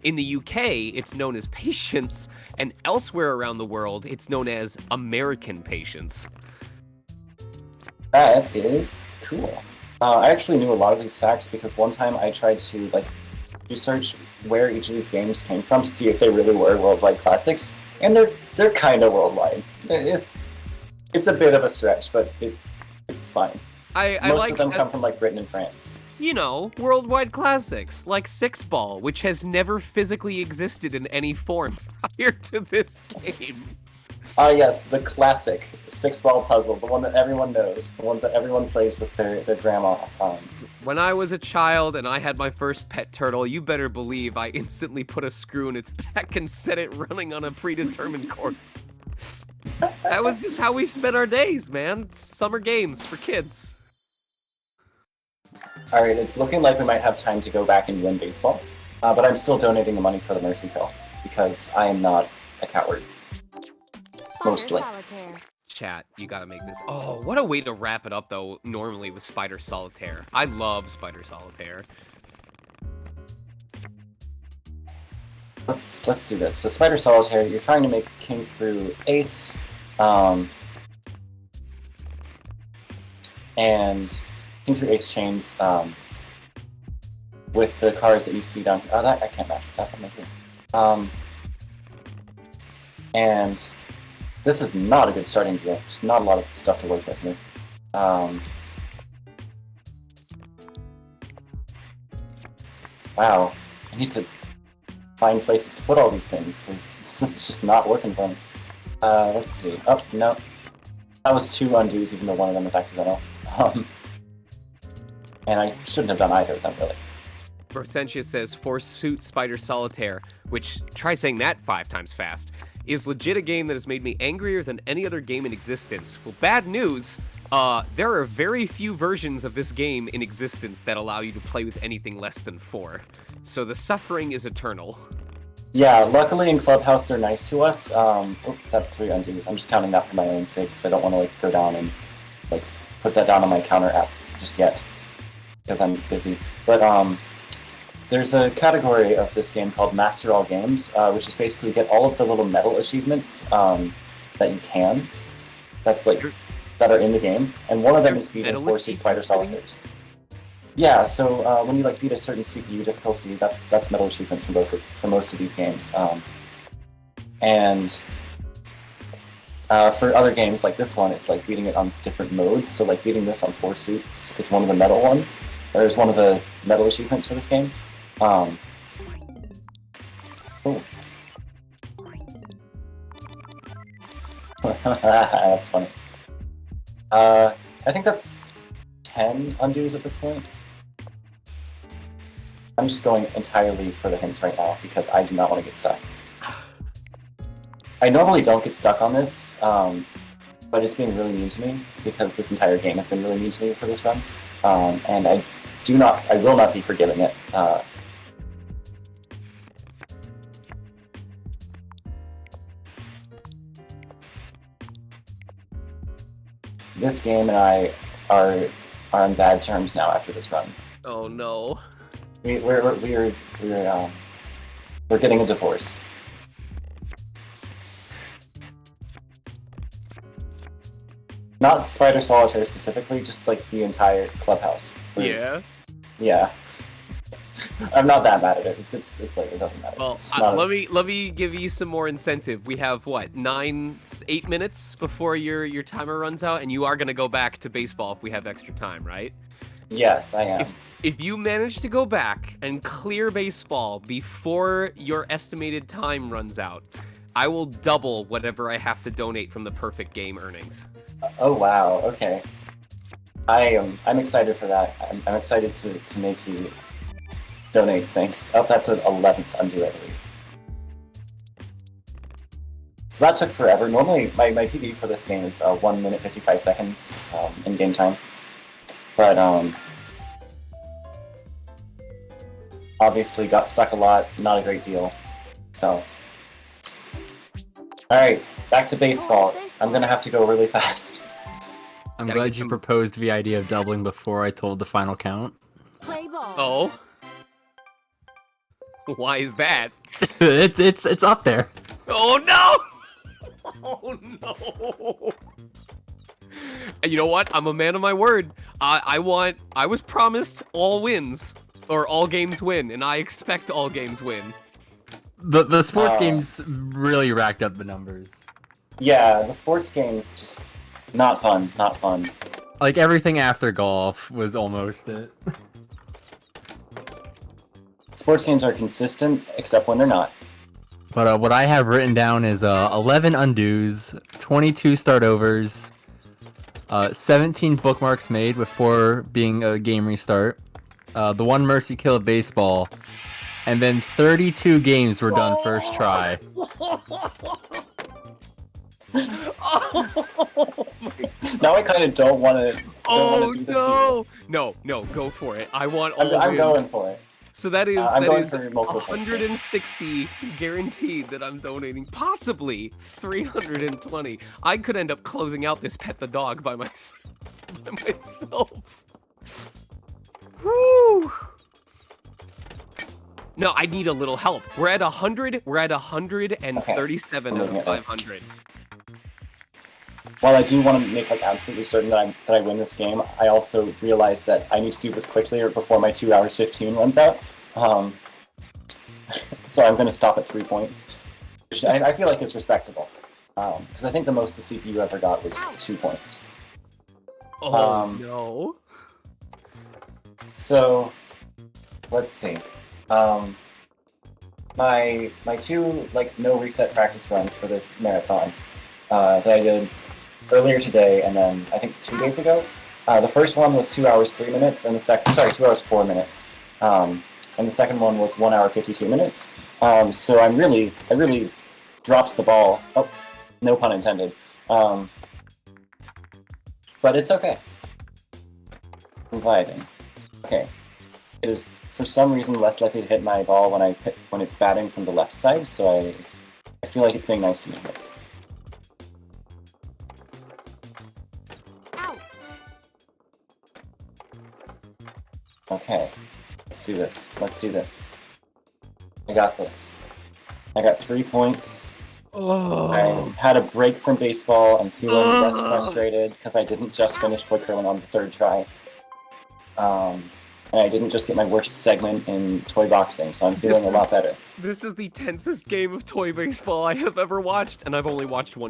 In the UK, it's known as Patience, and elsewhere around the world, it's known as American Patience. That is cool. I actually knew a lot of these facts because one time I tried to research where each of these games came from to see if they really were worldwide classics, and they're kind of worldwide. It's a bit of a stretch, but it's fine. Most of them come from Britain and France. You know, worldwide classics, like Six Ball, which has never physically existed in any form prior to this game. Yes, the classic six-ball puzzle, the one that everyone knows, the one that everyone plays with their grandma. When I was a child and I had my first pet turtle, you better believe I instantly put a screw in its back and set it running on a predetermined course. That was just how we spent our days, man. Summer games for kids. Alright, it's looking like we might have time to go back and win baseball, but I'm still donating the money for the Mercy Pill, because I am not a coward. Mostly. Chat, you gotta make this. Oh, what a way to wrap it up, though, normally with Spider Solitaire. I love Spider Solitaire. Let's do this. So Spider Solitaire, you're trying to make king through ace, and king through ace chains, with the cards that you see down here. Oh, that I can't match with that one right here. And this is not a good starting deal. There's not a lot of stuff to work with here. Wow, I need to find places to put all these things, because this is just not working for me. Let's see. Oh, no. That was 2 undos, even though one of them was accidental. And I shouldn't have done either of them, really. Brosentius says, Forsooth Spider Solitaire, which, try saying that 5 times fast, is legit a game that has made me angrier than any other game in existence. Well, bad news, there are very few versions of this game in existence that allow you to play with anything less than 4. So the suffering is eternal. Yeah, luckily in Clubhouse they're nice to us. Oh, that's 3 undos. I'm just counting that for my own sake, because I don't want to go down and put that down on my counter app just yet, because I'm busy. But there's a category of this game called Master All Games, which is basically get all of the little medal achievements that you can, that are in the game, and one of them is beating 4 Spider Solitaires. Yeah, so when you beat a certain CPU difficulty, that's medal achievements for most of these games. And for other games like this one, it's beating it on different modes. So beating this on Forsooth is one of the medal ones. There's one of the medal achievements for this game. Oh. That's funny. I think that's 10 undos at this point. I'm just going entirely for the hints right now because I do not want to get stuck. I normally don't get stuck on this, but it's being really mean to me because this entire game has been really mean to me for this run, and I will not be forgiving it. This game and I are on bad terms now after this run. Oh no. We're getting a divorce. Not Spider Solitaire specifically, just the entire Clubhouse. Yeah. Yeah. I'm not that mad at it. It's it doesn't matter. Well, let me give you some more incentive. We have what, 8 minutes before your timer runs out, and you are gonna go back to baseball if we have extra time, right? Yes, I am. If you manage to go back and clear baseball before your estimated time runs out, I will double whatever I have to donate from the perfect game earnings. Oh wow, okay. I'm excited for that. I'm excited to make you donate, thanks. Oh, that's an 11th undo, I believe. So that took forever. Normally, my PB for this game is 1 minute 55 seconds in game time. But obviously got stuck a lot, not a great deal. So Alright, back to baseball. I'm gonna have to go really fast. I'm Gotta glad get you some- proposed the idea of doubling before I told the final count. Play ball. Oh. Why is that? it's up there. Oh no! Oh no! And you know what? I'm a man of my word. I was promised all wins or all games win, and I expect all games win. The sports games really racked up the numbers. Yeah, the sports games just not fun. Not fun. Like everything after golf was almost it. Sports games are consistent, except when they're not. But what I have written down is 11 undos, 22 start overs, 17 bookmarks made with 4 being a game restart, the 1 mercy kill of baseball, and then 32 games were done first try. Oh my Now I kind of don't want to. Oh do this no! No, go for it. I want all I'm wins. going for it. So that is I'm that going is for multiple points. 160 guaranteed that I'm donating. Possibly 320. I could end up closing out this pet the dog by myself. Woo! No, I need a little help. We're at 100. We're at 137 out of 500. While I do want to make like absolutely certain that I win this game, I also realize that I need to do this quickly or before my 2 hours 15 runs out. So I'm going to stop at 3 points, which I feel like is respectable. Because I think the most the CPU ever got was 2 points. Oh no! So let's see. My 2 like no reset practice runs for this marathon that I did earlier today, and then I think 2 days ago. The first one was 2 hours 3 minutes, and 2 hours 4 minutes. And the second one was 1 hour 52 minutes. So I really dropped the ball. Oh, no pun intended. But it's okay. I'm vibing. Okay. It is for some reason less likely to hit my ball when it's batting from the left side, so I feel like it's being nice to me. Okay, let's do this. I got this. I got 3 points. Oh. I've had a break from baseball and feeling less frustrated because I didn't just finish toy curling on the 3rd try. And I didn't just get my worst segment in toy boxing, so I'm feeling a lot better. This is the tensest game of toy baseball I have ever watched, and I've only watched 2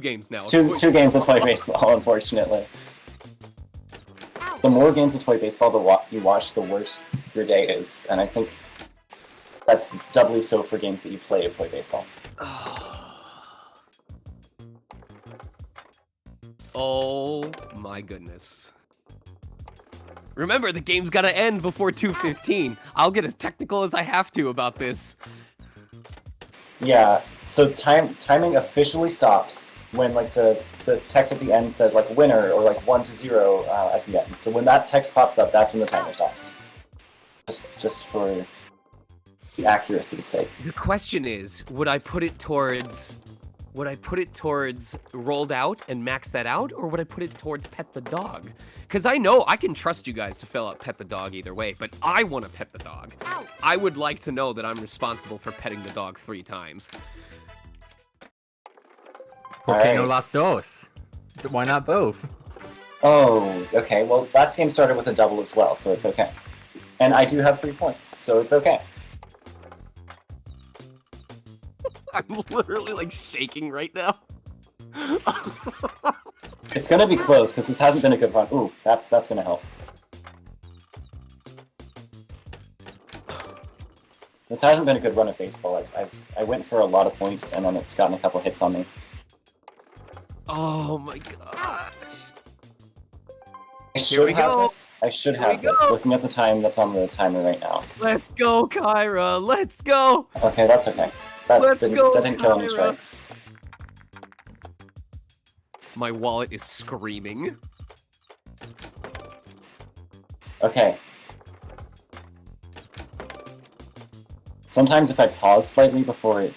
games now. Two games of toy baseball, unfortunately. The more games of toy baseball you watch, the worse your day is, and I think that's doubly so for games that you play of toy baseball. Oh my goodness. Remember, the game's gotta end before 2:15. I'll get as technical as I have to about this. Yeah, so timing officially stops when like the text at the end says like winner or like 1-0 at the end. So when that text pops up, that's when the timer stops. Just for the accuracy's sake. The question is, would I put it towards rolled out and max that out, or would I put it towards pet the dog? Because I know I can trust you guys to fill out pet the dog either way, but I want to pet the dog. I would like to know that I'm responsible for petting the dog 3 times. Okay, no Alright. las dos. Why not both? Oh, okay. Well, last game started with a double as well, so it's okay. And I do have 3 points, so it's okay. I'm literally like shaking right now. It's gonna be close because this hasn't been a good run. Ooh, that's gonna help. This hasn't been a good run of baseball. I went for a lot of points and then it's gotten a couple hits on me. Oh my gosh. I Here should we have go. this. I should Here we have this. go. Looking at the time that's on the timer right now. Let's go, Kyra. Let's go. Okay, that's okay. That Let's didn't, go, that didn't kill any Kyra. strikes. My wallet is screaming. Okay. Sometimes if I pause slightly before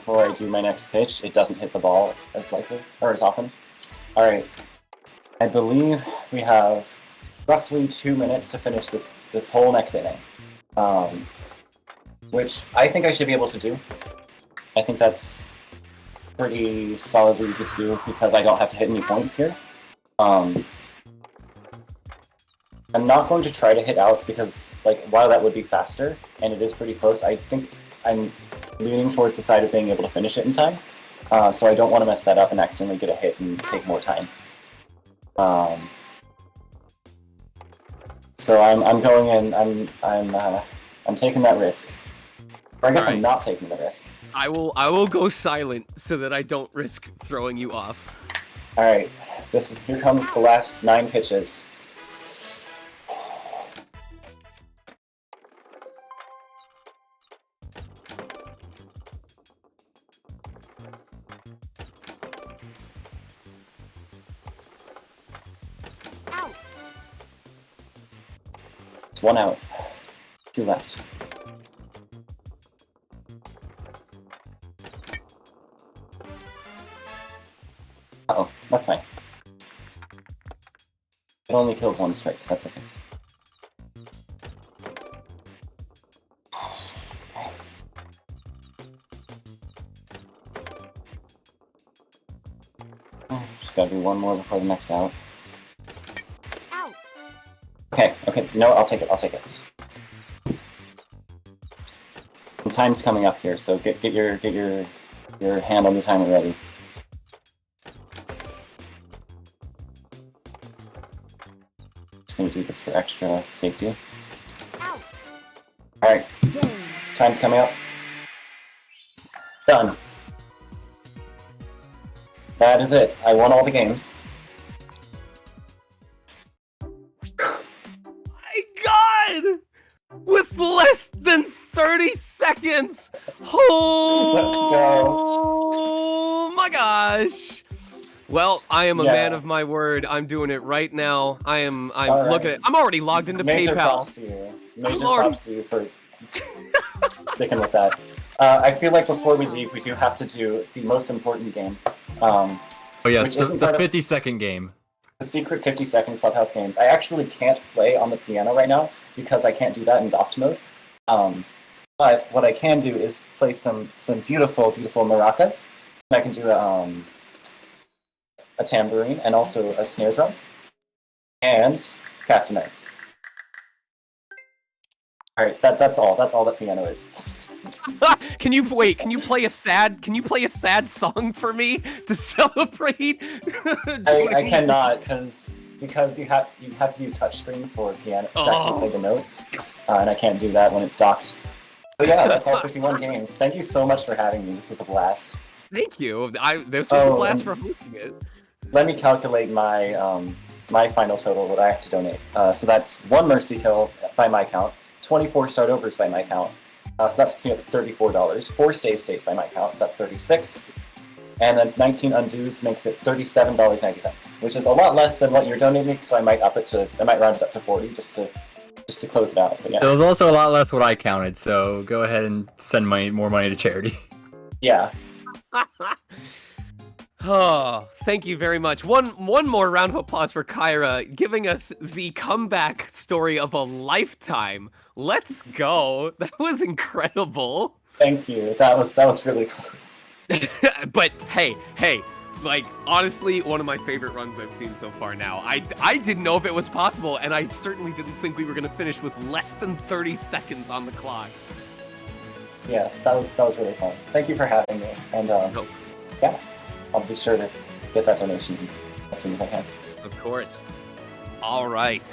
before I do my next pitch, it doesn't hit the ball as likely, or as often. Alright. I believe we have roughly 2 minutes to finish this whole next inning. Which I think I should be able to do. I think that's pretty solidly easy to do because I don't have to hit any points here. I'm not going to try to hit outs because, like, while that would be faster, and it is pretty close, I think I'm leaning towards the side of being able to finish it in time. So I don't want to mess that up and accidentally get a hit and take more time. So I'm going in. I'm taking that risk. Or I guess I'm not taking the risk. I will go silent so that I don't risk throwing you off. All right, here comes the last 9 pitches. It's 1 out, 2 left. Uh-oh, that's fine. It only killed 1 strike, that's okay. Just gotta do 1 more before the next out. Okay, no, I'll take it. And time's coming up here, so get your hand on the timer ready. Just gonna do this for extra safety. Alright, time's coming up. Done. That is it. I won all the games. With less than 30 seconds! Oh my gosh! Well, I am a man of my word. I'm doing it right now. I'm looking at it. I'm already logged into Major PayPal. Props to you. Major props to you for sticking with that. I feel like before we leave, we do have to do the most important game. Oh yes, the 50-second game. The secret 50-second Clubhouse games. I actually can't play on the piano right now because I can't do that in docked mode. But what I can do is play some beautiful maracas. I can do a tambourine and also a snare drum and castanets. All right, that's all that piano is. Can you play a sad song for me to celebrate? I cannot because you have to use touchscreen for piano to actually play the notes, and I can't do that when it's docked. But yeah, that's all 51 games. Thank you so much for having me. This was a blast. Thank you. This was a blast for hosting it. Let me calculate my my final total, what I have to donate. So that's 1 Mercy Kill by my count, 24 start overs by my count. So that's $34. 4 save states by my count, so that's $36. And then 19 undos makes it $37.90, which is a lot less than what you're donating. So I might round it up to 40 just to close it out. But yeah. It was also a lot less what I counted, so go ahead and send more money to charity. Yeah. Oh, thank you very much. One more round of applause for Kyra, giving us the comeback story of a lifetime. Let's go. That was incredible. Thank you. That was really close. But hey, like, honestly, one of my favorite runs I've seen so far now. I didn't know if it was possible, and I certainly didn't think we were going to finish with less than 30 seconds on the clock. Yes, that was really fun. Thank you for having me. And yeah, I'll be sure to get that donation as soon as I can. Of course. All right.